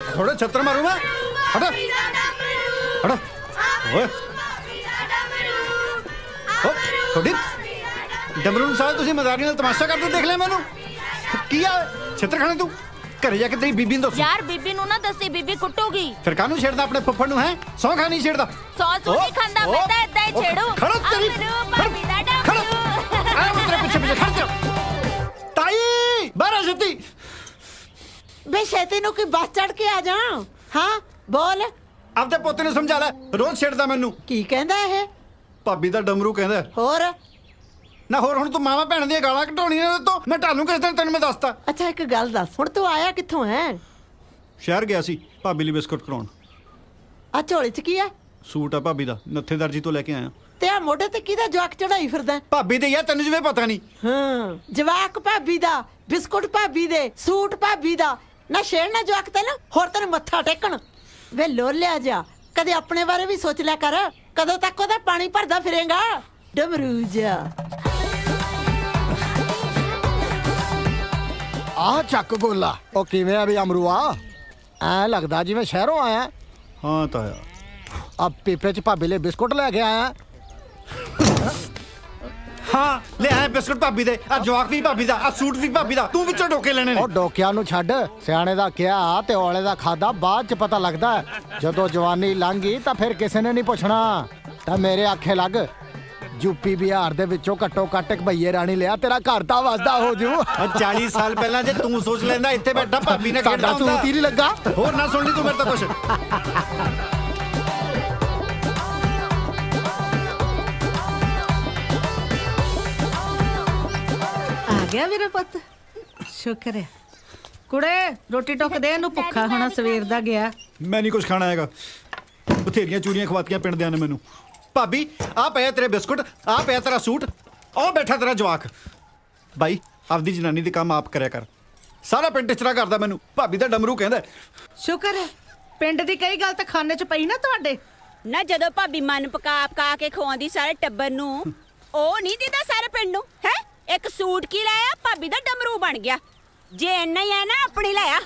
थोड़ा छत्र मारू मैं। हटो हटो ओए थोड़ी डमरू साल तुसी मजाक नाल तमाशा करदे देख लिया मैनू की आ छत्र खाने तू घरे जाके तेरी बीबी नूं दस यार बीबी नूं ना दसी बीबी कुटूगी फिर कानू छेड़दा अपने फुफ्फड़ नूं है सौ खा नहीं छेड़दा सौ नहीं खांदा मैं तो इदां ही छेड़ू खड़ो तेरी भाभी दा डमरू आ मैं तेरे पीछे पीछे खड़ जा ताई बाहर जती बे शेती नु की बस चढ़ के आ जा। हाँ बोल ਆਪਦੇ ਪੋਤੇ ਨੂੰ ਸਮਝਾ ਲੈ ਰੋਜ਼ ਛੇੜਦਾ ਮੈਨੂੰ की कहंदा है ਭਾਬੀ ਦਾ ਡਮਰੂ ਕਹਿੰਦਾ होर ਨਾ ਹੋਰ ਹੁਣ ਤੂੰ ਮਾਵਾ ਭੈਣ ਦੀਆਂ ਗਾਲਾਂ ਘਟਾਉਣੀਆਂ ਨੇ ਤੋਂ ਮੈਂ ਢਾਲੂ ਕਿਸ ਦਿਨ ਤੈਨੂੰ ਮੈਂ ਦੱਸਤਾ अच्छा एक गल दस हुण तू आया कित्थों है ਸ਼ਹਿਰ ਗਿਆ ਸੀ ਭਾਬੀ ਲਈ ਬਿਸਕੁਟ ਕਰਾਉਣ आ झोली च की है ਸੂਟ ਆ ਭਾਬੀ ਦਾ ਨੱਥੇ ਦਰਜੀ ਤੋਂ ਲੈ ਕੇ ਆਇਆ ते आ मोढे ते किदा जवाक चढ़ाई फिरदा ਭਾਬੀ ਦੇ ਯਾਰ ਤੈਨੂੰ ਜਿਵੇਂ ਪਤਾ ਨਹੀਂ हाँ जवाक भाभी दा बिस्कुट भाभी दे सूट भाभी दा ना छेड़ना जवाक तेन होर तेन मत्था टेकण वे लोलिया जा कदे अपने बारे भी सोच लिया कर कदों तक ओदा पानी भरदा फिरेगा डमरू जा ਆਹ ਚੱਕ ਗੋਲਾ ਉਹ ਕਿਵੇਂ ਆ ਵੀ ਅਮਰੂਆ ਐ ਲੱਗਦਾ ਜਿਵੇਂ ਸ਼ਹਿਰੋਂ ਆਇਆ ਹਾਂ ਤਾਇਆ ਆ ਪੀਪੇ ਚ ਭਾਬੀ ਲਈ ਬਿਸਕੁਟ ਲੈ ਕੇ ਆਇਆ ਹਾਂ ਲੈ ਆਇਆ ਬਿਸਕੁਟ ਭਾਬੀ ਦੇ ਆ ਜਵਾਕ ਵੀ ਭਾਬੀ ਦਾ ਆ ਸੂਟ ਵੀ ਭਾਬੀ ਦਾ ਤੂੰ ਵਿੱਚੋਂ ਡੋਕੇ ਲੈਣੇ ਨੇ ਉਹ ਡੋਕਿਆਂ ਨੂੰ ਛੱਡ ਸਿਆਣੇ ਦਾ ਕਿਹਾ ਤੇ ਔਲੇ ਦਾ ਖਾਦਾ ਬਾਅਦ ਚ ਪਤਾ ਲੱਗਦਾ ਹੈ। ਜਦੋਂ ਜਵਾਨੀ ਲੰਘ ਗਈ ਤਾਂ ਫਿਰ ਕਿਸੇ ਨੇ ਨਹੀਂ ਪੁੱਛਣਾ ਤਾਂ ਮੇਰੇ ਆਖੇ ਲੱਗ ਯੂਪੀ ਬਿਹਾਰ ਦੇ ਵਿੱਚੋਂ ਘੱਟੋ ਘੱਟ ਇੱਕ ਭਈਏ ਰਾਣੀ ਲਿਆ ਤੇਰਾ ਘਰ ਤਾਂ ਵਸਦਾ ਹੋ ਜੂ 40 ਸਾਲ ਪਹਿਲਾਂ ਜੇ ਤੂੰ ਸੋਚ ਲੈਂਦਾ ਇੱਥੇ ਬੈਠਾ ਭਾਬੀ ਨੇ ਸਾਡਾ ਸੂਤ ਹੀ ਨਹੀਂ ਲੱਗਾ ਹੋਰ ਨਾ ਸੁਣ ਲਈ ਤੂੰ ਮੇਰੇ ਤੋਂ ਕੁਛ ਆ ਗਿਆ ਵੀਰੇ ਪੁੱਤ ਸ਼ੁਕਰ ਹੈ ਕੁੜੇ ਰੋਟੀ ਟੁੱਕ ਦੇ ਇਹਨੂੰ ਭੁੱਖਾ ਹੋਣਾ ਸਵੇਰ ਦਾ ਗਿਆ ਮੈਂ ਨਹੀਂ ਕੁਛ ਖਾਣਾ ਹੈਗਾ ਬਥੇਰੀਆਂ ਚੂੜੀਆਂ ਖਵਾਤੀਆਂ ਪਿੰਡ ਦਿਆਂ ਨੇ ਮੈਨੂੰ ਭਾਬੀ ਆ ਪਿਆ ਤੇਰੇ ਬਿਸਕੁਟ ਆ ਪਿਆ ਤੇਰਾ ਸੂਟ ਉਹ ਬੈਠਾ ਤੇਰਾ ਜਵਾਕ ਬਾਈ ਆਪਦੀ ਜਨਾਨੀ ਦੇ ਕੰਮ ਆਪ ਕਰਿਆ ਕਰ ਸਾਰਾ ਪਿੰਡ ਟਿਚਰਾ ਕਰਦਾ ਮੈਨੂੰ ਭਾਬੀ ਦਾ ਡਮਰੂ ਕਹਿੰਦਾ ਸ਼ੁਕਰ ਹੈ ਪਿੰਡ ਦੀ ਕਈ ਗੱਲ ਤਾਂ ਖਾਣੇ 'ਚ ਪਈ ਨਾ ਤੁਹਾਡੇ ਨਾ ਜਦੋਂ ਭਾਬੀ ਮਨ ਪਕਾ ਕੇ ਖਵਾਉਂਦੀ ਸਾਰੇ ਟੱਬਰ ਨੂੰ ਉਹ ਨਹੀਂ ਦਿੰਦਾ ਸਾਰੇ ਪਿੰਡ ਨੂੰ ਹੈ ਇੱਕ ਸੂਟ ਕੀ ਲਾਇਆ ਭਾਬੀ ਦਾ ਡਮਰੂ ਬਣ ਗਿਆ ਜੇ ਇੰਨਾ ਹੀ ਹੈ ਨਾ ਆਪਣੀ ਲਾਇਆ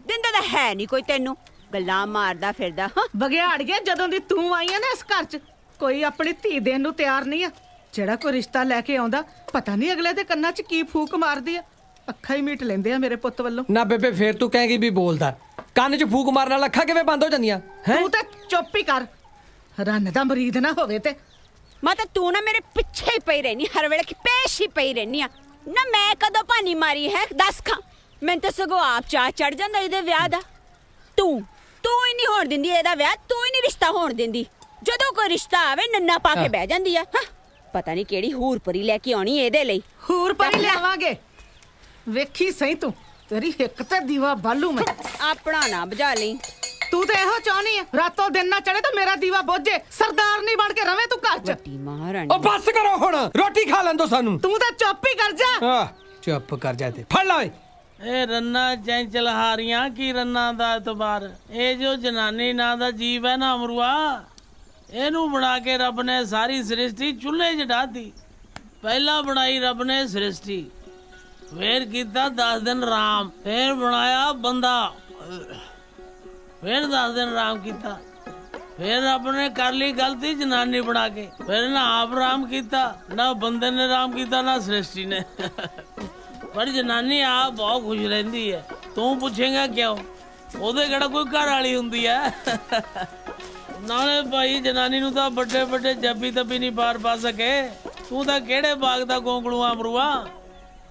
ਦਿੰਦਾ ਤਾਂ ਹੈ ਨਹੀਂ ਕੋਈ ਤੈਨੂੰ ਗੱਲਾਂ ਮਾਰਦਾ ਫਿਰਦਾ ਬਗਿਆੜ ਗਿਆ ਜਦੋਂ ਦੀ ਤੂੰ ਆਈ ਆ ਨਾ ਇਸ ਘਰ 'ਚ ਕੋਈ ਆਪਣੀ ਧੀ ਦੇਣ ਨੂੰ ਤਿਆਰ ਨਹੀਂ ਆ ਜਿਹੜਾ ਕੋਈ ਰਿਸ਼ਤਾ ਲੈ ਕੇ ਆਉਂਦਾ ਪਤਾ ਨਹੀਂ ਅਗਲੇ ਦੇ ਕੰਨਾਂ 'ਚ ਕੀ ਫੂਕ ਮਾਰਦੀ ਆ ਅੱਖਾਂ ਹੀ ਮੀਟ ਲੈਂਦੇ ਆ ਮੇਰੇ ਪੁੱਤ ਵੱਲੋਂ ਨਾ ਬੇਬੇ ਫੇਰ ਤੂੰ ਕਹੇਗੀ ਵੀ ਬੋਲਦਾ ਕੰਨ 'ਚ ਫੂਕ ਮਾਰਨ ਨਾਲ ਅੱਖਾਂ ਕਿਵੇਂ ਬੰਦ ਹੋ ਜਾਂਦੀਆਂ ਹੈ ਤੂੰ ਤਾਂ ਚੁੱਪ ਹੀ ਕਰ ਰੰਨ ਦਾ ਮਰੀਦ ਨਾ ਹੋਵੇ ਤੇ ਮੈਂ ਤਾਂ ਤੂੰ ਨਾ ਮੇਰੇ ਪਿੱਛੇ ਹੀ ਪਈ ਰਹਿਨੀ ਹਰ ਵੇਲੇ ਕਿ ਪੇਸ਼ ਹੀ ਪਈ ਰਹਿਨੀ ਆ ਨਾ ਮੈਂ ਕਦੋਂ ਪਾਣੀ ਮਾਰੀ ਹੈ ਦੱਸ ਖਾਂ ਮੈਨੂੰ ਤਾਂ ਸਗੋਂ ਆਪ ਚਾਹ ਚੜ ਜਾਂਦਾ ਇਹਦੇ ਵਿਆਹ ਦਾ ਤੂੰ ਹੀ ਨਹੀਂ ਹੋਣ ਦਿੰਦੀ ਇਹਦਾ ਵਿਆਹ ਤੂੰ ਹੀ ਨਹੀਂ ਰਿਸ਼ਤਾ ਹੋਣ ਦਿੰਦੀ ਜਦੋਂ ਕੋਈ ਰਿਸ਼ਤਾ ਆਵੇ ਨੰਨਾ ਪਾ ਕੇ ਬਹਿ ਜਾਂਦੀ ਆ ਪਤਾ ਨਹੀਂ ਕਿਹੜੀ ਹੂਰ ਪਰੀ ਲੈ ਕੇ ਆਉਣੀ ਇਹਦੇ ਲਈ ਹੂਰ ਪਰੀ ਲਿਆਵਾਂਗੇ ਵੇਖੀ ਸਹੀ ਤੂੰ ਤੇਰੀ ਹਿੱਕ ਤੇ ਦੀਵਾ ਬਾਲੂ ਮੈਂ ਆਪਣਾ ਨਾ ਬੁਝਾ ਲਈ ਤੂੰ ਤੇ ਇਹੋ ਚਾਹਨੀ ਹੈ ਰਾਤੋਂ ਦਿਨ ਨਾ ਚੜੇ ਤਾਂ ਮੇਰਾ ਦੀਵਾ ਬੁੱਝੇ ਸਰਦਾਰ ਨਹੀਂ ਬਣ ਕੇ ਰਵੇਂ ਤੂੰ ਘਰ 'ਚ ਵੱਡੀ ਮਹਾਰਾਣੀ ਉਹ ਬੱਸ ਕਰੋ ਹੁਣ ਰੋਟੀ ਖਾ ਲੈਣ ਦੋ ਸਾਨੂੰ ਤੂੰ ਤਾਂ ਚੁੱਪ ਹੀ ਕਰ ਜਾ ਆਹ ਚੁੱਪ ਕਰ ਜਾ ਤੇ ਫੜ ਲਾ ਓਏ ਇਹ ਰੰਨਾ ਚੈਂਚਲ ਹਾਰੀਆਂ ਕੀ ਰੰਨਾ ਦਾ ਇਤਬਾਰ ਇਹ ਜੋ ਜਨਾਨੀ ਨਾਂ ਦਾ ਜੀਵ ਹੈ ਨਾ ਅਮਰੂਆ ਇਹਨੂੰ ਬਣਾ ਕੇ ਰੱਬ ਨੇ ਸਾਰੀ ਸ੍ਰਿਸ਼ਟੀ ਚੁੱਲ੍ਹੇ 'ਚ ਡਾਹਤੀ ਪਹਿਲਾਂ ਬਣਾਈ ਰੱਬ ਨੇ ਸ੍ਰਿਸ਼ਟੀ ਫੇਰ ਕੀਤਾ 10 ਦਿਨ ਰਾਮ ਫੇਰ ਬਣਾਇਆ ਬੰਦਾ ਫੇਰ 10 ਦਿਨ ਰਾਮ ਕੀਤਾ ਫੇਰ ਰੱਬ ਨੇ ਕਰ ਲਈ ਗਲਤੀ ਜਨਾਨੀ ਬਣਾ ਕੇ ਫੇਰ ਨਾ ਆਪ ਰਾਮ ਕੀਤਾ ਨਾ ਬੰਦੇ ਨੇ ਰਾਮ ਕੀਤਾ ਨਾ ਸ੍ਰਿਸ਼ਟੀ ਨੇ ਪਰ ਜਨਾਨੀ ਆਪ ਬਹੁਤ ਖੁਸ਼ ਰਹਿੰਦੀ ਹੈ ਤੂੰ ਪੁੱਛੇਗਾ ਕਿਉਂ ਉਹਦੇ ਕਿਹੜਾ ਕੋਈ ਘਰ ਵਾਲੀ ਹੁੰਦੀ ਹੈ ਨਾਲੇ ਭਾਈ ਜਨਾਨੀ ਨੂੰ ਤਾਂ ਵੱਡੇ ਵੱਡੇ ਜੱਬੀ ਤੱਬੀ ਨਹੀਂ ਪਾਰ ਪਾ ਸਕੇ ਤੂੰ ਤਾਂ ਕਿਹੜੇ ਬਾਗ ਦਾ ਗੋਂਗਲੂ ਅਮਰੂਆ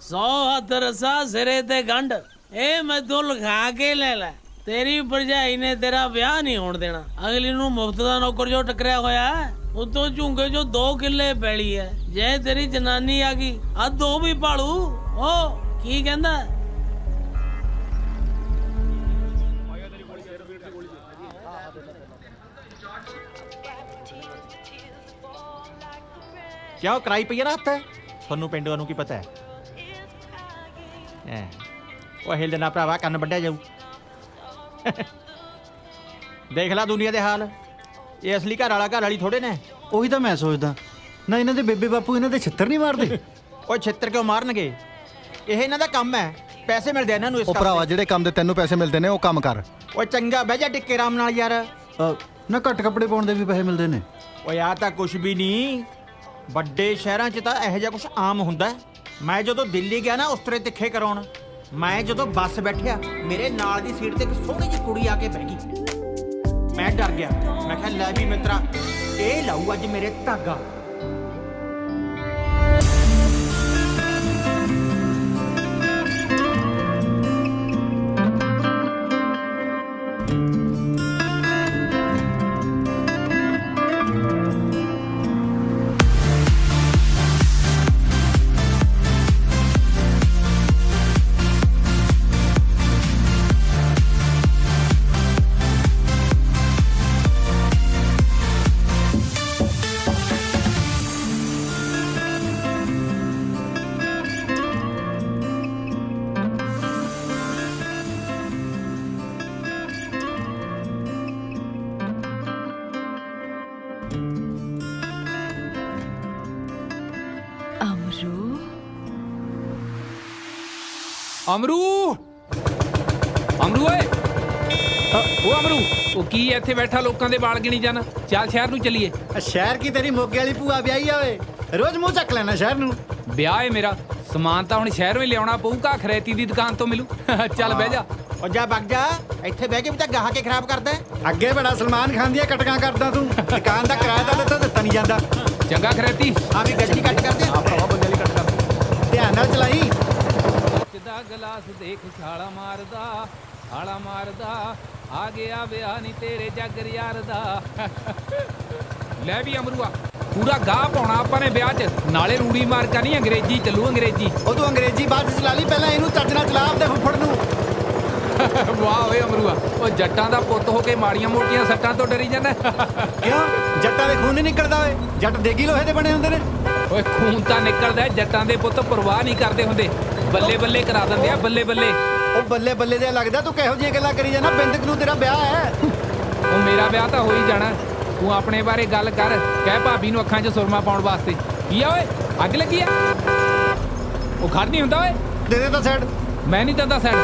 100 ਹੱਥ ਰਸਾ ਸਿਰੇ ਤੇ ਗੰਢ ਇਹ ਮੈਥੋਂ ਲਿਖਾ ਕੇ ਲੈ ਲੈ ਤੇਰੀ ਭਰਜਾਈ ਨੇ ਤੇਰਾ ਵਿਆਹ ਨਹੀਂ ਹੋਣ ਦੇਣਾ ਅਗਲੀ ਨੂੰ ਮੁਫਤ ਦਾ ਨੌਕਰ ਜੋ ਟੱਕਰਿਆ ਹੋਇਆ ਉਤੋਂ ਝੁੰਗੇ ਜੋ 2 ਕਿੱਲੇ ਪੈਲੀ ਹੈ ਜੇ ਤੇਰੀ ਜਨਾਨੀ ਆ ਗਈ ਆ 2 ਵੀ ਭਾਲੂ ਉਹ ਕੀ ਕਹਿੰਦਾ ਕਿਉਂ ਕਰਾਈ ਪਈ ਨਾ ਹੱਥ ਤੁਹਾਨੂੰ ਪਿੰਡੋਂ ਨੂੰ ਕੀ ਪਤਾ ਹੈ ਉਹ ਹਿਲ ਨਾ ਭਰਾਵਾ ਕੰਨ ਵੱਢਿਆ ਜਾਊ ਦੇਖ ਲੈ ਦੁਨੀਆ ਦੇ ਹਾਲ ਇਹ ਅਸਲੀ ਘਰ ਵਾਲੀ ਥੋੜੇ ਨੇ ਉਹੀ ਤਾਂ ਮੈਂ ਸੋਚਦਾ ਨਾ ਇਹਨਾਂ ਦੇ ਬੇਬੇ ਬਾਪੂ ਇਹਨਾਂ ਦੇ ਛਿੱਤਰ ਨਹੀਂ ਮਾਰਦੇ ਉਹ ਛਿੱਤਰ ਕਿਉਂ ਮਾਰਨਗੇ ਇਹ ਇਹਨਾਂ ਦਾ ਕੰਮ ਹੈ ਪੈਸੇ ਮਿਲਦੇ ਆ ਇਹਨਾਂ ਨੂੰ ਇਸ ਉਹ ਕੰਮ ਭਰਾਵਾ ਦੇ। ਜਿਹੜੇ ਕੰਮ ਦੇ ਤੈਨੂੰ ਪੈਸੇ ਮਿਲਦੇ ਨੇ ਉਹ ਕੰਮ ਕਰ। ਓਏ ਚੰਗਾ ਬਹਿ ਜਾ ਟਿੱਕੇ ਰਾਮ ਨਾਲ ਯਾਰ। ਨਾ ਘੱਟ ਕੱਪੜੇ ਪਾਉਣ ਦੇ ਵੀ ਪੈਸੇ ਮਿਲਦੇ ਨੇ। ਓਏ ਆ ਤਾਂ ਕੁਝ ਵੀ ਨਹੀਂ, ਵੱਡੇ ਸ਼ਹਿਰਾਂ 'ਚ ਤਾਂ ਇਹੋ ਜਿਹਾ ਕੁਝ ਆਮ ਹੁੰਦਾ ਹੈ। ਮੈਂ ਜਦੋਂ ਦਿੱਲੀ ਗਿਆ ਨਾ ਉਸਤਰੇ ਤਿੱਖੇ ਕਰਾਉਣ, ਮੈਂ ਜਦੋਂ ਬੱਸ ਬੈਠਿਆ ਮੇਰੇ ਨਾਲ ਦੀ ਸੀਟ ਤੇ ਇੱਕ ਸੋਹਣੀ ਜਿਹੀ ਕੁੜੀ ਆ ਕੇ ਬਹਿ ਗਈ। ਮੈਂ ਡਰ ਗਿਆ, ਮੈਂ ਕਿਹਾ ਲੈ ਵੀ ਮਿੱਤਰਾ ਇਹ ਲਾਊ ਅੱਜ ਮੇਰੇ ਧਾਗਾ। ਅਮਰੂ ਅਮਰੂ ਓਏ ਉਹ ਅਮਰੂ ਉਹ ਕੀ ਇੱਥੇ ਬੈਠਾ ਲੋਕਾਂ ਦੇ ਵਾਲ ਗਿਣੀ ਜਾਣਾ। ਚੱਲ ਸ਼ਹਿਰ ਨੂੰ ਚੱਲੀਏ। ਸ਼ਹਿਰ ਕੀ ਤੇਰੀ ਮੋਗੇ ਵਾਲੀ ਭੂਆ ਵਿਆਹੀ ਆ ਓਏ, ਰੋਜ਼ ਮੂੰਹ ਚੱਕ ਲੈਣਾ ਸ਼ਹਿਰ ਨੂੰ। ਵਿਆਹ ਏ ਮੇਰਾ, ਸਮਾਨ ਤਾਂ ਹੁਣ ਸ਼ਹਿਰੋਂ ਹੀ ਲਿਆਉਣਾ ਪਊਗਾ, ਖਰੇਤੀ ਦੀ ਦੁਕਾਨ ਤੋਂ ਮਿਲੂ। ਚੱਲ ਬਹਿ ਜਾ। ਓ ਜਾ ਵਗ ਜਾ, ਇੱਥੇ ਬਹਿ ਕੇ ਵੀ ਤਾਂ ਗਾਹ ਕੇ ਖਰਾਬ ਕਰਦਾ ਹੈ। ਅੱਗੇ ਬੜਾ ਸਲਮਾਨ ਖਾਨ ਦੀਆਂ ਕਟਕਾਂ ਕਰਦਾ ਤੂੰ, ਦੁਕਾਨ ਦਾ ਕਿਰਾਇਆ ਤਾਂ ਦਿੱਤਾ ਨਹੀਂ ਜਾਂਦਾ। ਚੰਗਾ ਖਰੇਤੀ। ਆ ਵੀ ਗੱਡੀ ਕੱਟ ਕਰਦੇ ਆ ਭਰਾਵਾ, ਬੰਦੇ ਲਈ ਕੱਟ ਕਰ। ਧਿਆਨ ਨਾਲ ਚਲਾਈ। ਦਾ ਗਲਾਸ ਦੇਖ ਛਾਲਾ ਮਾਰਦਾ ਆ ਗਿਆ ਵਿਆਹ ਨਹੀਂ ਤੇਰੇ ਜੱਗਰ ਯਾਰ ਦਾ। ਲੈ ਵੀ ਅਮਰੂਆ ਪੂਰਾ ਗਾਹ ਪਾਉਣਾ ਆਪਾਂ ਨੇ ਵਿਆਹ 'ਚ, ਨਾਲੇ ਰੂੜੀ ਮਾਰ ਕਰਨੀ ਅੰਗਰੇਜ਼ੀ ਚੱਲੂ ਅੰਗਰੇਜ਼ੀ। ਉਹ ਤੂੰ ਅੰਗਰੇਜ਼ੀ ਬਾਅਦ 'ਚ ਚਲਾ ਲਈ, ਪਹਿਲਾਂ ਇਹਨੂੰ ਚੱਜ ਨਾਲ ਚਲਾ ਆਪਦੇ ਫੁੱਫੜ ਨੂੰ। ਵਾਹ ਓਏ ਅਮਰੂਆ, ਉਹ ਜੱਟਾਂ ਦਾ ਪੁੱਤ ਹੋ ਕੇ ਮਾੜੀਆਂ ਮੋਟੀਆਂ ਸੱਟਾਂ ਤੋਂ ਡਰੀ ਜਾਂਦਾ। ਕਿਉਂ ਜੱਟਾਂ ਦੇ ਖੂਨ ਨਹੀਂ ਨਿਕਲਦਾ ਓਏ, ਜੱਟ ਦੇਗੀ ਲੋਹੇ ਦੇ ਬਣੇ ਹੁੰਦੇ ਨੇ। ਓਏ ਖੂਨ ਤਾਂ ਨਿਕਲਦਾ, ਜੱਟਾਂ ਦੇ ਪੁੱਤ ਪਰਵਾਹ ਨਹੀਂ ਕਰਦੇ ਹੁੰਦੇ, ਬੱਲੇ ਬੱਲੇ ਕਰਾ ਦਿੰਦੇ ਆ, ਬੱਲੇ ਬੱਲੇ। ਉਹ ਬੱਲੇ ਬੱਲੇ ਦੇ ਲੱਗਦਾ, ਤੂੰ ਕਿਹੋ ਜਿਹੀਆਂ ਗੱਲਾਂ ਕਰੀ ਜਾਂਦਾ। ਬਿੰਦਕ ਨੂੰ ਤੇਰਾ ਵਿਆਹ ਹੈ। ਉਹ ਮੇਰਾ ਵਿਆਹ ਤਾਂ ਹੋ ਹੀ ਜਾਣਾ, ਤੂੰ ਆਪਣੇ ਬਾਰੇ ਗੱਲ ਕਰ। ਕਹਿ ਭਾਬੀ ਨੂੰ ਅੱਖਾਂ 'ਚ ਸੁਰਮਾ ਪਾਉਣ ਵਾਸਤੇ। ਕੀ ਆ ਓਏ, ਅੱਗ ਲੱਗੀ ਆ? ਉਹ ਖੜ ਨਹੀਂ ਹੁੰਦਾ ਓਏ। ਦੇ ਦੇ ਤਾਂ ਸਾਈਡ। ਮੈਂ ਨਹੀਂ ਦਿੰਦਾ ਸਾਈਡ।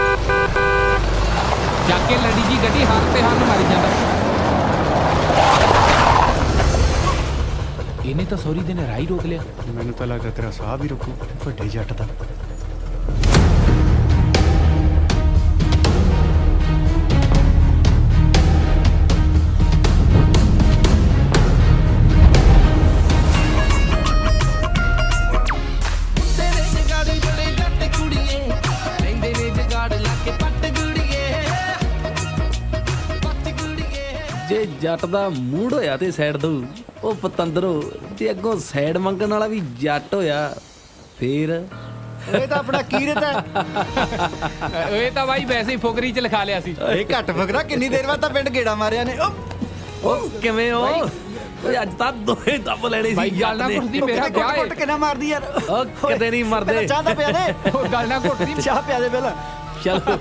ਜਾ ਕੇ ਲੜੀ ਜੀ ਗੱਡੀ ਹੱਥ ਤੇ ਹੱਥ ਮਾਰੀ ਜਾਂਦਾ। ਇਹਨੇ ਤਾਂ ਸੌਰੀ ਦੇ ਨੇ ਰਾਹ ਹੀ ਰੋਕ ਲਿਆ। ਮੈਨੂੰ ਤਾਂ ਲੱਗਦਾ ਤੇਰਾ ਸਾਹ ਵੀ ਰੁਕੂ, ਵੱਡੇ ਜੱਟ ਦਾ। ਜੇ ਜੱਟ ਦਾ ਮੂਡ ਹੋਇਆ ਤੇ ਸਾਈਡ ਦੋ ਉਹ ਪਤੰਦਰੋ, ਜੇ ਅੱਗੋਂ ਸਾਈਡ ਮੰਗਣ ਵਾਲਾ ਵੀ ਜੱਟ ਹੋਇਆ ਫੇਰ ਇਹ ਤਾਂ ਆਪਣਾ ਕੀਰਤ ਹੈ। ਇਹ ਤਾਂ ਬਾਈ ਵੈਸੇ ਹੀ ਫੁਕਰੀ 'ਚ ਲਿਖਾ ਲਿਆ ਸੀ। ਇਹ ਘੱਟ ਫਕਰਾ, ਕਿੰਨੀ ਦੇਰ ਬਾਅਦ ਤਾਂ ਪਿੰਡ ਗੇੜਾ ਮਾਰਿਆ ਨੇ। ਉਹ ਕਿਵੇਂ ਹੋ ਓਏ? ਅੱਜ ਤਾਂ ਦੋਹੇ ਦੱਬ ਲੈਣੇ ਸੀ ਬਾਈ ਗੱਲ ਨਾ ਜੱਟ ਨੇ। ਘੁੱਟਦੀ, ਮੇਰਾ ਵਿਆਹ ਘੁੱਟ ਹੈ। ਕਿੰਨਾ ਮਾਰਦੀ ਯਾਰ। ਉਹ ਕਿਤੇ ਨਹੀਂ ਮਰਦੇ। ਚਾਹ ਤਾਂ ਪਿਆ ਦੇ। ਉਹ ਗੱਲ ਨਾ ਘੁੱਟਦੀ। ਚਾਹ ਪਿਆ ਦੇ ਪਹਿਲਾਂ। ਚਲੋ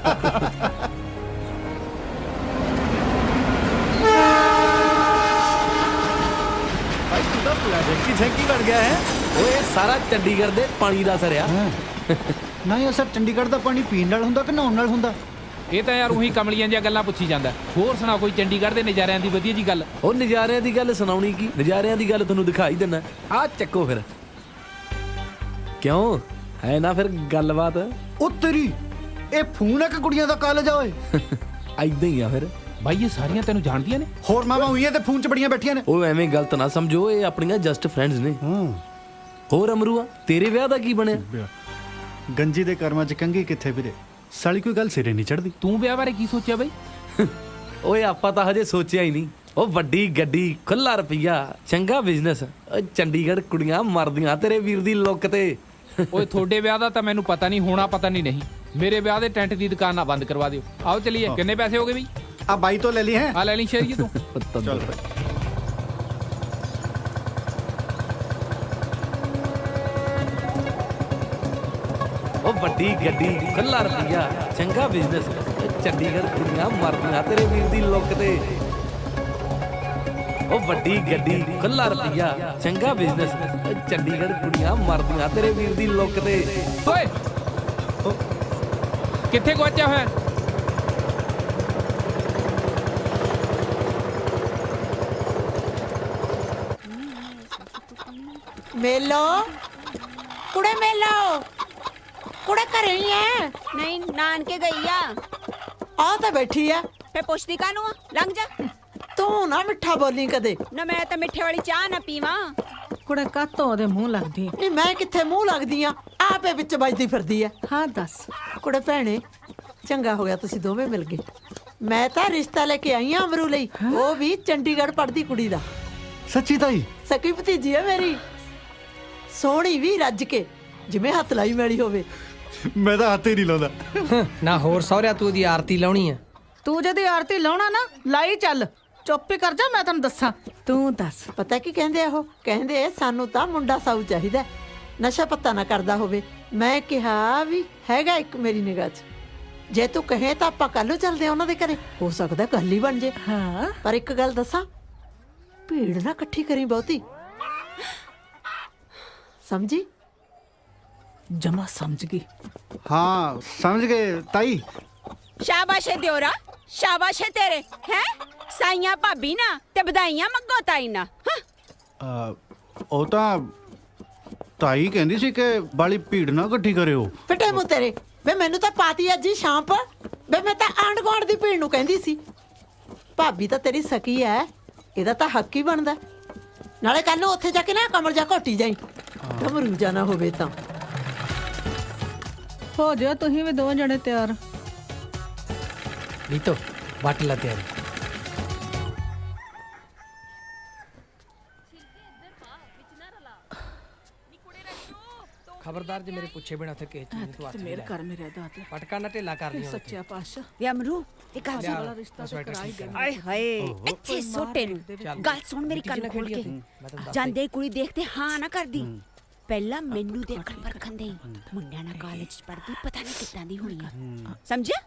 ਭਾਈ ਤੂੰ ਤਾਂ ਪੂਰਾ ਝੰਕੀ ਬਣ ਗਿਆ ਹੈ। ਓਏ ਸਾਰਾ ਚੰਡੀਗੜ੍ਹ ਦੇ ਪਾਣੀ ਦਾ ਸਰਿਆ। ਨਾ ਇਹ ਸਰ ਚੰਡੀਗੜ੍ਹ ਦਾ ਪਾਣੀ ਪੀਣ ਨਾਲ ਹੁੰਦਾ ਕਿ ਨਹਾਉਣ ਨਾਲ ਹੁੰਦਾ? ਇਹ ਤਾਂ ਯਾਰ ਉਹੀ ਕਮਲੀਆਂ ਦੀਆਂ ਗੱਲਾਂ ਪੁੱਛੀ ਜਾਂਦਾ। ਹੋਰ ਸੁਣਾ ਕੋਈ ਚੰਡੀਗੜ੍ਹ ਦੇ ਨਜ਼ਾਰਿਆਂ ਦੀ ਵਧੀਆ ਜੀ ਗੱਲ। ਉਹ ਨਜ਼ਾਰਿਆਂ ਦੀ ਗੱਲ ਸੁਣਾਉਣੀ ਕੀ, ਨਜ਼ਾਰਿਆਂ ਦੀ ਗੱਲ ਤੁਹਾਨੂੰ ਦਿਖਾਈ ਦਿੰਨਾ। ਆ ਚੱਕੋ ਫਿਰ। ਕਿਉਂ ਹੈ ਨਾ ਫਿਰ ਗੱਲਬਾਤ। ਉਹ ਤੇਰੀ ਇਹ ਫੋਨ ਹੈ ਕਿ ਕੁੜੀਆਂ ਦਾ ਕਾਲਜ ਆ ਓਏ? ਐਦਾਂ ਹੀ ਆ ਫਿਰ। ਬਾਈ ਇਹ ਸਾਰੀਆਂ ਤੈਨੂੰ ਜਾਣਦੀਆਂ ਨੇ? ਹੋਰ ਮਾਮਾ ਹੋਈਆਂ ਤੇ ਫੋਨ 'ਚ ਬੜੀਆਂ ਬੈਠੀਆਂ ਨੇ। ਉਹ ਐਵੇਂ ਗਲਤ ਨਾ ਸਮਝੋ, ਇਹ ਆਪਣੀਆਂ ਜਸਟ ਫਰੈਂਡਸ ਨੇ। ਹੋਰ ਅਮਰੂਆ ਤੇਰੇ ਵਿਆਹ ਦਾ ਕੀ ਬਣਿਆ? ਗੰਜੀ ਦੇ ਕਰਮਾਂ 'ਚ ਕੰਗੀ ਕਿੱਥੇ ਵੀਰੇ, ਸਾਲੀ ਕੋਈ ਗੱਲ ਸਿਰੇ ਨਹੀਂ ਚੜਦੀ। ਤੂੰ ਵਿਆਹ ਬਾਰੇ ਕੀ ਸੋਚਿਆ ਬਾਈ? ਓਏ ਆਪਾਂ ਤਾਂ ਹਜੇ ਸੋਚਿਆ ਹੀ ਨਹੀਂ। ਉਹ ਵੱਡੀ ਗੱਡੀ, ਖੁੱਲਾ ਰੁਪਈਆ, ਚੰਗਾ ਬਿਜ਼ਨਸ। ਚੰਡੀਗੜ੍ਹ ਕੁੜੀਆਂ ਮਰਦੀਆਂ ਤੇਰੇ ਵੀਰ ਦੀ ਲੁੱਕ ਤੇ। ਓਏ ਤੁਹਾਡੇ ਵਿਆਹ ਦਾ ਤਾਂ ਮੈਨੂੰ ਪਤਾ ਨਹੀਂ, ਹੋਣਾ ਪਤਾ ਨਹੀਂ। ਮੇਰੇ ਵਿਆਹ ਦੇ ਟੈਂਟ ਦੀ ਦੁਕਾਨ ਨਾ ਬੰਦ ਕਰਵਾ ਦਿਓ। ਆਓ ਚਲੀਏ। ਕਿੰਨੇ ਪੈਸੇ ਹੋ ਗਏ ਬਈ? ਆ ਬਾਈ ਤੋਂ ਲੈ ਲਈ ਹੈ। ਆ ਲੈ ਲਈ ਸ਼ੇਰੀਏ ਤੂੰ। ਚੱਲ ਭਾਈ। ਉਹ ਵੱਡੀ ਗੱਡੀ, ਖੁੱਲਾ ਰੁਪਈਆ, ਚੰਗਾ ਬਿਜ਼ਨਸ। ਚੰਡੀਗੜ੍ਹ ਕੁੜੀਆਂ ਮਰਦੀਆਂ ਤੇਰੇ ਵੀਰ ਦੀ ਲੁੱਕ ਤੇ। ਉਹ ਵੱਡੀ ਗੱਡੀ, ਖੁੱਲਾ ਰੁਪਈਆ, ਚੰਗਾ ਬਿਜ਼ਨਸ। ਚੰਡੀਗੜ੍ਹ ਕੁੜੀਆਂ ਮਰਦੀਆਂ ਤੇਰੇ ਵੀਰ ਦੀ ਲੁੱਕ ਤੇ। ਓਏ ਕਿੱਥੇ ਗਵਾਚਿਆ ਹੋਇਆ? ਮੇਲੋ ਕੁੜੇ ਮੇਲੋ ਕੁੜੇ ਘਰੇ ਹੀ ਐ? ਨਹੀਂ ਨਾਨਕੇ ਗਈ ਆ। ਆ ਤਾਂ ਬੈਠੀ ਐ। ਫੇ ਪੁੱਛਦੀ ਕਾਨੂੰ ਆ? ਲੰਘ ਜਾ। ਤੂੰ ਨਾ ਮਿੱਠਾ ਬੋਲੀ ਕਦੇ। ਨਾ ਮੈਂ ਤਾਂ ਮਿੱਠੇ ਵਾਲੀ ਚਾਹ ਨਾ ਪੀਵਾਂ। ਕੁੜੇ ਕਾਤੋਂ ਉਹਦੇ ਮੂੰਹ ਲੱਗਦੀ ਨਹੀਂ ਮੈਂ ਕਿੱਥੇ ਮੂੰਹ ਲੱਗਦੀ ਆ, ਆਪੇ ਵਿੱਚ ਵੱਜਦੀ ਫਿਰਦੀ ਐ। ਹਾਂ ਦੱਸ। ਕੁੜੇ ਭੈਣੇ ਚੰਗਾ ਹੋ ਗਿਆ ਤੁਸੀਂ ਦੋਵੇਂ ਮਿਲ ਗਏ। ਮੈਂ ਤਾਂ ਰਿਸ਼ਤਾ ਲੈ ਕੇ ਆਈ ਆ ਅਮਰੂ ਲਈ, ਉਹ ਵੀ ਚੰਡੀਗੜ੍ਹ ਪੜਦੀ ਕੁੜੀ ਦਾ। ਸੱਚੀ ਤਾਈ? ਸਕੀ ਭਤੀਜੀ ਐ ਮੇਰੀ, ਸੋਹਣੀ ਵੀ ਰੱਜ ਕੇ, ਜਿਵੇਂ ਹੱਥ ਲਾਈ ਮੈਲੀ ਹੋਵੇ। ਮੈਂ ਤਾਂ ਹੱਥ ਹੀ ਨਹੀਂ ਲਾਉਂਦਾ। ਨਾ ਹੋਰ ਸਹੁਰਿਆ ਤੂੰ ਦੀ ਆਰਤੀ ਲਾਉਣੀ ਆ। ਤੂੰ ਜਦੀ ਆਰਤੀ ਲਾਉਣਾ ਨਾ ਲਾਈ ਚੱਲ, ਚੁੱਪ ਹੀ ਕਰ ਜਾ, ਮੈਂ ਤੈਨੂੰ ਦੱਸਾਂ। ਤੂੰ ਦੱਸ। ਪਤਾ ਕੀ ਕਹਿੰਦੇ ਆ ਉਹ? ਕਹਿੰਦੇ ਸਾਨੂੰ ਤਾਂ ਮੁੰਡਾ ਸਾਊ ਚਾਹੀਦਾ, ਨਸ਼ਾ ਪੱਤਾ ਨਾ ਕਰਦਾ ਹੋਵੇ। ਮੈਂ ਕਿਹਾ ਵੀ ਹੈਗਾ ਇੱਕ ਮੇਰੀ ਨਿਗਾਹ 'ਚ, ਜੇ ਤੂੰ ਕਹੇ ਤਾਂ ਆਪਾਂ ਕੱਲ ਨੂੰ ਚੱਲਦੇ ਆ ਉਹਨਾਂ ਦੇ ਘਰੇ, ਹੋ ਸਕਦਾ ਗੱਲ ਹੀ ਬਣ ਜੇ। ਹਾਂ ਪਰ ਇੱਕ ਗੱਲ ਦੱਸਾਂ, ਭੀੜ ਨਾ ਇਕੱਠੀ ਕਰੀ ਬਹੁਤੀ, ਸਮਝੀ? ਜਮਾ ਸਮਝ ਗਈ। ਹਾਂ ਸਮਝ ਗਏ ਤਾਈ। ਸ਼ਾਬਾਸ਼ ਏ ਦਿਓਰਾ, ਸ਼ਾਬਾਸ਼ ਏ ਤੇਰੇ। ਹੈ ਸਾਈਆਂ ਭਾਬੀ ਨਾ ਤੇ ਵਧਾਈਆਂ ਮੰਗੋ ਤਾਈ ਨਾ। ਉਹ ਤਾਂ ਤਾਈ ਕਹਿੰਦੀ ਸੀ ਕਿ ਬਾਲੀ ਭੀੜ ਨਾ ਇਕੱਠੀ ਕਰਿਓ। ਫਿੱਟੇ ਮੂੰਹ ਤੇਰੇ ਵੇ, ਮੈਨੂੰ ਤਾਂ ਪਾਤੀ ਅੱਜ ਹੀ ਸ਼ਾਮ ਪਰ ਵੇ। ਮੈਂ ਤਾਂ ਆਂਢ ਗੁਆਂਢ ਦੀ ਭੀੜ ਨੂੰ ਕਹਿੰਦੀ ਸੀ। ਭਾਬੀ ਤਾਂ ਤੇਰੀ ਸਕੀ ਐ, ਇਹਦਾ ਤਾਂ ਹੱਕ ਹੀ ਬਣਦਾ। ਨਾਲੇ ਕੱਲ ਨੂੰ ਉੱਥੇ ਜਾ ਕੇ ਨਾ ਕਮਰ ਜਾ ਘੋਟੀ ਜਾਈ, ਘਮਰੂ ਜਾ ਨਾ ਹੋਵੇ ਤਾਂ। ਹੋ ਜਾ ਤੁਸੀਂ ਵੀ ਦੋਵੇਂ ਜਣੇ ਤਿਆਰ। ਨੀਤੋ ਵੱਟ ਲਾ ਤਿਆਰੀ। ਖਬਰਦਾਰ ਜੇ ਮੇਰੇ ਪੁੱਛੇ ਬਿਨਾ ਉੱਥੇ ਕਿਸੇ ਚੀਜ਼ ਨੂੰ ਤੂੰ ਹੱਥ ਮੇਰ ਕਰ ਮੇਰੇ ਦਾਤੇ, ਪਟਕਾ ਨਾ ਢਿੱਲਾ ਕਰ ਲਈ ਸੱਚਿਆ ਪਾਤਸ਼ਾਹ। ਵੇ ਅਮਰੂ ਇਹ ਗੱਲ ਸੁਣ। ਵਾਲਾ ਰਿਸ਼ਤਾ ਤੇ ਕਰਾ ਹੀ ਦੇਣਾ। ਆਏ ਹਾਏ ਇੱਥੇ ਸੋਟੇ ਨੂੰ ਗੱਲ ਸੁਣ ਮੇਰੀ ਕੰਨ ਖੋਲ ਕੇ। ਜਾਂਦੇ ਕੁੜੀ ਦੇਖਦੇ ਹਾਂ ਨਾ ਕਰਦੀ। ਪਹਿਲਾਂ ਮੈਨੂੰ ਦੇਖਣ ਪਰਖਣ ਦੇ। ਮੁੰਡਿਆਂ ਨਾਲ ਕਾਲਜ ਚ ਪੜਦੀ, ਪਤਾ ਨਹੀਂ ਕਿੱਦਾਂ ਦੀ ਹੋਣੀ ਆ, ਸਮਝਿਆ?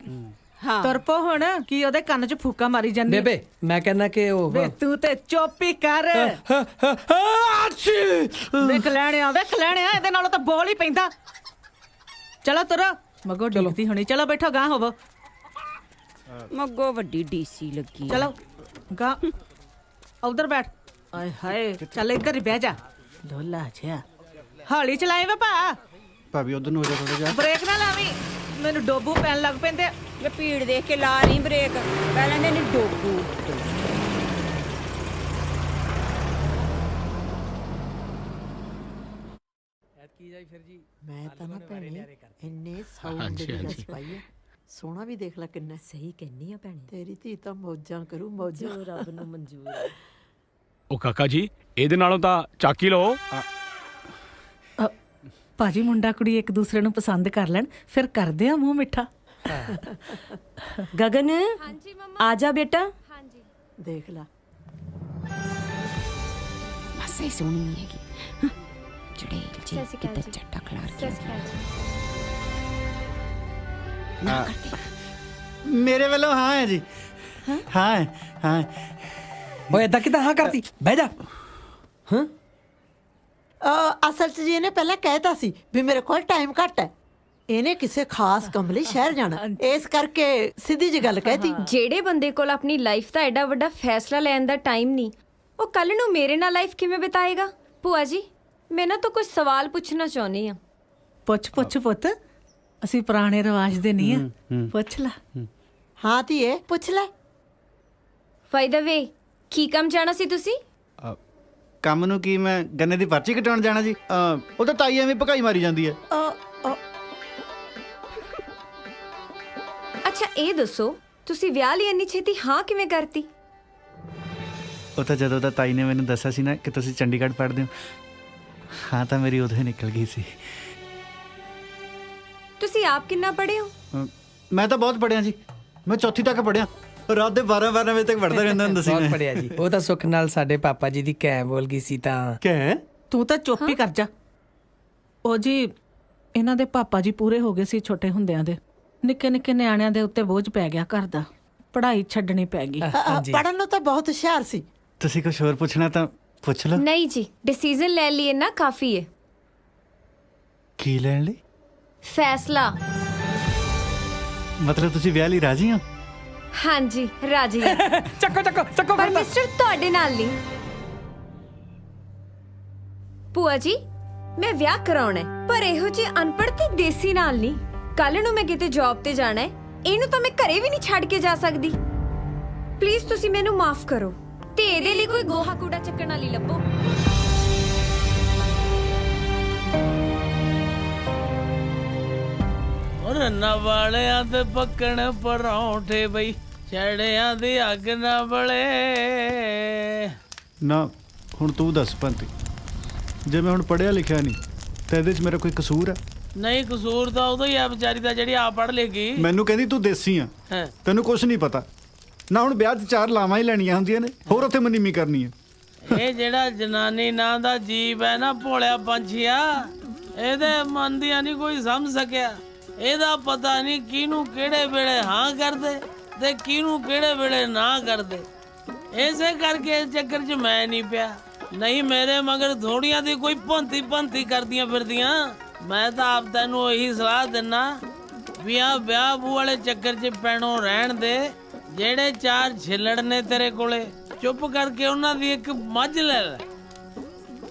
ਹਾਂ ਤੁਰ ਪੋ ਹੁਣ, ਕੀ ਉਹਦੇ ਕੰਨ 'ਚ ਫੂਕਾ ਮਾਰੀ ਜਾਂਦੀ? ਬੇਬੇ ਮੈਂ ਕਹਿੰਦਾ ਕਿ ਉਹ ਵੇ ਤੂੰ ਤੇ ਚੁੱਪ ਹੀ ਕਰ। ਵੇਖ ਲੈਣਿਆ ਇਹਦੇ ਨਾਲੋਂ ਤਾਂ ਬੋਲ ਹੀ ਪੈਂਦਾ। ਚਲੋ ਤੁਰ, ਮਗੋ ਡਿੱਗਦੀ ਹੋਣੀ। ਚਲੋ ਬੈਠੋ, ਗਾਂ ਹੋਵੋ। ਮੱਗੋ ਵੱਡੀ ਡੀਸੀ ਲੱਗੀ। ਚਲੋ ਗਾਂ ਉਧਰ ਬੈਠ। ਆਏ ਹਾਏ ਚੱਲ ਇੱਧਰ ਹੀ ਬਹਿ ਜਾ। ਢੋਲਾ ਜਿਹਾ ਹੌਲੀ ਚਲਾਏ ਵੇ ਭਾ, ਭਾਬੀ ਉਧਰ ਨੂੰ ਹੋ ਜਾ ਥੋੜਾ ਜਿਹਾ। ਬ੍ਰੇਕ ਨਾ ਲਾਵੀਂ, ਮੈਨੂੰ ਡੋਬੂ ਪੈਣ ਲੱਗ ਪੈਂਦੇ। ਵੇ ਭੀੜ ਦੇਖ ਕੇ ਲਾ ਨਹੀਂ ਬ੍ਰੇਕ, ਪਹਿਲਾਂ ਦੇ ਨਹੀਂ ਡੋਬੂ। ਕੀ ਜਾਈ ਫਿਰ ਜੀ। ਮੈਂ ਤਾਂ ਨਾ ਭੈਣੇ ਇੰਨੇ ਸਾਊਂਡ ਦੀ ਗੱਲ ਪਾਈ ਐ। ਸੋਹਣਾ ਵੀ ਦੇਖ ਲੈ ਕਿੰਨਾ। ਸਹੀ ਕਹਿੰਨੀ ਆ ਭੈਣੇ। ਤੇਰੀ ਧੀ ਤਾਂ ਮੌਜਾਂ ਕਰੂ, ਮੌਜਾਂ। ਜੋ ਰੱਬ ਨੂੰ ਮਨਜ਼ੂਰ ਹੈ। ਉਹ ਕਾਕਾ ਜੀ ਇਹਦੇ ਨਾਲੋਂ ਤਾਂ ਚਾਕੀ ਲਓ। ਭਾਜੀ ਮੁੰਡਾ ਕੁੜੀ ਇੱਕ ਦੂਸਰੇ ਨੂੰ ਪਸੰਦ ਕਰ ਲੈਣ, ਫਿਰ ਕਰਦੇ ਆ ਮੂੰਹ ਮਿੱਠਾ। ਗਗਨ ਹਾਂਜੀ ਮਮਾ ਆ ਜਾ ਬੇਟਾ। ਹਾਂਜੀ ਦੇਖ ਲੈ ਮਾਸਾ ਹੀ ਸੋਹਣੀ ਨਹੀਂ ਹੈਗੀ। ਚੜੇ ਜੀ ਕਿੱਦਾਂ ਚੱਟਾ ਖਲਾਰ ਕੇ ਨਾ ਕਰਦੇ। ਮੇਰੇ ਵੱਲੋਂ ਹਾਂ ਹੈ ਜੀ। ਹਾਂ ਹਾਂ। ਓਏ ਏਦਾਂ ਕਿਦਾਂ ਹਾਂ ਕਰਤੀ? ਬਹਿ ਜਾ। ਹਾਂ ਅਸਲ 'ਚ ਜੀ ਇਹਨੇ ਪਹਿਲਾਂ ਕਹਿਤਾ ਸੀ ਵੀ ਮੇਰੇ ਕੋਲ ਟਾਈਮ ਘੱਟ ਹੈ। ਇਹਨੇ ਕਿਸੇ ਖਾਸ ਕੰਮ ਲਈ ਸ਼ਹਿਰ ਜਾਣਾ, ਇਸ ਕਰਕੇ ਸਿੱਧੀ ਜੀ ਗੱਲ ਕਹਿਤੀ। ਜਿਹੜੇ ਬੰਦੇ ਕੋਲ ਆਪਣੀ ਲਾਈਫ ਦਾ ਐਡਾ ਵੱਡਾ ਫੈਸਲਾ ਲੈਣ ਦਾ ਟਾਈਮ ਨਹੀਂ, ਉਹ ਕੱਲ ਨੂੰ ਮੇਰੇ ਨਾਲ ਲਾਈਫ ਕਿਵੇਂ ਬਿਤਾਏਗਾ? ਭੂਆ ਜੀ ਮੈਂ ਨਾ ਤਾਂ ਕੁਝ ਸਵਾਲ ਪੁੱਛਣਾ ਚਾਹੁੰਦੀ ਆ। ਪੁੱਛ ਪੁੱਤ, ਅਸੀਂ ਪੁਰਾਣੇ ਰਿਵਾਜ ਦੇ ਨਹੀਂ ਆ। ਪੁੱਛ ਲੈ। ਹਾਂ ਧੀਏ ਪੁੱਛ ਲੈ। ਬਾਈ ਦਾ ਵੇ ਕੀ ਕੰਮ ਜਾਣਾ ਸੀ ਤੁਸੀਂ? ਕੰਮ ਨੂੰ ਕੀ, ਮੈਂ ਗੰਨੇ ਦੀ ਪਰਚੀ ਕਟਾਉਣ ਜਾਣਾ ਜੀ। ਉਹ ਤਾਂ ਤਾਈ ਐਵੇਂ ਭਕਾਈ ਮਾਰੀ ਜਾਂਦੀ ਹੈ। ਅੱਛਾ ਇਹ ਦੱਸੋ ਤੁਸੀਂ ਵਿਆਹ ਲਈ ਇੰਨੀ ਛੇਤੀ ਹਾਂ ਕਿਵੇਂ ਕਰਤੀ? ਉਹ ਤਾਂ ਜਦੋਂ ਦਾ ਤਾਈ ਨੇ ਮੈਨੂੰ ਦੱਸਿਆ ਸੀ ਨਾ ਕਿ ਤੁਸੀਂ ਚੰਡੀਗੜ੍ਹ ਪੜ੍ਹਦੇ ਹੋ, ਹਾਂ ਤਾਂ ਮੇਰੀ ਉਦੋਂ ਹੀ ਨਿਕਲ ਗਈ ਸੀ। ਤੁਸੀਂ ਆਪ ਕਿੰਨਾ ਪੜ੍ਹੇ ਹੋ? ਮੈਂ ਤਾਂ ਬਹੁਤ ਪੜ੍ਹਿਆ ਜੀ। ਮੈਂ ਚੌਥੀ ਤੱਕ ਪੜ੍ਹਿਆ, ਰਾਤ ਦੇ 12 ਵਜੇ ਤੱਕ ਪੜ੍ਹਦਾ ਰਹਿੰਦਾ ਹੁੰਦਾ ਸੀ ਬਹੁਤ ਮੈਂ। ਪੜਿਆ ਜੀ। ਉਹ ਤਾਂ ਸੁੱਖ ਨਾਲ ਸਾਡੇ ਪਾਪਾ ਜੀ ਦੀ ਕੈ ਬੋਲ ਗਈ ਸੀ ਤਾਂ। ਕਹਿ ਤੂੰ ਤਾਂ ਚੁੱਪ ਹੀ ਕਰ ਜਾ। ਉਹ ਜੀ ਇਹਨਾਂ ਦੇ ਪਾਪਾ ਜੀ ਪੂਰੇ ਹੋ ਗਏ ਸੀ ਛੋਟੇ ਹੁੰਦਿਆਂ ਦੇ। ਨਿੱਕੇ ਨਿੱਕੇ ਨਿਆਣਿਆਂ ਦੇ ਉੱਤੇ ਬੋਝ ਪੈ ਗਿਆ ਘਰ ਦਾ, ਪੜ੍ਹਾਈ ਛੱਡਣੀ ਪੈ ਗਈ। ਪੜ੍ਹਨ ਨੂੰ ਤਾਂ ਬਹੁਤ ਹੁਸ਼ਿਆਰ ਸੀ। ਤੁਸੀਂ ਕੁਝ ਹੋਰ ਪੁੱਛਣਾ ਤਾਂ ਪੁੱਛ ਲਓ। ਨਹੀਂ ਜੀ ਡਿਸੀਜਨ ਲੈ ਲਈ ਨਾ ਕਾਫੀ ਹੈ। ਕੀ ਲੈਣ ਲਈ? ਫੈਸਲਾ। ਮਤਲਬ ਤੁਸੀਂ ਵਿਆਹ ਲਈ ਰਾਜੀ ਹੋ? ਹਾਂਜੀ ਰਾਜੀ ਹਾਂ। ਚੱਕੋ ਚੱਕੋ ਚੱਕੋ ਪਰ ਫੜਦਾ ਮਿਸਟਰ ਤੁਹਾਡੇ ਨਾਲ ਨਹੀਂ। ਭੂਆ ਜੀ ਮੈਂ ਵਿਆਹ ਕਰਾਉਣਾ ਹੈ, ਪਰ ਇਹੋ ਜਿਹੀ ਅਨਪੜ੍ਹ ਤੇ ਦੇਸੀ ਨਾਲ ਨਹੀਂ। ਕੱਲ ਨੂੰ ਮੈਂ ਕਿਤੇ ਜੌਬ ਤੇ ਜਾਣਾ ਹੈ, ਇਹਨੂੰ ਤਾਂ ਮੈਂ ਘਰੇ ਵੀ ਨਹੀਂ ਛੱਡ ਕੇ ਜਾ ਸਕਦੀ। ਪਲੀਜ਼ ਤੁਸੀਂ ਮੈਨੂੰ ਮਾਫ ਕਰੋ ਤੇ ਇਹਦੇ ਲਈ ਕੋਈ ਗੋਹਾ ਕੂੜਾ ਚੱਕਣ ਵਾਲੀ ਲੱਭੋ। ਰੰਨਾ ਵਾਲਿਆਂ ਤੇ ਪੱਕਣ ਪਰੌਂਠੇ ਬਈ, ਛੜਿਆਂ ਦੀ ਅੱਗ ਨਾ ਬਲੇ। ਨਾ ਹੁਣ ਤੂੰ ਦੱਸ ਪੰਤੀ, ਜੇ ਮੈਂ ਹੁਣ ਪੜ੍ਹਿਆ ਲਿਖਿਆ ਨਹੀਂ ਤਾਂ ਇਹਦੇ 'ਚ ਮੇਰਾ ਕੋਈ ਕਸੂਰ ਹੈ? ਨਹੀਂ, ਕਸੂਰ ਤਾਂ ਉਦੋਂ ਹੀ ਆ ਵਿਚਾਰੀ ਦਾ ਜਿਹੜੀ ਆਪ ਪੜ੍ਹ ਲੇਗੀ। ਮੈਨੂੰ ਕਹਿੰਦੀ ਤੂੰ ਦੇਸੀ ਆ, ਹੈਂ। ਤੈਨੂੰ ਕੁਝ ਨਹੀਂ ਪਤਾ ਨਾ। ਹੁਣ ਵਿਆਹ 'ਚ 4 ਲਾਵਾਂ ਹੀ ਲੈਣੀਆਂ ਹੁੰਦੀਆਂ ਨੇ, ਹੋਰ ਉੱਥੇ ਮਨੀਮੀ ਕਰਨੀ ਹੈ। ਇਹ ਜਿਹੜਾ ਜਨਾਨੀ ਨਾਂ ਦਾ ਜੀਵ ਹੈ ਨਾ, ਭੋਲਿਆ ਪੰਛੀਆ, ਇਹਦੇ ਮਨ ਦੀਆਂ ਨਹੀਂ ਕੋਈ ਸਮਝ ਸਕਿਆ। ਇਹਦਾ ਪਤਾ ਨਹੀਂ ਕਿਹਨੂੰ ਕਿਹੜੇ ਵੇਲੇ ਹਾਂ ਕਰਦੇ ਤੇ ਕਿਹਨੂੰ ਕਿਹੜੇ ਵੇਲੇ ਨਾ ਕਰਦੇ। ਇਸੇ ਕਰਕੇ ਇਸ ਚੱਕਰ 'ਚ ਮੈਂ ਨਹੀਂ ਪਿਆ, ਨਹੀਂ ਮੇਰੇ ਮਗਰ ਥੋੜੀਆਂ ਦੀ ਕੋਈ ਭੰਤੀ ਕਰਦੀਆਂ ਫਿਰਦੀਆਂ। ਮੈਂ ਤਾਂ ਆਪ ਤੈਨੂੰ ਇਹੀ ਸਲਾਹ ਦਿੰਨਾ ਵੀ ਆ ਵਿਆਹ ਬੂ ਵਾਲੇ ਚੱਕਰ 'ਚ ਪੈਣੋਂ ਰਹਿਣ ਦੇ। ਜਿਹੜੇ 4 ਛਿੱਲੜ ਨੇ ਤੇਰੇ ਕੋਲੇ, ਚੁੱਪ ਕਰਕੇ ਉਹਨਾਂ ਦੀ ਇੱਕ ਮੱਝ ਲੈ ਲੈ।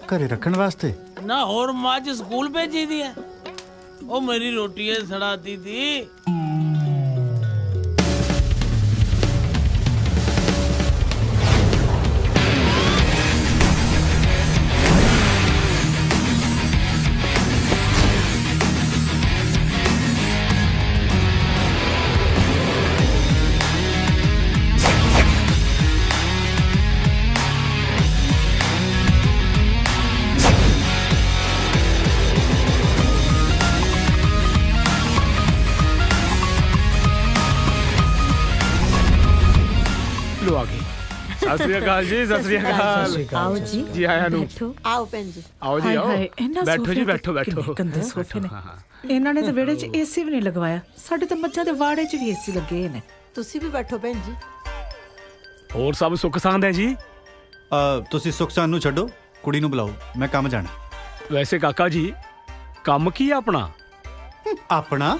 ਘਰੇ ਰੱਖਣ ਵਾਸਤੇ? ਨਾ ਹੋਰ ਮੱਝ ਸਕੂਲ ਭੇਜੀ ਦੀ ਹੈ। ਉਹ ਮੇਰੀ ਰੋਟੀ ਏ ਸੜਾਤੀ ਥੀ। ਲੋ ਆ ਗਏ। ਸਤਿ ਸ੍ਰੀ ਅਕਾਲ ਜੀ, ਸਤਿ ਸ੍ਰੀ ਅਕਾਲ। ਆਓ ਜੀ, ਜੀ ਆਇਆਂ ਨੂੰ। ਆਓ ਭੈਣ ਜੀ। ਆਓ ਜੀ ਆਓ, ਇਹਨਾਂ ਬੈਠੋ ਜੀ, ਸੋਫਿਆਂ ਬੈਠੋ ਤੇ ਬੈਠੋ। ਕਿੰਨੇ ਗੰਦੇ ਸੋਫੇ ਨੇ। ਇਹਨਾਂ ਨੇ ਤਾਂ ਵਿਹੜੇ 'ਚ ਏਸੀ ਵੀ ਨਹੀਂ ਲਗਵਾਇਆ। ਸਾਡੇ ਤਾਂ ਮੱਝਾਂ ਦੇ ਵਾੜੇ 'ਚ ਵੀ ਏਸੀ ਲੱਗੇ ਨੇ। ਤੁਸੀਂ ਵੀ ਬੈਠੋ ਭੈਣ ਜੀ। ਹੋਰ ਸਭ ਸੁੱਖ ਸਾਂਦ ਹੈ ਜੀ? ਤੁਸੀਂ ਸੁਖ ਸਾਨ ਨੂੰ ਛੱਡੋ, ਕੁੜੀ ਨੂੰ ਬੁਲਾਓ, ਮੈਂ ਕੰਮ ਜਾਣਾ। ਵੈਸੇ ਕਾਕਾ ਜੀ ਕੰਮ ਕੀ ਆ ਆਪਣਾ? ਆਪਣਾ?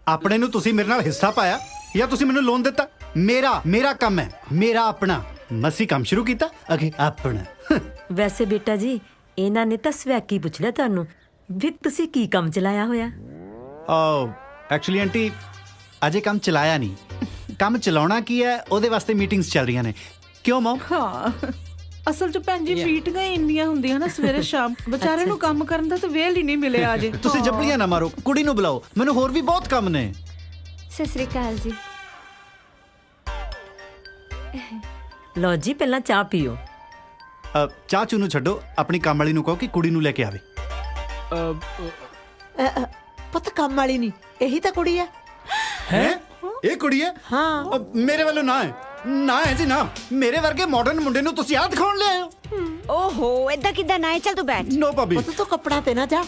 ਆਪਣੇ ਨੂੰ ਤੁਸੀਂ ਮੇਰੇ ਨਾਲ ਹਿੱਸਾ ਪਾਇਆ ਜਾਂ ਤੁਸੀਂ ਮੈਨੂੰ ਲੋਨ ਦਿੱਤਾ? ਮੇਰਾ ਕੰਮ ਹੈ, ਮੇਰਾ ਆਪਣਾ। ਮਸੀਂ ਕੰਮ ਸ਼ੁਰੂ ਕੀਤਾ, ਅਗੇ ਆਪਣਾ। ਵੈਸੇ ਬੇਟਾ ਜੀ ਇਹਨਾਂ ਨੇ ਤਾਂ ਸਵੈਕੀ ਪੁੱਛ ਲਿਆ ਤੁਹਾਨੂੰ ਵੀ ਤੁਸੀਂ ਕੀ ਕੰਮ ਚਲਾਇਆ ਹੋਇਆ। ਐਕਚੁਅਲੀ ਆਂਟੀ ਅਜੇ ਕੰਮ ਚਲਾਇਆ ਨਹੀਂ, ਕੰਮ ਚਲਾਉਣਾ ਕੀ ਹੈ ਉਹਦੇ ਵਾਸਤੇ ਮੀਟਿੰਗਸ ਚੱਲ ਰਹੀਆਂ ਨੇ। ਕਿਉਂ ਮਮ? ਹਾਂ, ਅਸਲ 'ਚ ਭੈਣ ਜੀ ਮੀਟਿੰਗਾਂ ਹੀ ਇੰਨੀਆਂ ਹੁੰਦੀਆਂ ਨਾ ਸਵੇਰੇ ਸ਼ਾਮ, ਵਿਚਾਰੇ ਨੂੰ ਕੰਮ ਕਰਨ ਦਾ ਤਾਂ ਵੇਲ ਹੀ ਨਹੀਂ ਮਿਲਿਆ ਅਜੇ। ਤੁਸੀਂ ਜੱਪਲੀਆਂ ਨਾ ਮਾਰੋ, ਕੁੜੀ ਨੂੰ ਬੁਲਾਓ, ਮੈਨੂੰ ਹੋਰ ਵੀ ਬਹੁਤ ਕੰਮ ਨੇ। ਸਤਿ ਸ੍ਰੀ ਅਕਾਲ ਜੀ। ਲਓ ਜੀ ਪਹਿਲਾਂ ਚਾਹ ਪੀਓ। ਚਾਚੂ ਨੂੰ ਛੱਡੋ, ਆਪਣੀ ਕੰਮ ਵਾਲੀ ਨੂੰ ਕਹੋ ਕਿ ਕੁੜੀ ਨੂੰ ਲੈ ਕੇ ਆਵੇ। ਪੁੱਤ ਕੰਮ ਵਾਲੀ ਨਹੀਂ, ਇਹੀ ਤਾਂ ਕੁੜੀ ਹੈ। ਹੈ ਇਹ ਕੁੜੀ ਹੈ? ਹਾਂ। ਮੇਰੇ ਵੱਲੋਂ ਨਾ ਹੈ, ਨਾ ਹੈ ਜੀ ਨਾ। ਮੇਰੇ ਵਰਗੇ ਮਾਡਰਨ ਮੁੰਡੇ ਨੂੰ ਤੁਸੀਂ ਆਹ ਦਿਖਾਉਣ ਲਿਆਏ ਹੋ? ਓਹੋ ਏਦਾਂ ਕਿੱਦਾਂ ਨਾ ਹੈ? ਚੱਲ ਤੂੰ ਬੈਠ। ਨੋ ਭਾਬੀ। ਪੁੱਤ ਤੂੰ ਕੱਪੜਾ ਤੇ ਨਾ ਜਾ,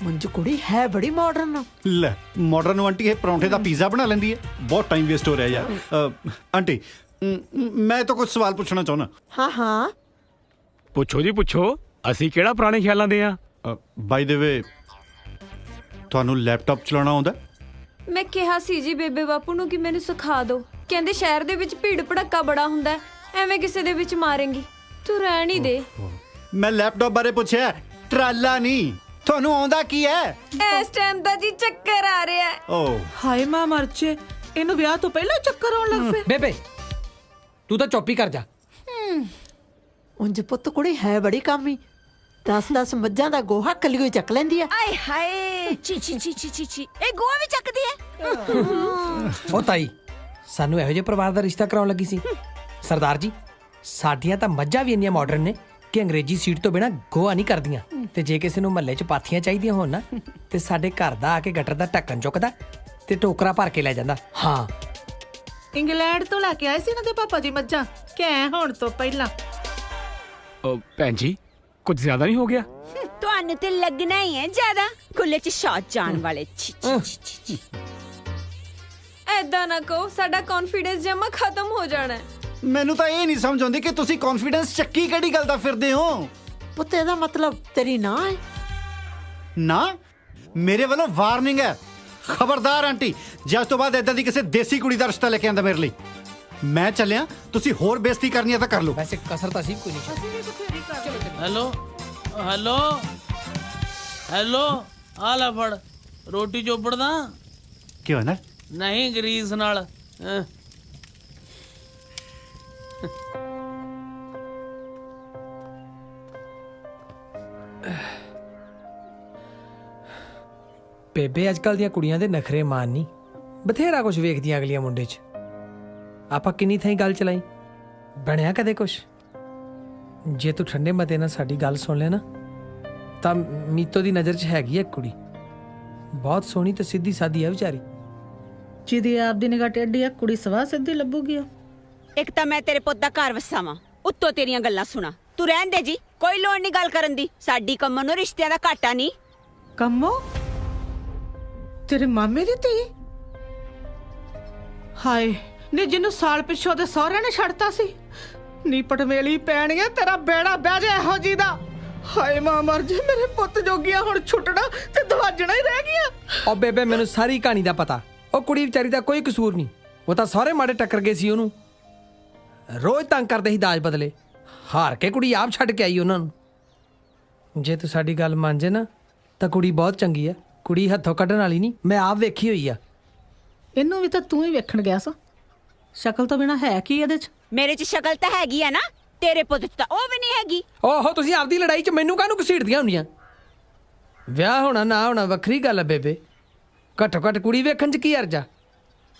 ਮੰਜੂ ਕੁੜੀ ਹੈ ਬੜੀ ਮਾਡਰਨ। ਲੈ ਮਾਡਰਨ ਆਂਟੀ ਇਹ ਪਰੌਂਠੇ ਦਾ ਪੀਜ਼ਾ ਬਣਾ ਲੈਂਦੀ ਹੈ, ਬਹੁਤ ਟਾਈਮ ਵੇਸਟ ਹੋ ਰਿਹਾ ਯਾਰ। ਆਂਟੀ ਮੈਂ ਤਾਂ ਕੁਝ ਸਵਾਲ ਪੁੱਛਣਾ ਚਾਹੁੰਦਾ। ਹਾਂ ਹਾਂ ਪੁੱਛੋ ਜੀ ਪੁੱਛੋ, ਅਸੀਂ ਕਿਹੜਾ ਪੁਰਾਣੇ ਖਿਆਲਾਂ ਦੇ ਆ। ਬਾਈ ਦੇ ਵੇ ਤੁਹਾਨੂੰ ਲੈਪਟਾਪ ਚਲਾਉਣਾ ਆਉਂਦਾ? ਮੈਂ ਕਿਹਾ ਸੀ ਜੀ ਬੇਬੇ ਬਾਪੂ ਨੂੰ ਕਿ ਮੈਨੂੰ ਸਿਖਾ ਦਿਓ। ਕਹਿੰਦੇ ਸ਼ਹਿਰ ਦੇ ਵਿੱਚ ਭੀੜ ਭੜੱਕਾ ਬੜਾ ਹੁੰਦਾ ਹੈ, ਐਵੇਂ ਕਿਸੇ ਦੇ ਵਿੱਚ ਮਾਰੇਂਗੀ। ਤੂੰ ਰਹਿਣ ਹੀ ਦੇ। ਮੈਂ ਲੈਪਟਾਪ ਬਾਰੇ ਪੁੱਛਿਆ, ਟਰਾਲਾ ਨਹੀਂ। ਤੁਹਾਨੂੰ ਆਉਂਦਾ ਕੀ ਹੈ? ਇਸ ਟਾਈਮ ਦਾ ਜੀ ਚੱਕਰ ਆ ਰਿਹਾ ਹੈ। ਓ ਹਾਏ ਮਾਂ ਮਰਚੇ, ਇਹਨੂੰ ਵਿਆਹ ਤੋਂ ਪਹਿਲਾਂ ਚੱਕਰ ਆਉਣ ਲੱਗ ਪਏ। ਬੇਬੇ ਤੂੰ ਤਾਂ ਚੁੱਪ ਹੀ ਕਰ ਜਾ। ਉਂਝ ਪੁੱਤ ਕੁੜੀ ਹੈ ਬੜੀ ਕਾਮੀ। 10 ਮੱਝਾਂ ਦਾ ਗੋਹਾ ਕੱਲੀ ਚੱਕ ਲੈਂਦੀ ਆ। ਆਏ ਹਾਏ, ਚੀ ਚੀ ਚੀ ਚੀ ਚੀ ਚੀ, ਇਹ ਗੋਆ ਵੀ ਚੱਕਦੀ ਹੈ। ਉਹ ਤਾਈ ਸਾਨੂੰ ਇਹੋ ਜਿਹੇ ਪਰਿਵਾਰ ਦਾ ਰਿਸ਼ਤਾ ਕਰਾਉਣ ਲੱਗੀ ਸੀ। ਸਰਦਾਰ ਜੀ ਸਾਡੀਆਂ ਤਾਂ ਮੱਝਾਂ ਵੀ ਇੰਨੀਆਂ ਮਾਡਰਨ ਨੇ ਕਿ ਅੰਗਰੇਜ਼ੀ ਸੀਟ ਤੋਂ ਬਿਨਾ ਗੋਆ ਨਹੀਂ ਕਰਦੀਆਂ। ਤੇ ਜੇ ਕਿਸੇ ਨੂੰ ਮਹੱਲੇ 'ਚ ਪਾਥੀਆਂ ਚਾਹੀਦੀਆਂ ਹੋਣ ਨਾ ਤੇ ਸਾਡੇ ਘਰ ਦਾ ਆ ਕੇ ਗਟਰ ਦਾ ਢੱਕਣ ਚੁੱਕਦਾ ਤੇ ਟੋਕਰਾ ਭਰ ਕੇ ਲੈ ਜਾਂਦਾ। ਹਾਂ, ਇੰਗਲੈਂਡ ਤੋਂ ਲੈ ਕੇ ਆਏ ਸੀ ਇਹਨਾਂ ਦੇ ਪਾਪਾ ਜੀ ਮੱਝਾਂ, ਕਹਿ ਹੁਣ ਤੋਂ ਪਹਿਲਾਂ। ਭੈਣ ਜੀ ਕੁਝ ਜ਼ਿਆਦਾ ਨਹੀਂ ਹੋ ਗਿਆ? ਤੁਹਾਨੂੰ ਤੇ ਲੱਗਣਾ ਹੀ ਹੈ ਜ਼ਿਆਦਾ, ਖੁੱਲੇ 'ਚ ਸ਼ਾਟ ਜਾਣ ਵਾਲੇ। ਛੀ ਛੀ ਛੀ ਛੀ। ਐਦਾਂ ਨਾ ਕਹੋ, ਸਾਡਾ ਕੌਨਫੀਡੈਂਸ ਜਮਾ ਖਤਮ ਹੋ ਜਾਣਾ ਹੈ। ਮੈਨੂੰ ਤਾਂ ਇਹ ਨਹੀਂ ਸਮਝ ਆਉਂਦੀ ਕਿ ਤੁਸੀਂ ਕੌਨਫੀਡੈਂਸ ਚੱਕੀ ਕਿਹੜੀ ਗੱਲ ਦਾ ਫਿਰਦੇ ਹੋ? ਪੁੱਤ ਇਹਦਾ ਮਤਲਬ ਤੇਰੀ ਨਾ ਹੈ? ਨਾ, ਮੇਰੇ ਵੱਲੋਂ ਵਾਰਨਿੰਗ ਹੈ। ਖਬਰਦਾਰ ਆਂਟੀ, ਜੇ ਅੱਜ ਤੋਂ ਬਾਅਦ ਇਦਾਂ ਦੀ ਕਿਸੇ ਦੇਸੀ ਕੁੜੀ ਦਾ ਰਿਸ਼ਤਾ ਲੈ ਕੇ ਆਂਦਾ ਮੇਰੇ ਲਈ। ਮੈਂ ਚੱਲਿਆ, ਤੁਸੀਂ ਹੋਰ ਬੇਇੱਜ਼ਤੀ ਕਰਨੀ ਆ ਤਾਂ ਕਰ ਲਓ। ਵੈਸੇ ਕਸਰ ਤਾਂ ਸੀ ਕੋਈ ਨਹੀਂ। ਹੈਲੋ ਹੈਲੋ ਹੈਲੋ, ਆ ਲੈ ਫੜ ਰੋਟੀ ਚੋਪੜਦਾ। ਕੀ ਹੋਇਆ? ਨਹੀਂ ਗਰੀਸ ਨਾਲ। ਬੇਬੇ ਅੱਜ ਕੱਲ ਦੀਆਂ ਕੁੜੀਆਂ ਦੇ ਨਖਰੇ ਮਾਨ ਨਹੀਂ, ਬਥੇਰਾ ਕੁਝ ਵੇਖਦੀਆਂ ਅਗਲੀਆਂ ਮੁੰਡੇ 'ਚ। ਆਪਾਂ ਕਿੰਨੀ ਥਾਈਂ ਗੱਲ ਚਲਾਈ, ਬਣਿਆ ਕਦੇ ਕੁਛ? ਜੇ ਤੂੰ ਠੰਡੇ ਮਤੇ ਨਾਲ ਸਾਡੀ ਗੱਲ ਸੁਣ ਲੈ ਨਾ, ਤਾਂ ਮੀਤੋ ਦੀ ਨਜ਼ਰ 'ਚ ਹੈਗੀ ਇੱਕ ਕੁੜੀ, ਬਹੁਤ ਸੋਹਣੀ ਤੇ ਸਿੱਧੀ ਸਾਦੀ ਆ ਵਿਚਾਰੀ। ਜਿਹਦੀ ਆਪ ਦੀ ਨਿਗਾਹ ਟੇਢੀ ਆ, ਕੁੜੀ ਸਵਾ ਸਿੱਧੀ ਲੱਭੂਗੀ। ਇੱਕ ਤਾਂ ਮੈਂ ਤੇਰੇ ਪੁੱਤ ਦਾ ਘਰ ਵਸਾਵਾਂ, ਉੱਤੋਂ ਤੇਰੀਆਂ ਗੱਲਾਂ ਸੁਣਾ। ਤੂੰ ਰਹਿਣ ਦੇ ਜੀ, ਕੋਈ ਲੋੜ ਨਹੀਂ ਗੱਲ ਕਰਨ ਦੀ। ਸਾਡੀ ਕੰਮੋਂ ਨੂੰ ਰਿਸ਼ਤਿਆਂ ਦਾ ਘਾਟਾ ਨਹੀਂ। ਕੰਮੋ ਤੇਰੇ ਮਾਮੇ ਦੀ ਧੀ? ਹਾਏ ਨੀ, ਜਿਹਨੂੰ ਸਾਲ ਪਿੱਛੋਂ ਦੇ ਸਹੁਰਿਆਂ ਨੇ ਛੱਡਤਾ ਸੀ। ਨੀ ਪਟਵੇਲੀ ਪੈਣੀਆਂ, ਤੇਰਾ ਬੇੜਾ ਬਹਿ ਜਾ ਇਹੋ ਜੀ ਦਾ। ਹਾਏ ਮਾਂ ਮਰ ਜੇ, ਮੇਰੇ ਪੁੱਤ ਜੋਗੀਆਂ ਹੁਣ ਛੁੱਟਣਾ ਤੇ ਦਵਾਜਣਾ ਹੀ ਰਹਿ ਗਿਆ। ਉਹ ਬੇਬੇ ਮੈਨੂੰ ਸਾਰੀ ਕਹਾਣੀ ਦਾ ਪਤਾ। ਉਹ ਕੁੜੀ ਵਿਚਾਰੀ ਦਾ ਕੋਈ ਕਸੂਰ ਨਹੀਂ, ਉਹ ਤਾਂ ਸਾਰੇ ਮਾੜੇ ਟੱਕਰ ਗਏ ਸੀ ਉਹਨੂੰ। ਰੋਜ਼ ਤੰਗ ਕਰਦੇ ਸੀ ਦਾਜ ਬਦਲੇ, ਹਾਰ ਕੇ ਕੁੜੀ ਆਪ ਛੱਡ ਕੇ ਆਈ ਉਹਨਾਂ ਨੂੰ। ਜੇ ਤੂੰ ਸਾਡੀ ਗੱਲ ਮੰਨ ਜੇ ਨਾ, ਤਾਂ ਕੁੜੀ ਬਹੁਤ ਚੰਗੀ ਆ। ਕੁੜੀ ਹੱਥੋਂ ਕੱਢਣ ਵਾਲੀ ਨਹੀਂ, ਮੈਂ ਆਪ ਵੇਖੀ ਹੋਈ ਆ। ਇਹਨੂੰ ਵੀ ਤਾਂ ਤੂੰ ਹੀ ਵੇਖਣ ਗਿਆ ਸਾ। ਸ਼ਕਲ ਤੋਂ ਬਿਨਾ ਹੈ ਕੀ ਇਹਦੇ 'ਚ? ਮੇਰੇ 'ਚ ਸ਼ਕਲ ਤਾਂ ਹੈਗੀ ਆ ਨਾ, ਤੇਰੇ ਪੁੱਤ 'ਚ ਤਾਂ ਉਹ ਵੀ ਨਹੀਂ ਹੈਗੀ। ਓਹੋ, ਤੁਸੀਂ ਆਪਦੀ ਲੜਾਈ 'ਚ ਮੈਨੂੰ ਕਾਹਨੂੰ ਘਸੀੜਦੀਆਂ ਹੁੰਦੀਆਂ? ਵਿਆਹ ਹੋਣਾ ਨਾ ਹੋਣਾ ਵੱਖਰੀ ਗੱਲ ਆ ਬੇਬੇ, ਘੱਟੋ ਘੱਟ ਕੁੜੀ ਵੇਖਣ 'ਚ ਕੀ ਅਰਜ਼ਾ?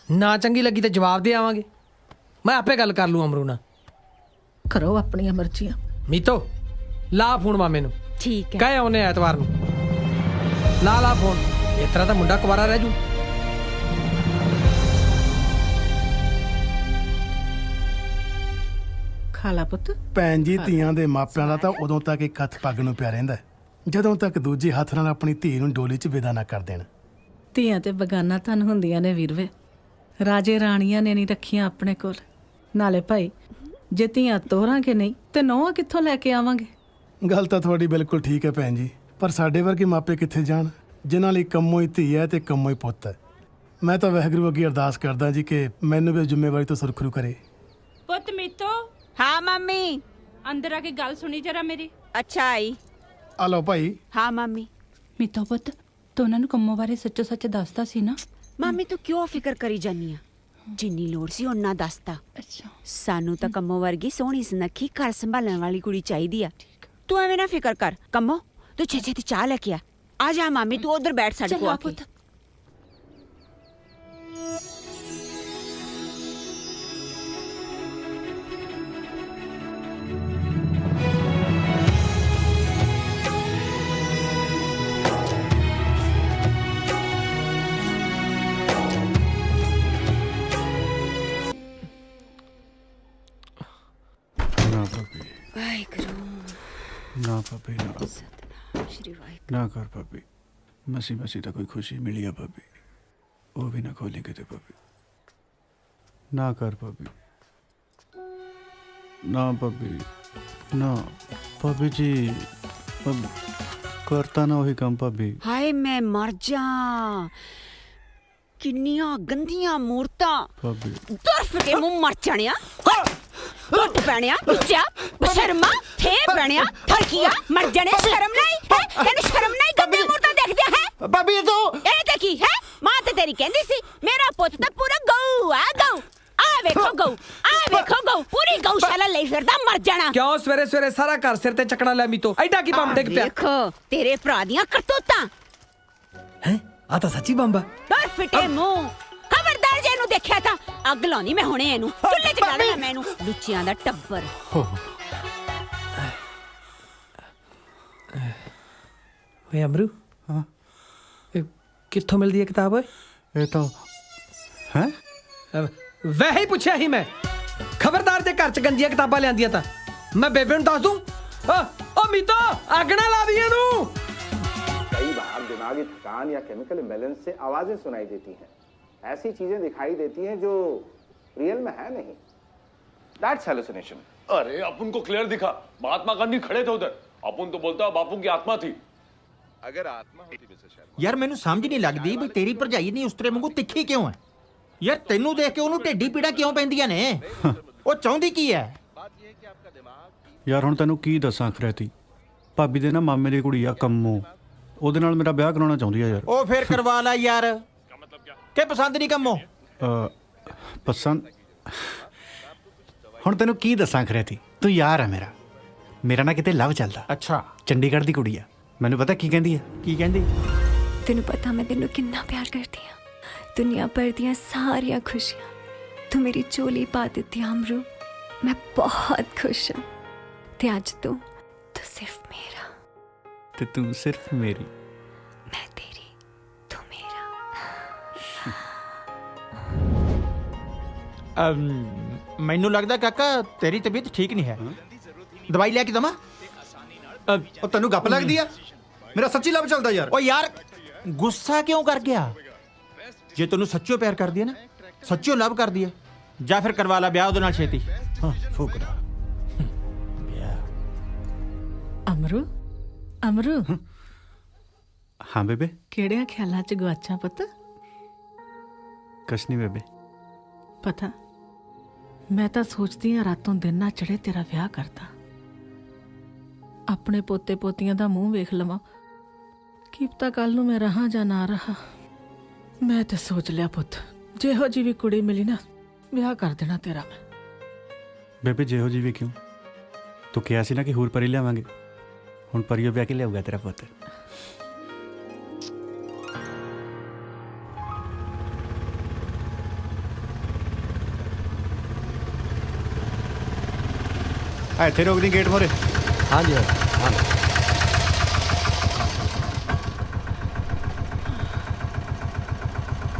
ਨਾ ਚੰਗੀ ਲੱਗੀ ਤਾਂ ਜਵਾਬ ਦੇ ਆਵਾਂਗੇ। ਮੈਂ ਆਪੇ ਗੱਲ ਕਰ ਲੂ ਅਮਰੂ ਨਾਲ। ਕਰੋ ਆਪਣੀਆਂ ਮਰਜ਼ੀਆਂ। ਮੀਤੋ ਲਾ ਫੋਨ ਮਾਮੇ ਨੂੰ, ਠੀਕ ਹੈ। ਕਹੇ ਉਹਨੇ ਐਤਵਾਰ ਨੂੰ ਲਾ ਫੋਨ। ਇਸ ਤਰ੍ਹਾਂ ਤਾਂ ਮੁੰਡਾ ਕੁਵਾਰਾ ਰਹਿ ਜੂ। ਖਾਲਾ ਪੁੱਤ। ਭੈਣ ਜੀ, ਧੀਆਂ ਦੇ ਮਾਪਿਆਂ ਦਾ ਤਾਂ ਉਦੋਂ ਤੱਕ ਇੱਕ ਹੱਥ ਪੱਗ ਨੂੰ ਪਿਆ ਰਹਿੰਦਾ ਹੈ, ਜਦੋਂ ਤੱਕ ਦੂਜੇ ਹੱਥ ਨਾਲ ਆਪਣੀ ਧੀ ਨੂੰ ਡੋਲੀ 'ਚ ਵਿਦਾ ਨਾ ਕਰ ਦੇਣ। ਧੀਆਂ ਤੇ ਬਗਾਨਾ ਧਨ ਹੁੰਦੀਆਂ ਨੇ ਵੀਰਵੇ, ਰਾਜੇ ਰਾਣੀਆਂ ਨੇ ਨਹੀਂ ਰੱਖੀਆਂ ਆਪਣੇ ਕੋਲ। ਨਾਲੇ ਭਾਈ, ਜੇ ਧੀਆਂ ਤੋਰਾਂਗੇ ਨਹੀਂ ਤੇ ਨੌਵਾਂ ਕਿੱਥੋਂ ਲੈ ਕੇ ਆਵਾਂਗੇ? ਗੱਲ ਤਾਂ ਤੁਹਾਡੀ ਬਿਲਕੁਲ ਠੀਕ ਹੈ ਭੈਣ ਜੀ, ਪਰ ਸਾਡੇ ਵਰਗੇ ਮਾਪੇ ਕਿੱਥੇ ਜਾਣ, ਜਿਨ੍ਹਾਂ ਲਈ ਕੰਮੋਂ ਹੀ ਧੀ ਹੈ ਤੇ ਕੰਮੋਂ ਹੀ ਪੁੱਤ ਹੈ। ਮੈਂ ਤਾਂ ਵਾਹਿਗੁਰੂ ਅੱਗੇ ਅਰਦਾਸ ਕਰਦਾ ਜੀ ਕਿ ਮੈਨੂੰ ਵੀ ਜ਼ਿੰਮੇਵਾਰੀ ਤੋਂ ਸੁਰਖਰੂ ਕਰੇ। ਪੁੱਤ ਮੀਤੋ, ਹਾਂ ਮੰਮੀ। ਅੰਦਰ ਆ ਕੇ ਗੱਲ ਸੁਣੀ ਜਰਾ ਮੇਰੀ। ਅੱਛਾ ਆਈ। ਆ ਲਓ ਭਾਈ। ਹਾਂ ਮੰਮੀ। ਮੀਤੋ ਪੁੱਤ, ਤੂੰ ਉਹਨਾਂ ਨੂੰ ਕੰਮੋਂ ਬਾਰੇ ਸੱਚੋ ਸੱਚ ਦੱਸਦਾ ਸੀ ਨਾ? ਮੰਮੀ ਤੂੰ ਕਿਉਂ ਫਿਕਰ ਕਰੀ ਜਾਨੀ ਆ? ਜਿੰਨੀ ਲੋੜ ਸੀ ਉਹਨਾਂ ਦੱਸਤਾ। ਅੱਛਾ। ਸਾਨੂੰ ਤਾਂ ਕੰਮੋ ਵਰਗੀ ਸੋਹਣੀ ਸੁਨੱਖੀ ਘਰ ਸੰਭਾਲਣ ਵਾਲੀ ਕੁੜੀ ਚਾਹੀਦੀ ਆ। ਤੂੰ ਐਵੇਂ ਨਾ ਫਿਕਰ ਕਰ। ਕੰਮੋ ਤੂੰ ਛੇਤੀ ਚਾਹ ਲੈ ਕੇ ਆ ਜਾ ਮਾਮੀ, ਤੂੰ ਉਧਰ ਬੈਠ ਸਾਡੇ ਕੋਲ ਆ ਕੇ। ਨਾ ਭਾਬੀ ਨਾ, ਨਾ ਕਰ ਭਾਬੀ। ਮਸੀ ਮਸੀ ਤਾਂ ਕੋਈ ਖੁਸ਼ੀ ਮਿਲੀ ਆ ਭਾਬੀ, ਉਹ ਵੀ ਨਾ ਖੋਲੀ ਕਿਤੇ ਭਾਬੀ। ਨਾ ਕਰ ਭਾਬੀ, ਨਾ ਭਾਬੀ, ਨਾ ਭਾਬੀ ਜੀ, ਕਰਤਾ ਨਾ ਉਹੀ ਕੰਮ ਭਾਬੀ। ਹਾਏ ਮੈਂ ਮਰ ਜਾ, ਕਿੰਨੀਆਂ ਗੰਦੀਆਂ ਮੂਰਤਾਂ। ਭਾਬੀ ਤੁਰਫ ਕੇ ਮੂੰਹ ਮਰ ਜਾਣਿਆ, ਟੁੱਟ ਪੈਣਿਆ, ਟੁੱਟਿਆ ਬਸ਼ਰਮਾ ਥੇ ਪੈਣਿਆ, ਥਰਕੀਆ ਮਰ ਜਾਣੇ। ਸ਼ਰਮ ਨਹੀਂ ਹੈ ਤੈਨੂੰ? ਸ਼ਰਮ ਨਹੀਂ? ਗੰਦੀਆਂ ਮੂਰਤਾਂ ਦੇਖਦਿਆ ਹੈ ਭਾਬੀ। ਇਹ ਤੇ ਕੀ ਹੈ? ਮਾਂ ਤੇ ਤੇਰੀ ਕਹਿੰਦੀ ਸੀ ਮੇਰਾ ਪੁੱਤ ਤਾਂ ਪੂਰਾ ਗਊ ਆ, ਗਊ। ਆ ਵੇਖੋ ਗਊ, ਆ ਵੇਖੋ ਗਊ, ਪੂਰੀ ਗਊਸ਼ਾਲਾ ਲਈ ਫਿਰਦਾ, ਮਰ ਜਾਣਾ। ਕਿਉਂ ਸਵੇਰੇ ਸਵੇਰੇ ਸਾਰਾ ਘਰ ਸਿਰ ਤੇ ਚੱਕਣਾ ਲੈ ਮੀਤੋ? ਐਡਾ ਕੀ ਬੰਬ ਡਿੱਗ ਪਿਆ? ਦੇਖੋ ਤੇਰੇ ਭਰਾ ਦੀਆਂ ਕਰਤੂਤਾਂ। ਹੈ ਆ ਤਾਂ ਸੱਚੀ ਬੰਬ ਆ। ਡਰ ਫਿੱਟੇ ਮੂੰਹ, ਖਬਰਦਾਰ ਜੇ ਇਹਨੂੰ ਦੇਖਿਆ ਤਾਂ ਅੱਗ ਲਾਉਣੀ ਮੈਂ ਹੁਣੇ ਇਹਨੂੰ, ਚੁੱਲ੍ਹੇ 'ਚ ਡਾਲਣਾ ਮੈਂ ਇਹਨੂੰ। ਲੁੱਚਿਆਂ ਦਾ ਟੱਬਰ। ਓਏ ਅਮਰੂ। ਹਾਂ। ਇਹ ਕਿੱਥੋਂ ਮਿਲਦੀ ਹੈ ਕਿਤਾਬ? ਓਏ ਇਹ ਤਾਂ ਹੈ ਵੈਸੇ ਹੀ ਪੁੱਛਿਆ ਸੀ ਮੈਂ। ਖਬਰਦਾਰ ਜੇ ਘਰ 'ਚ ਗੰਦੀਆਂ ਕਿਤਾਬਾਂ ਲਿਆਂਦੀਆਂ ਤਾਂ ਮੈਂ ਬੇਬੇ ਨੂੰ ਦੱਸ ਦੂੰ। ਓ ਮੀਤੋ, ਅੱਗ ਨਾ ਲਾ ਦੀ ਇਹਨੂੰ। कई बार दिमागी थकान या केमिकल इम्बैलेंस से आवाजें सुनाई देती हैं, ऐसी चीजें दिखाई देती हैं जो रियल में है नहीं। That's hallucination. अरे अपन को क्लियर दिखा, महात्मा गांधी खड़े थे उधर। अपन तो बोलता बापू की आत्मा थी। अगर आत्मा होती मिसेस शर्मा ਯਾਰ ਮੈਨੂੰ ਸਮਝ ਨਹੀਂ ਲੱਗਦੀ ਵੀ ਤੇਰੀ ਭਰਜਾਈ ਨਹੀਂ ਉਸਤਰੇ ਵਾਂਗੂ ਤਿੱਖੀ ਕਿਉਂ ਹੈ ਯਾਰ ਤੈਨੂੰ ਦੇਖ ਕੇ ਉਹਨੂੰ ਢੇਡੀ ਪੀੜਾ ਕਿਉਂ ਪੈਂਦੀਆਂ ਨੇ ਉਹ ਚਾਹੁੰਦੀ ਕੀ ਹੈ ਯਾਰ ਹੁਣ ਤੈਨੂੰ ਕੀ ਦੱਸਾਂ ਖਰੇਤੀ ਭਾਬੀ ਦੇ ਨਾ ਮਾਮੇ ਦੀ ਕੁੜੀ ਆ ਕੰਮੋ ਉਹਦੇ ਨਾਲ ਮੇਰਾ ਵਿਆਹ ਕਰਾਉਣਾ ਚਾਹੁੰਦੀ ਆ ਯਾਰ ਉਹ ਫੇਰ ਕਰਵਾ ਲੈ ਯਾਰ ਕਿ ਪਸੰਦ ਨਹੀਂ ਕੰਮੋ ਪਸੰਦ ਹੁਣ ਤੈਨੂੰ ਕੀ ਦੱਸਾਂ ਖਰੇਤੀ ਤੂੰ ਯਾਰ ਆ ਮੇਰਾ ਨਾ ਕਿਤੇ ਲਵ ਚੱਲਦਾ ਅੱਛਾ ਚੰਡੀਗੜ੍ਹ ਦੀ ਕੁੜੀ ਆ ਮੈਨੂੰ ਪਤਾ ਕੀ ਕਹਿੰਦੀ ਆ ਕੀ ਕਹਿੰਦੀ ਤੈਨੂੰ ਪਤਾ ਮੈਂ ਤੈਨੂੰ ਕਿੰਨਾ ਪਿਆਰ ਕਰਦੀ ਹਾਂ ਦੁਨੀਆ ਭਰ ਦੀਆਂ ਸਾਰੀਆਂ ਖੁਸ਼ੀਆਂ ਤੂੰ ਮੇਰੀ ਝੋਲੀ ਪਾ ਦਿੱਤੀ ਅਮਰੂ ਮੈਂ ਬਹੁਤ ਖੁਸ਼ ਹਾਂ ਤੇ ਅੱਜ ਤੂੰ ਸਿਰਫ ਮੇਰਾ ਤੇ ਤੂੰ ਸਿਰਫ ਮੇਰੀ ਮੈਂ ਤੇਰੀ ਤੂੰ ਮੇਰਾ ਮੈਨੂੰ ਲੱਗਦਾ ਕਾਕਾ ਤੇਰੀ ਤਬੀਅਤ ਠੀਕ ਨਹੀਂ ਹੈ ਦਵਾਈ ਲੈ ਕੇ ਦਵਾਂ ਉਹ ਤੈਨੂੰ ਗੱਪ ਲੱਗਦੀ ਆ ਮੇਰਾ ਸੱਚੀ ਲਵ ਚੱਲਦਾ ਯਾਰ ਓ ਯਾਰ ਗੁੱਸਾ ਕਿਉਂ ਕਰ ਗਿਆ ਜੇ ਤੈਨੂੰ ਸੱਚੋ ਪਿਆਰ ਕਰਦੀ ਹੈ ਨਾ ਸੱਚੋ ਲਵ ਕਰਦੀ ਹੈ ਜਾਂ ਫਿਰ ਕਰਵਾ ਲੈ ਵਿਆਹ ਉਹਦੇ ਨਾਲ ਛੇਤੀ ਹਾਂ ਫੋਕਦਾ ਅਮਰੂ ਅਮਰੂ ਹਾਂ ਬੇਬੇ ਕਿਹੜਿਆਂ ਖਿਆਲਾਂ 'ਚ ਗਵਾਚਾਂ ਪੁੱਤ ਕੁਛ ਨਹੀਂ ਬੇਬੇ ਪਤਾ ਮੈਂ ਤਾਂ ਸੋਚਦੀ ਹਾਂ ਰਾਤੋਂ ਦਿਨ ਨਾ ਚੜੇ ਤੇਰਾ ਵਿਆਹ ਕਰਦਾ ਆਪਣੇ ਪੋਤੇ ਪੋਤੀਆਂ ਦਾ ਮੂੰਹ ਵੇਖ ਲਵਾਂ ਕੀ ਪਤਾ ਕੱਲ ਨੂੰ ਮੈਂ ਰਹਾ ਜਾਂ ਨਾ ਰਹਾ ਮੈਂ ਤੇ ਸੋਚ ਲਿਆ ਪੁੱਤ ਜਿਹੋ ਜੀ ਵੀ ਕੁੜੀ ਮਿਲੀ ਨਾ ਵਿਆਹ ਕਰ ਦੇਣਾ ਤੇਰਾ ਮੈਂ ਬੇਬੇ ਜਿਹੋ ਜੀ ਵੀ ਕਿਉਂ ਤੂੰ ਕਿਹਾ ਸੀ ਨਾ ਕਿ ਹੋਰ ਪਰੀ ਲਿਆਵਾਂਗੇ ਹੁਣ ਪਰੀਓ ਵਿਆਹ ਕੇ ਲਿਆਊਗਾ ਤੇਰਾ ਪੁੱਤ ਇੱਥੇ ਰੋਕ ਦੀ ਗੇਟ ਮੋਰੇ ਹਾਂਜੀ ਹਾਂ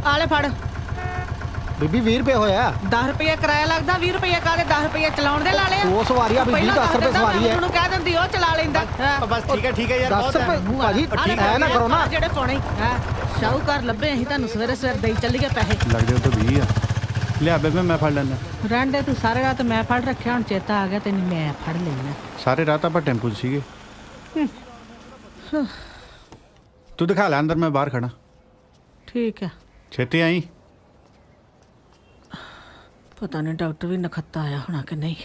ਆਲੇ ਫੜ ਬੀਬੀ 20 ਰੁਪਏ ਹੋਇਆ 10 ਰੁਪਏ ਕਿਰਾਇਆ ਲੱਗਦਾ 20 ਰੁਪਏ ਕਾਹਦੇ 10 ਰੁਪਏ ਚਲਾਉਣ ਦੇ ਲਾ ਲਿਆ ਉਹ ਸਵਾਰੀ ਆ ਬੀਬੀ 10 ਰੁਪਏ ਸਵਾਰੀ ਹੈ ਉਹਨੂੰ ਕਹਿ ਦਿੰਦੀ ਉਹ ਚਲਾ ਲੈਂਦਾ ਬਸ ਠੀਕ ਹੈ ਯਾਰ 10 ਰੁਪਏ ਭਾਜੀ ਐ ਨਾ ਕਰੋ ਨਾ ਜਿਹੜੇ ਪਾਉਣੇ ਸ਼ਾਹੂਕਾਰ ਲੱਭੇ ਅਸੀਂ ਤੁਹਾਨੂੰ ਸਵੇਰੇ ਸਵੇਰ ਦੇਈ ਚੱਲੀਏ ਪੈਸੇ ਲੱਗਦੇ ਉਹ ਤਾਂ 20 ਆ ਲਿਆ ਬੇਬੇ ਮੈਂ ਫੜ ਲੈਣਾ ਰਹਿਣ ਦੇ ਤੂੰ ਸਾਰੇ ਰਾਤ ਮੈਂ ਫੜ ਰੱਖਿਆ ਹੁਣ ਚੇਤਾ ਆ ਗਿਆ ਤੈਨੂੰ ਮੈਂ ਫੜ ਲੈਣਾ ਸਾਰੇ ਰਾਤ ਆਪਾਂ ਟੈਂਪੂ 'ਚ ਸੀਗੇ ਤੂੰ ਦਿਖਾ ਲੈ ਅੰਦਰ ਮੈਂ ਬਾਹਰ ਖੜਾ ਠੀਕ ਹੈ ਛੇਤੀ ਆਈ ਪਤਾ ਨਹੀਂ ਡਾਕਟਰ ਵੀ ਨਖੱਤਾ ਆਇਆ ਹੋਣਾ ਕਿ ਨਹੀਂ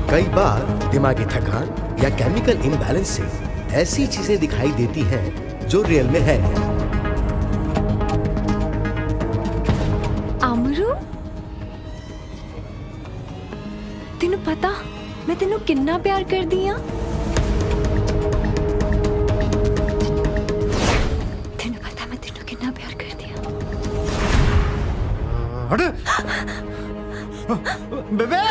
कई बार दिमागी थकान या केमिकल इम्बैलेंस से ऐसी चीजें दिखाई देती हैं जो रियल में है नहीं। ਅਮਰੂ ਤੈਨੂੰ ਪਤਾ ਮੈਂ ਤੈਨੂੰ ਕਿੰਨਾ ਪਿਆਰ ਕਰਦੀ ਆ ਤੈਨੂੰ ਪਤਾ ਮੈਂ ਤੈਨੂੰ ਕਿੰਨਾ ਪਿਆਰ ਕਰਦੀ ਆ ਹਟ ਬੇਬੇ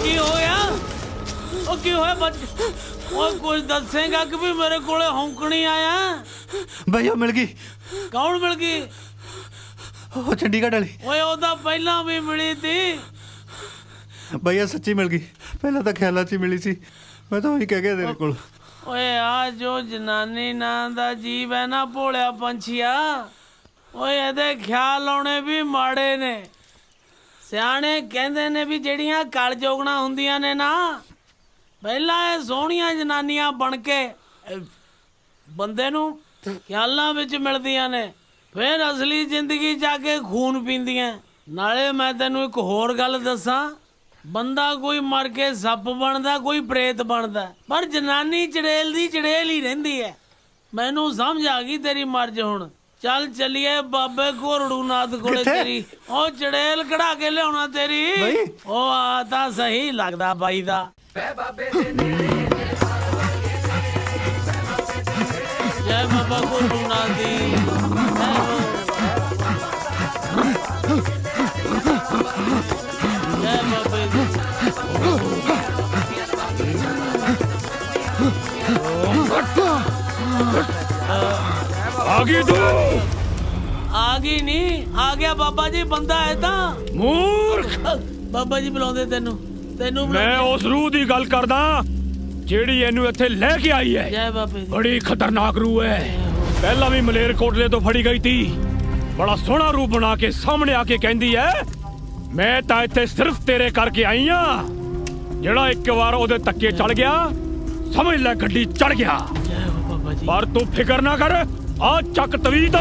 ਕੀ ਹੋਇਆ ਉਹ ਕੀ ਹੋਇਆ ਬੱਚ ਉਹ ਕੁਝ ਦੱਸੇਗਾ ਕਿ ਵੀ ਮੇਰੇ ਕੋਲੇ ਹੌਂਕਣੀ ਆਇਆ ਭਈਆ ਮਿਲ ਗਈ ਕੌਣ ਮਿਲ ਗਈ ਉਹ ਚੰਡੀਗੜ੍ਹ ਵਾਲੀ ਓਏ ਉਹਦਾ ਪਹਿਲਾਂ ਵੀ ਮਿਲੀ ਤੀ ਭਈਆ ਸੱਚੀ ਮਿਲ ਗਈ ਪਹਿਲਾਂ ਤਾਂ ਖਿਆਲਾਂ 'ਚ ਹੀ ਮਿਲੀ ਸੀ ਮੈਂ ਤਾਂ ਉਹੀ ਕਹਿ ਗਿਆ ਤੇਰੇ ਕੋਲ ਓਏ ਆ ਜੋ ਜਨਾਨੀ ਨਾਂ ਦਾ ਜੀਵ ਹੈ ਨਾ ਭੋਲਿਆ ਪੰਛੀਆ ਓਏ ਇਹਦੇ ਖਿਆਲ ਆਉਣੇ ਵੀ ਮਾੜੇ ਨੇ ਸਿਆਣੇ ਕਹਿੰਦੇ ਨੇ ਵੀ ਜਿਹੜੀਆਂ ਕਲ ਜੋਗਣਾ ਹੁੰਦੀਆਂ ਨੇ ਨਾ ਪਹਿਲਾਂ ਇਹ ਸੋਹਣੀਆਂ ਜਨਾਨੀਆਂ ਬਣ ਕੇ ਬੰਦੇ ਨੂੰ ਖਿਆਲਾਂ ਵਿੱਚ ਮਿਲਦੀਆਂ ਨੇ ਫਿਰ ਅਸਲੀ ਜ਼ਿੰਦਗੀ ਜਾ ਕੇ ਖੂਨ ਪੀਂਦੀਆਂ ਨਾਲੇ ਮੈਂ ਤੈਨੂੰ ਇੱਕ ਹੋਰ ਗੱਲ ਦੱਸਾਂ ਬੰਦਾ ਕੋਈ ਮਰ ਕੇ ਸੱਪ ਬਣਦਾ ਕੋਈ ਪ੍ਰੇਤ ਬਣਦਾ ਪਰ ਜਨਾਨੀ ਚੜੇਲ ਦੀ ਚੜੇਲ ਹੀ ਰਹਿੰਦੀ ਹੈ ਮੈਨੂੰ ਸਮਝ ਆ ਗਈ ਤੇਰੀ ਮਰਜ਼ ਹੁਣ ਚੱਲ ਚੱਲੀਏ ਬਾਬੇ ਘੋਰੜੂ ਨਾਥ ਕੋਲੇ ਤੇਰੀ ਉਹ ਚੜੇਲ ਕਢਾ ਕੇ ਲਿਆਉਣਾ ਤੇਰੀ ਉਹ ਆ ਤਾਂ ਸਹੀ ਲੱਗਦਾ ਬਾਈ ਦਾ जय बाबा गोलूनाथ दी जय हो जय बाबे दी आगे तू आगी नहीं आ गया बाबा जी बंदा है ता मूर्ख बाबा जी बुलाਉਂਦੇ ਤੈਨੂੰ ਤੈਨੂੰ ਮੈਂ ਉਸ ਰੂਹ ਦੀ ਗੱਲ ਕਰਦਾ ਜਿਹੜੀ ਇਹਨੂੰ ਇੱਥੇ ਲੈ ਕੇ ਆਈ ਹੈ ਜੈ ਬਾਬੇ ਦੀ ਬੜੀ ਖਤਰਨਾਕ ਰੂਹ ਹੈ ਪਹਿਲਾਂ ਵੀ ਮਲੇਰਕੋਟਲੇ ਤੋਂ ਫੜੀ ਗਈ ਤੀ ਬੜਾ ਸੋਹਣਾ ਰੂਪ ਬਣਾ ਕੇ ਸਾਹਮਣੇ ਆ ਕੇ ਕਹਿੰਦੀ ਹੈ ਮੈਂ ਤਾਂ ਇੱਥੇ ਸਿਰਫ ਤੇਰੇ ਕਰਕੇ ਆਈ ਆ ਜਿਹੜਾ ਇੱਕ ਵਾਰ ਉਹਦੇ ਤੱਕੇ ਚੜ ਗਿਆ ਸਮਝ ਲੈ ਗੱਡੀ ਚੜ ਗਿਆ ਜੈ ਹੋ ਬਾਬਾ ਜੀ ਪਰ ਤੂੰ ਫਿਕਰ ਨਾ ਕਰ ਆ ਚੱਕ ਤਵੀਤ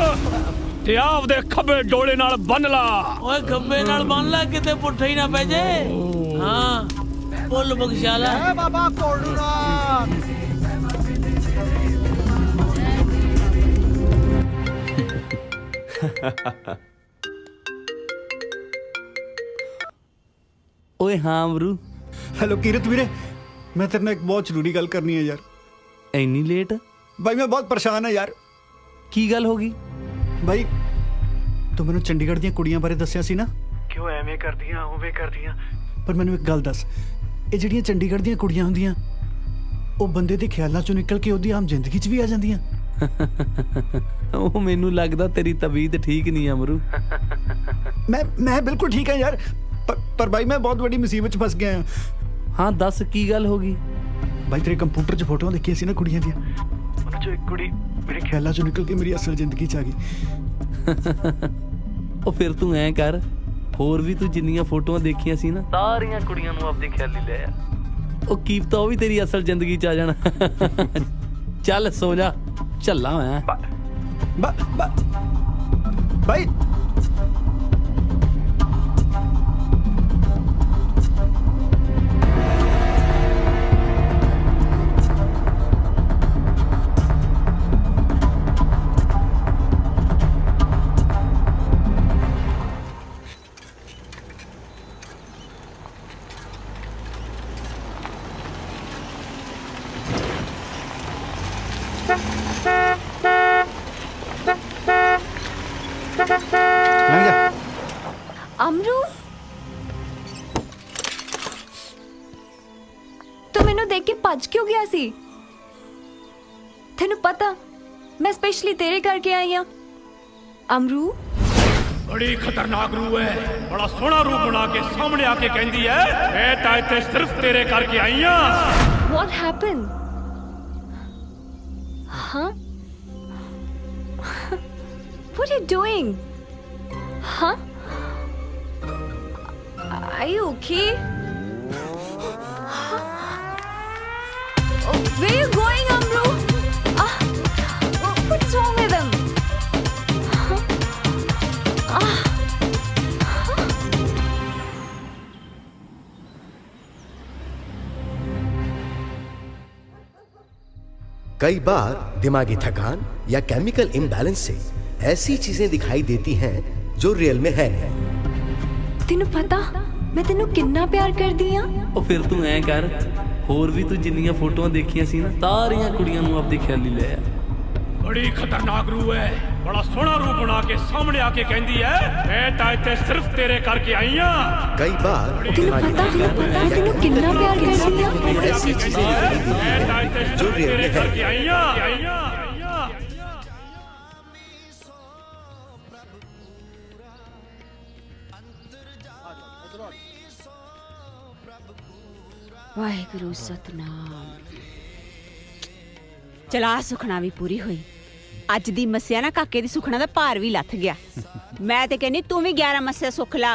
ਤੇ ਆਪਦੇ ਖੱਬੇ ਡੋਲੇ ਨਾਲ ਬੰਨ ਲਾ ਓਏ ਖੱਬੇ ਨਾਲ ਬੰਨ ਲੈ ਕਿਤੇ ਪੁੱਠਾ ਹੀ ਨਾ ਪੈ ਜੇ ਹਾਂ ਬੋਲ ਬਖਸ਼ਾਲਾ ਜੈ ਬਾਬਾ ਕੋਲੂਨਾਥ ਓਏ ਹਾਂ ਅਮਰੂ ਹੈਲੋ ਕੀਰਤ ਵੀਰੇ ਮੈਂ ਤੇਰੇ ਨਾਲ ਇੱਕ ਬਹੁਤ ਜ਼ਰੂਰੀ ਗੱਲ ਕਰਨੀ ਹੈ ਯਾਰ ਇੰਨੀ ਲੇਟ ਬਾਈ ਮੈਂ ਬਹੁਤ ਪਰੇਸ਼ਾਨ ਹਾਂ ਯਾਰ ਕੀ ਗੱਲ ਹੋ ਗਈ ਬਾਈ ਤੂੰ ਮੈਨੂੰ ਚੰਡੀਗੜ੍ਹ ਦੀਆਂ ਕੁੜੀਆਂ ਬਾਰੇ ਦੱਸਿਆ ਸੀ ਨਾ ਕਿਉਂ ਐਵੇਂ ਕਰਦੀਆਂ ਉਵੇਂ ਕਰਦੀਆਂ ਪਰ ਮੈਨੂੰ ਇੱਕ ਗੱਲ ਦੱਸ ਇਹ ਜਿਹੜੀਆਂ ਚੰਡੀਗੜ੍ਹ ਦੀਆਂ ਕੁੜੀਆਂ ਹੁੰਦੀਆਂ ਉਹ ਬੰਦੇ ਦੇ ਖਿਆਲਾਂ ਚੋਂ ਨਿਕਲ ਕੇ ਉਹਦੀ ਆਮ ਜ਼ਿੰਦਗੀ 'ਚ ਵੀ ਆ ਜਾਂਦੀਆਂ ਉਹ ਮੈਨੂੰ ਲੱਗਦਾ ਤੇਰੀ ਤਬੀਅਤ ਠੀਕ ਨਹੀਂ ਅਮਰੂ ਮੈਂ ਬਿਲਕੁਲ ਠੀਕ ਹਾਂ ਯਾਰ ਪਰ ਬਾਈ ਮੈਂ ਬਹੁਤ ਵੱਡੀ ਮੁਸੀਬਤ 'ਚ ਫਸ ਗਿਆ ਹਾਂ ਹਾਂ ਦੱਸ ਕੀ ਗੱਲ ਹੋ ਗਈ ਬਾਈ ਤੇਰੇ ਕੰਪਿਊਟਰ 'ਚ ਫੋਟੋਆਂ ਦੇਖੀਆਂ ਸੀ ਨਾ ਕੁੜੀਆਂ ਦੀਆਂ ਉਹਨਾਂ 'ਚੋਂ ਇੱਕ ਕੁੜੀ ਮੇਰੇ ਖਿਆਲਾਂ 'ਚੋਂ ਨਿਕਲ ਕੇ ਮੇਰੀ ਅਸਲ ਜ਼ਿੰਦਗੀ 'ਚ ਆ ਗਈ ਉਹ ਫਿਰ ਤੂੰ ਐਂ ਕਰ ਹੋਰ ਵੀ ਤੂੰ ਜਿੰਨੀਆਂ ਫੋਟੋਆਂ ਦੇਖੀਆਂ ਸੀ ਨਾ ਸਾਰੀਆਂ ਕੁੜੀਆਂ ਨੂੰ ਆਪਦੀ ਖਿਆਲੀ ਲੈ ਆ ਉਹ ਕੀਪਤਾ ਉਹ ਵੀ ਤੇਰੀ ਅਸਲ ਜ਼ਿੰਦਗੀ 'ਚ ਆ ਜਾਣਾ ਚੱਲ ਸੋ ਜਾ ਝੱਲਾ ਮੈਂ ਬਾਈ ਅਮਰੂ ਤੂੰ ਮੈਨੂੰ ਦੇਖ ਕੇ ਭੱਜ ਕਿਉਂ ਗਿਆ ਸੀ ਤੈਨੂੰ ਪਤਾ ਮੈਂ ਸਪੈਸ਼ਲੀ ਤੇਰੇ ਕਰਕੇ ਆਈ ਆ ਅਮਰੂ ਬੜੀ ਖਤਰਨਾਕ ਰੂਹ ਹੈ ਬੜਾ ਸੋਹਣਾ ਰੂਪ ਬਣਾ ਕੇ ਸਾਹਮਣੇ ਆ ਕੇ ਕਹਿੰਦੀ ਹੈ ਮੈਂ ਤਾਂ ਇੱਥੇ ਸਿਰਫ ਤੇਰੇ ਕਰਕੇ ਆਈ ਆ What happened? Huh? What are you doing? Huh? Are you okay? Where are you going, Amru? What's wrong with him? कई बार दिमागी थकान या केमिकल इम्बैलेंस से ऐसी चीजें दिखाई देती हैं जो रियल में है नहीं। तेनू पता मैं तेनू कितना प्यार करदी आ ਉਹ ਫਿਰ ਤੂੰ ਐਂ ਕਰ ਹੋਰ ਵੀ ਤੂੰ ਜਿੰਨੀਆਂ ਫੋਟੋਆਂ ਦੇਖੀਆਂ ਸੀ ਨਾ ਸਾਰੀਆਂ ਕੁੜੀਆਂ ਨੂੰ ਆਪਦੀ ਖਿਆਲੀ ਲੈ ਆ ਬੜੀ ਖਤਰਨਾਕ ਰੂਹ ਹੈ ਬੜਾ ਸੋਹਣਾ ਰੂਪ ਬਣਾ ਕੇ ਸਾਹਮਣੇ ਆ ਕੇ ਕਹਿੰਦੀ ਹੈ ਮੈਂ ਤਾਂ ਇੱਥੇ ਸਿਰਫ ਤੇਰੇ ਕਰਕੇ ਆਈ ਆ कई बार तेनू पता तेनू कितना प्यार करदी आ ऐसी चीजें दिखाई देती ਮੈਂ ਤਾਂ ਇੱਥੇ हैं जो ਸਿਰਫ रियल ਤੇਰੇ में है ਕਰਕੇ ਆਈ ਆ ਵਾਹਿਗੁਰੂ ਸਤਨਾਮ ਚਲਾ ਸੁਖਣਾ ਵੀ ਪੂਰੀ ਹੋਈ ਅੱਜ ਦੀ ਮੱਸਿਆ ਨਾ ਕਾਕੇ ਦੀ ਸੁਖਣਾ ਦਾ ਭਾਰ ਵੀ ਲੱਥ ਗਿਆ ਮੈਂ ਤੇ ਕਹਿੰਨੀ ਤੂੰ ਵੀ 11 ਮੱਸਿਆ ਸੁਖ ਲਾ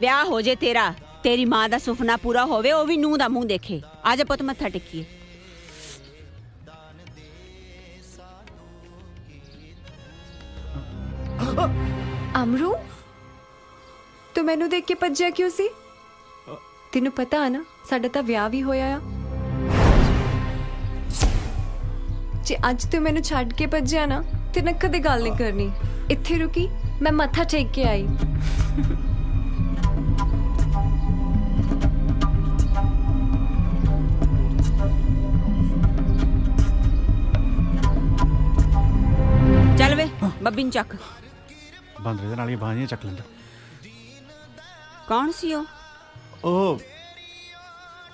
ਵਿਆਹ ਹੋ ਜੇ ਤੇਰਾ ਤੇਰੀ ਮਾਂ ਦਾ ਸੁਪਨਾ ਪੂਰਾ ਹੋਵੇ ਉਹ ਵੀ ਨੂੰਹ ਦਾ ਮੂੰਹ ਦੇਖੇ ਆ ਜਾ ਪੁੱਤ ਮੱਥਾ ਟੇਕੀਏ ਅਮਰੂ ਤੂੰ ਮੈਨੂੰ ਦੇਖ ਕੇ ਭੱਜਿਆ ਕਿਉਂ ਸੀ ਤੈਨੂੰ ਪਤਾ ਹੈ ਨਾ ਸਾਡਾ ਤਾਂ ਵਿਆਹ ਵੀ ਹੋਇਆ ਆ ਜੇ ਅੱਜ ਤੂੰ ਮੈਨੂੰ ਛੱਡ ਕੇ ਭੱਜਿਆ ਨਾ ਤੇ ਨਾ ਕਦੇ ਗੱਲ ਨਹੀਂ ਕਰਨੀ ਇੱਥੇ ਰੁਕੀ ਮੈਂ ਮੱਥਾ ਟੇਕ ਕੇ ਆਈ ਬੱਬੀ ਨੂੰ ਚੱਕ। ਬਾਂਦਰੇ ਦੇ ਨਾਲ ਹੀ ਬਾਹਾਂ ਚੱਕ ਲੈਂਦਾ। ਕੌਣ ਸੀ ਉਹ? ਉਹ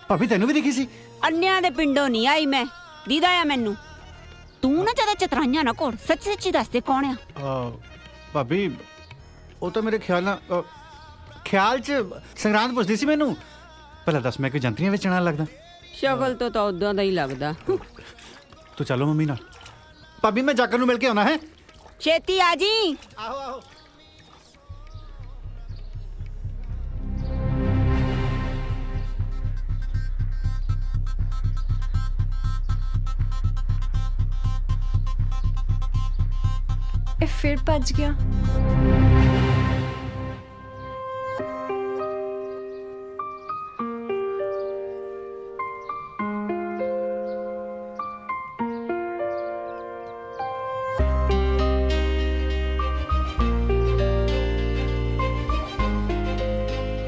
ਭਾਬੀ ਤੈਨੂੰ ਵੀ ਦਿਖੀ ਸੀ? ਅੰਨਿਆਂ ਦੇ ਪਿੰਡੋਂ ਨਹੀਂ ਆਈ ਮੈਂ, ਦੀਦਾ ਆ ਮੈਨੂੰ। ਤੂੰ ਨਾ ਜ਼ਿਆਦਾ ਚਤਰਾਈਆਂ ਨਾ ਕੋੜ, ਸੱਚੀ ਸੱਚੀ ਦੱਸ ਦੇ ਕੌਣ ਆ? ਭਾਬੀ ਉਹ ਤਾਂ ਮੇਰੇ ਖਿਆਲ 'ਚ ਸੰਗਰਾਂਦ ਪੁੱਛਦੀ ਸੀ ਮੈਨੂੰ। ਪਹਿਲਾਂ ਦੱਸ, ਮੈਂ ਕੋਈ ਜੰਤਰੀਆਂ ਵੇਚਣ ਵਾਲਾ ਲੱਗਦਾ? ਸ਼ਕਲ ਤੋਂ ਤਾਂ ਉਦਾਂ ਦਾ ਹੀ ਲੱਗਦਾ। ਤੂੰ ਚਲੋ ਮੰਮੀ ਨਾਲ। ਭਾਬੀ ਮੈਂ ਜਾਕਰ ਨੂੰ ਮਿਲ ਕੇ ਆਉਣਾ ਹੈ। ਛੇਤੀ ਆ ਜੀ। ਆਹੋ ਆਹੋ। ਇਹ ਫਿਰ ਭੱਜ ਗਿਆ।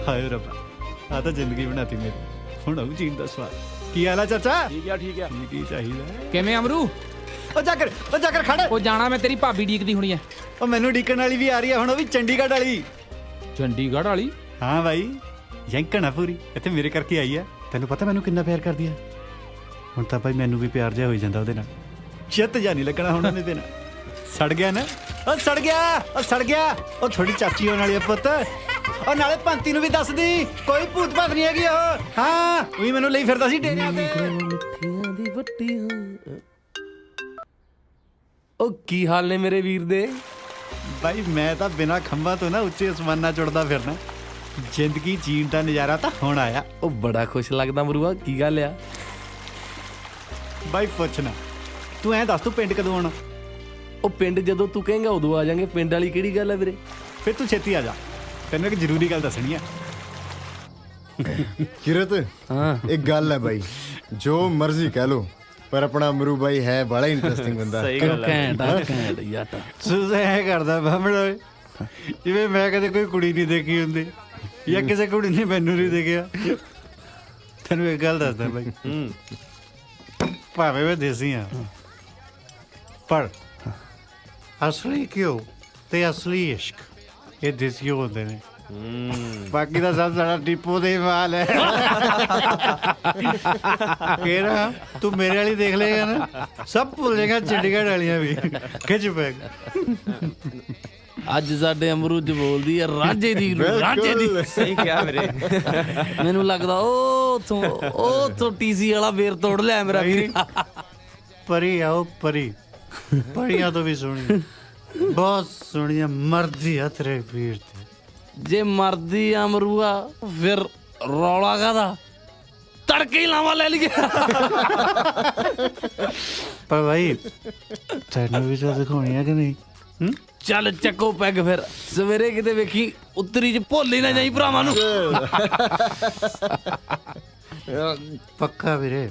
ਹਾਏ ਰੱਬਾ, ਆ ਤਾਂ ਜ਼ਿੰਦਗੀ ਬਣਾਤੀ ਮੇਰੀ। ਹੁਣ ਆਉ ਜੀਣ ਦਾ ਸਵਾਦ। ਕੀ ਹਾਲ ਆ ਚਾਚਾ? ਠੀਕ ਆ ਠੀਕ ਆ। ਕੀ ਚਾਹੀਦਾ? ਕਿਵੇਂ ਅਮਰੂ? ਉਹ ਜਾਕਰ ਖੜ। ਉਹ ਜਾਣਾ ਮੈਂ, ਤੇਰੀ ਭਾਬੀ ਡੀਕਦੀ ਹੋਣੀ ਐ। ਉਹ ਮੈਨੂੰ ਡੀਕਣ ਵਾਲੀ ਵੀ ਆ ਰਹੀ ਆ ਹੁਣ, ਉਹ ਵੀ ਚੰਡੀਗੜ੍ਹ ਵਾਲੀ। ਚੰਡੀਗੜ੍ਹ ਵਾਲੀ? ਹਾਂ ਬਾਈ, ਯੰਕਣਾ ਪੂਰੀ ਇੱਥੇ ਮੇਰੇ ਕਰਕੇ ਆਈ ਆ। ਤੈਨੂੰ ਪਤਾ ਮੈਨੂੰ ਕਿੰਨਾ ਪਿਆਰ ਕਰਦੀ ਆ। ਹੁਣ ਤਾਂ ਭਾਈ ਮੈਨੂੰ ਵੀ ਪਿਆਰ ਜਿਹਾ ਹੋਈ ਜਾਂਦਾ ਉਹਦੇ ਨਾਲ। ਚਿੱਤ ਜਾ ਨਹੀਂ ਲੱਗਣਾ ਹੁਣ ਉਹਨੇ ਦੇ ਨਾਲ। ਸੜ ਗਿਆ ਨਾ? ਉਹ ਸੜ ਗਿਆ। ਉਹ ਥੋੜੀ ਚਾਚੀ ਹੋਣ ਵਾਲੀ ਆ ਪੁੱਤ। ਉਹ ਨਾਲੇ ਪੰਤੀ ਨੂੰ ਵੀ ਦੱਸਦੀ, ਕੋਈ ਭੂਤ ਭਾਤ ਨਹੀਂ ਹੈਗੀ ਉਹ। ਹਾਂ ਉਹੀ ਮੈਨੂੰ ਲਈ ਫਿਰਦਾ ਸੀ ਡੇਰਿਆਂ ਤੇ। ਮਿੱਠੀਆਂ ਦੀ ਵੱਟੀਆਂ। ਉਹ ਕੀ ਹਾਲ ਨੇ ਮੇਰੇ ਵੀਰ ਦੇ? ਬਾਈ ਮੈਂ ਤਾਂ ਬਿਨਾਂ ਖੰਭਾਂ ਤੋਂ ਨਾ ਉੱਚੇ ਅਸਮਾਨਾਂ ਚੁੜਦਾ ਫਿਰਨਾ। ਜ਼ਿੰਦਗੀ ਜੀਣ ਦਾ ਨਜ਼ਾਰਾ ਤਾਂ ਹੁਣ ਆਇਆ। ਉਹ ਬੜਾ ਖੁਸ਼ ਲੱਗਦਾ ਮਰੂਆ, ਕੀ ਗੱਲ ਆ? ਬਾਈ ਪੁੱਛਣਾ, ਤੂੰ ਐਂ ਦੱਸ ਤੂੰ ਪਿੰਡ ਕਦੋਂ ਆਉਣਾ? ਉਹ ਪਿੰਡ ਜਦੋਂ ਤੂੰ ਕਹੇਂਗਾ ਉਦੋਂ ਆ ਜਾਾਂਗੇ। ਪਿੰਡ ਵਾਲੀ ਕਿਹੜੀ ਗੱਲ ਆ ਵੀਰੇ? ਫਿਰ ਤੂੰ ਛੇਤੀ ਆ ਜਾ, ਤੈਨੂੰ ਇੱਕ ਜ਼ਰੂਰੀ ਗੱਲ ਦੱਸਣੀ ਆ। ਕਿਰਤ, ਹਾਂ ਇੱਕ ਗੱਲ ਹੈ ਬਾਈ, ਜੋ ਮਰਜ਼ੀ ਕਹਿ ਲੋ, ਪਰ ਆਪਣਾ ਅਮਰੂ ਬਾਈ ਹੈ ਬੜਾ ਇੰਟਰਸਟਿੰਗ ਬੰਦਾ। ਸਹੀ ਗੱਲ ਹੈ। ਘੈਂਟ ਯਾਰ। ਤੂੰ ਐ ਕਰਦਾ ਬਾਹਮਣਾ ਜਿਵੇਂ ਮੈਂ ਕਦੇ ਕੋਈ ਕੁੜੀ ਨਹੀਂ ਦੇਖੀ ਹੁੰਦੀ, ਜਾਂ ਕਿਸੇ ਕੁੜੀ ਨੇ ਮੈਨੂੰ ਨਹੀਂ ਦੇਖਿਆ। ਤੈਨੂੰ ਇੱਕ ਗੱਲ ਦੱਸਦਾ ਬਾਈ, ਭਾਵੇਂ ਮੈਂ ਦੇਸੀ ਆ, ਪਰ ਅਸਲੀ ਘਿਓ ਤੇ ਅਸਲੀ ਇਸ਼ਕ ਇਹ ਦੇਸੀ ਹੁੰਦੇ ਨੇ। ਬਾਕੀ ਦਾ ਸਭ ਸਾਡਾ ਟਿੱਪੋ ਦੇ ਮਾਲ ਹੈ। ਕਿਹੜਾ ਤੂੰ ਮੇਰੇ ਵਾਲੀ ਦੇਖ ਲੇਗਾ ਨਾ, ਸਭ ਭੁੱਲ ਜਾਏਗਾ ਚੰਡੀਗੜ੍ਹ ਵਾਲੀਆਂ ਵੀ। ਖਿੱਚ ਪੈਗ। ਅੱਜ ਸਾਡੇ ਅਮਰੂਦ ਬੋਲਦੀ ਹੈ ਰਾਂਝੇ ਦੀ। ਸਹੀ ਕਿਹਾ ਵੀਰੇ। ਮੈਨੂੰ ਲੱਗਦਾ ਉਹ ਤੋਂ ਟੀਸੀ ਵਾਲਾ ਵੇਰ ਤੋੜ ਲਿਆ ਮੇਰਾ ਵੀਰ। ਪਰੀ ਆਓ ਪਰੀ, ਪਰੀਆਂ ਤੋਂ ਵੀ ਸੋਹਣੀ, ਬਹੁਤ ਸੋਹਣੀਆਂ। ਮਰਦੀ ਆ ਤੇਰੇ ਵੀਰ ਤੇ। ਜੇ ਮਰਦੀ ਅਮਰੂਆ ਫਿਰ ਰੌਲਾ ਕਾਹਦਾ? ਤੜਕੇ ਹੀ ਲਾਵਾ ਲੈ ਲਈਏ। ਪਰ ਭਾਈ ਤੈਨੂੰ ਵੀ ਤਾਂ ਦਿਖਾਉਣੀ ਆ ਕਿ ਨਹੀਂ? ਚੱਲ ਚੱਕੋ ਪੈਗ ਫਿਰ, ਸਵੇਰੇ ਕਿਤੇ ਵੇਖੀ ਉੱਤਰੀ ਚ ਭੁੱਲ ਹੀ ਨਾ ਜਾਈ ਭਰਾਵਾਂ ਨੂੰ। ਪੱਕਾ ਵੀਰੇ।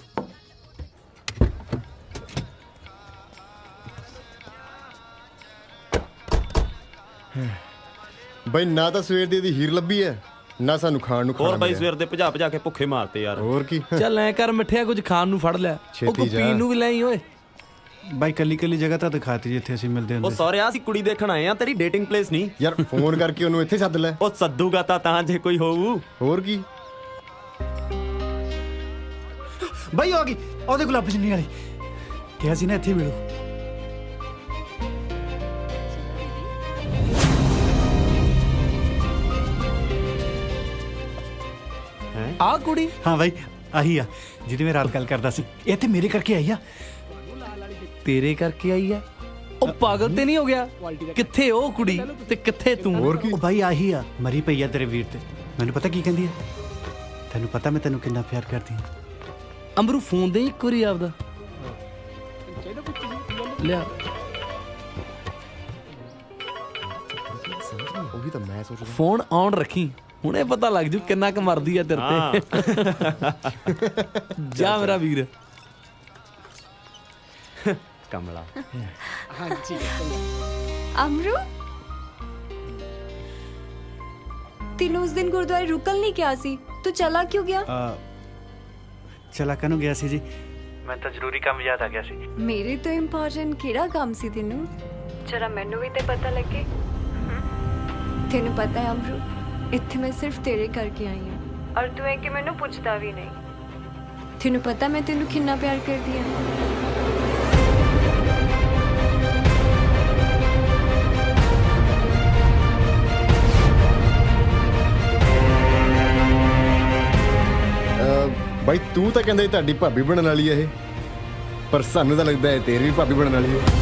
ਬਾਈ ਨਾ ਤਾਂ ਸਵੇਰ ਦੀ ਇਹਦੀ ਹੀਰ ਲੱਭੀ ਹੈ, ਨਾ ਸਾਨੂੰ ਖਾਣ ਨੂੰ ਖਾਣਾ। ਹੋਰ ਬਾਈ ਸਵੇਰ ਦੇ ਭਜਾ ਕੇ ਭੁੱਖੇ ਮਾਰਤੇ ਯਾਰ। ਹੋਰ ਕੀ। ਚੱਲ ਐ ਕਰ ਮਿੱਠਿਆ, ਕੁਝ ਖਾਣ ਨੂੰ ਫੜ ਲਿਆ। ਉਹ ਛੇਤੀ ਜਾ। ਪੀਣ ਨੂੰ ਵੀ ਲੈ ਆਈ ਓਏ। ਬਾਈ ਕੱਲੀ ਜਗ੍ਹਾ ਤਾਂ ਦਿਖਾਤੀ ਜਿੱਥੇ ਅਸੀਂ ਮਿਲਦੇ ਉਹ ਹੁੰਦੇ। ਸਹੁਰਿਆ ਅਸੀਂ ਕੁੜੀ ਦੇਖਣ ਆਏ ਆ, ਤੇਰੀ ਡੇਟਿੰਗ ਪਲੇਸ ਨਹੀਂ। ਯਾਰ ਫੋਨ ਕਰਕੇ ਉਹਨੂੰ ਇੱਥੇ ਸੱਦ ਲੈ। ਉਹ ਸੱਦੂਗਾ ਤਾਂ ਜੇ ਕੋਈ ਹੋਊ। ਹੋਰ ਕੀ। ਬਾਈ ਆ ਗਈ ਉਹਦੇ ਗੁਲਾਬ ਜੰਨੀ ਵਾਲੀ। ਕਿਹਾ ਸੀ ਨਾ ਇੱਥੇ ਮਿਲੋ। ਆ ਕੁੜੀ? ਹਾਂ ਬਾਈ ਆਹੀ ਆ ਜਿਹਦੀ ਮੈਂ ਰਾਤ ਗੱਲ ਕਰਦਾ ਸੀ। ਇਹ ਤੇ ਮੇਰੇ ਕਰਕੇ ਆਈ ਆ। ਤੇਰੇ ਕਰਕੇ ਆਈ ਆ? ਉਹ ਪਾਗਲ ਤੇ ਨਹੀਂ ਹੋ ਗਿਆ? ਕਿੱਥੇ ਉਹ ਕੁੜੀ ਤੇ ਕਿੱਥੇ ਤੂੰ? ਹੋਰ ਕੀ। ਉਹ ਬਾਈ ਆਹੀ ਆ, ਮਰੀ ਪਈ ਆ ਤੇਰੇ ਵੀਰ ਤੇ। ਮੈਨੂੰ ਪਤਾ ਕੀ ਕਹਿੰਦੀ ਆ? ਤੈਨੂੰ ਪਤਾ ਮੈਂ ਤੈਨੂੰ ਕਿੰਨਾ ਪਿਆਰ ਕਰਦੀ ਹਾਂ। ਅਮਰੂ ਫੋਨ ਦੇ ਇੱਕ ਵਾਰੀ ਆਪਦਾ ਲਿਆ। ਉਹੀ ਤਾਂ ਮੈਂ ਸੋਚ ਰਿਹਾ। ਫੋਨ ਆਨ ਰੱਖੀ, ਹੁਣੇ ਪਤਾ ਲੱਗ ਜੂ ਕਿੰਨਾ ਕੁ ਮਰਦੀ ਆ ਤੇਰੇ ਤੇ। ਜਾ ਮੇਰਾ ਵੀਰ। ਕਮਲਾ। अमरू, ਤੈਨੂੰ ਉਸ ਦਿਨ ਗੁਰਦੁਆਰੇ ਰੁਕਲ ਨਹੀਂ ਕਿਹਾ ਸੀ, ਤੂੰ ਚਲਾ ਕਿਉਂ ਗਿਆ? ਚਲਾ ਕਨੂੰ ਗਿਆ ਸੀ ਜੀ? ਮੈਂ ਤਾਂ ਜ਼ਰੂਰੀ ਕੰਮ ਯਾਦ ਆ ਗਿਆ ਸੀ। ਮੇਰੇ ਤੋਂ ਇੰਪੋਰਟੈਂਟ ਕਿਹੜਾ ਕੰਮ ਸੀ ਤੈਨੂੰ? जरा मैनू भी ते पता लगे। तेनू पता है अमरू, इत्थे मैं सिर्फ तेरे करके आई हूँ और तू है कि मैनू पुछदा भी नहीं। तेनू पता मैं तेनू कितना प्यार करदी हां। ਬਾਈ ਤੂੰ ਤਾਂ ਕਹਿੰਦਾ ਤੁਹਾਡੀ ਭਾਬੀ ਬਣਨ ਵਾਲੀ ਹੈ ਇਹ, ਪਰ ਸਾਨੂੰ ਤਾਂ ਲੱਗਦਾ ਹੈ ਤੇਰੀ ਵੀ ਭਾਬੀ ਬਣਨ ਵਾਲੀ ਹੈ।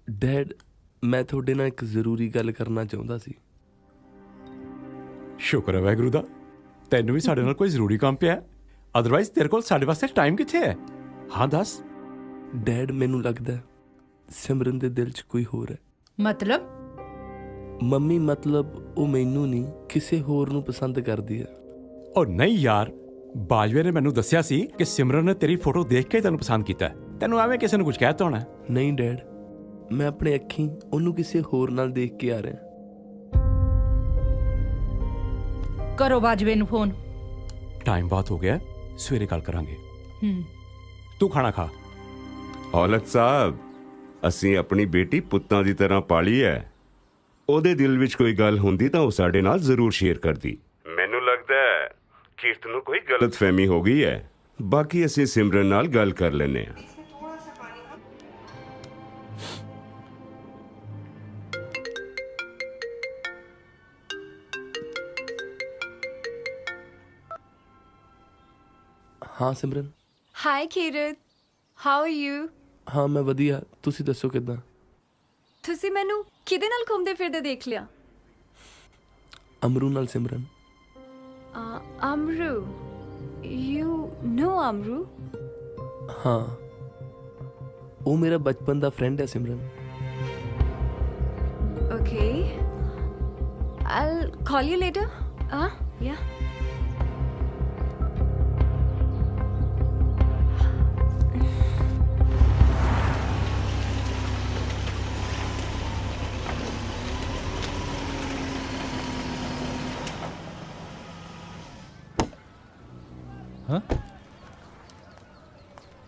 ਡੈਡ, ਮੈਂ ਤੁਹਾਡੇ ਨਾਲ ਇੱਕ ਜ਼ਰੂਰੀ ਗੱਲ ਕਰਨਾ ਚਾਹੁੰਦਾ ਸੀ। ਸ਼ੁਕਰ ਹੈ ਵਾਹਿਗੁਰੂ ਦਾ, ਤੈਨੂੰ ਵੀ ਸਾਡੇ ਨਾਲ ਕੋਈ ਜ਼ਰੂਰੀ ਕੰਮ ਪਿਆ, ਅਦਰਵਾਈਜ਼ ਤੇਰੇ ਕੋਲ ਸਾਡੇ ਵਾਸਤੇ ਟਾਈਮ ਕਿੱਥੇ ਹੈ? ਹਾਂ ਦੱਸ। ਡੈਡ, ਮੈਨੂੰ ਲੱਗਦਾ ਸਿਮਰਨ ਦੇ ਦਿਲ 'ਚ ਕੋਈ ਹੋਰ ਹੈ। मतलब ਮੰਮੀ, ਮਤਲਬ ਉਹ ਮੈਨੂੰ ਨਹੀਂ ਕਿਸੇ ਹੋਰ ਨੂੰ ਪਸੰਦ ਕਰਦੀ ਹੈ। ਉਹ ਨਹੀਂ ਯਾਰ, ਬਾਜਵੇ ਨੇ ਮੈਨੂੰ ਦੱਸਿਆ ਸੀ ਕਿ ਸਿਮਰਨ ਨੇ ਤੇਰੀ ਫੋਟੋ ਦੇਖ ਕੇ ਤੈਨੂੰ ਪਸੰਦ ਕੀਤਾ। ਤੈਨੂੰ ਐਵੇਂ ਕਿਸੇ ਨੂੰ ਕੁਝ ਕਹਿਤਾ ਹੋਣਾ। ਨਹੀਂ ਡੈਡ, ਮੈਂ ਆਪਣੇ ਅੱਖੀਂ ਉਹਨੂੰ ਕਿਸੇ ਹੋਰ ਨਾਲ ਦੇਖ ਕੇ ਆ ਰਿਹਾ। करो बाजवे नु फोन। ਟਾਈਮ ਬਹੁਤ ਹੋ ਗਿਆ, ਸਵੇਰੇ ਗੱਲ ਕਰਾਂਗੇ। ਤੂੰ ਖਾਣਾ ਖਾ। ਔਲਖ ਸਾਹਿਬ, ਅਸੀਂ ਆਪਣੀ ਬੇਟੀ ਪੁੱਤਾਂ ਦੀ ਤਰ੍ਹਾਂ ਪਾਲੀ ਹੈ। ਉਹਦੇ ਦਿਲ ਵਿੱਚ ਕੋਈ ਗੱਲ ਹੁੰਦੀ ਤਾਂ ਉਹ ਸਾਡੇ ਨਾਲ ਜ਼ਰੂਰ ਸ਼ੇਅਰ ਕਰਦੀ। ਮੈਨੂੰ ਲੱਗਦਾ ਹੈ ਕੀਰਤ ਨੂੰ ਕੋਈ ਗਲਤਫਹਿਮੀ ਹੋ ਗਈ ਹੈ। ਬਾਕੀ ਅਸੀਂ ਸਿਮਰਨ ਨਾਲ ਗੱਲ ਕਰ ਲੈਂਦੇ ਹਾਂ। ਹਾਂ ਸਿਮਰਨ। हाय कीरत, हाउ आर यू? ਹਾਂ ਮੈਂ ਵਧੀਆ, ਤੁਸੀਂ ਦੱਸੋ ਕਿੱਦਾਂ? ਤੁਸੀਂ ਮੈਨੂੰ ਕਿਹਦੇ ਨਾਲ ਘੁੰਮਦੇ ਫਿਰਦੇ ਦੇਖ ਲਿਆ? ਅਮਰੂ ਨਾਲ ਸਿਮਰਨ। Amru, you know Amru? ਹਾਂ, ਉਹ ਮੇਰਾ ਬਚਪਨ ਦਾ ਫਰੈਂਡ ਹੈ ਸਿਮਰਨ। Okay. I'll call you later. Yeah.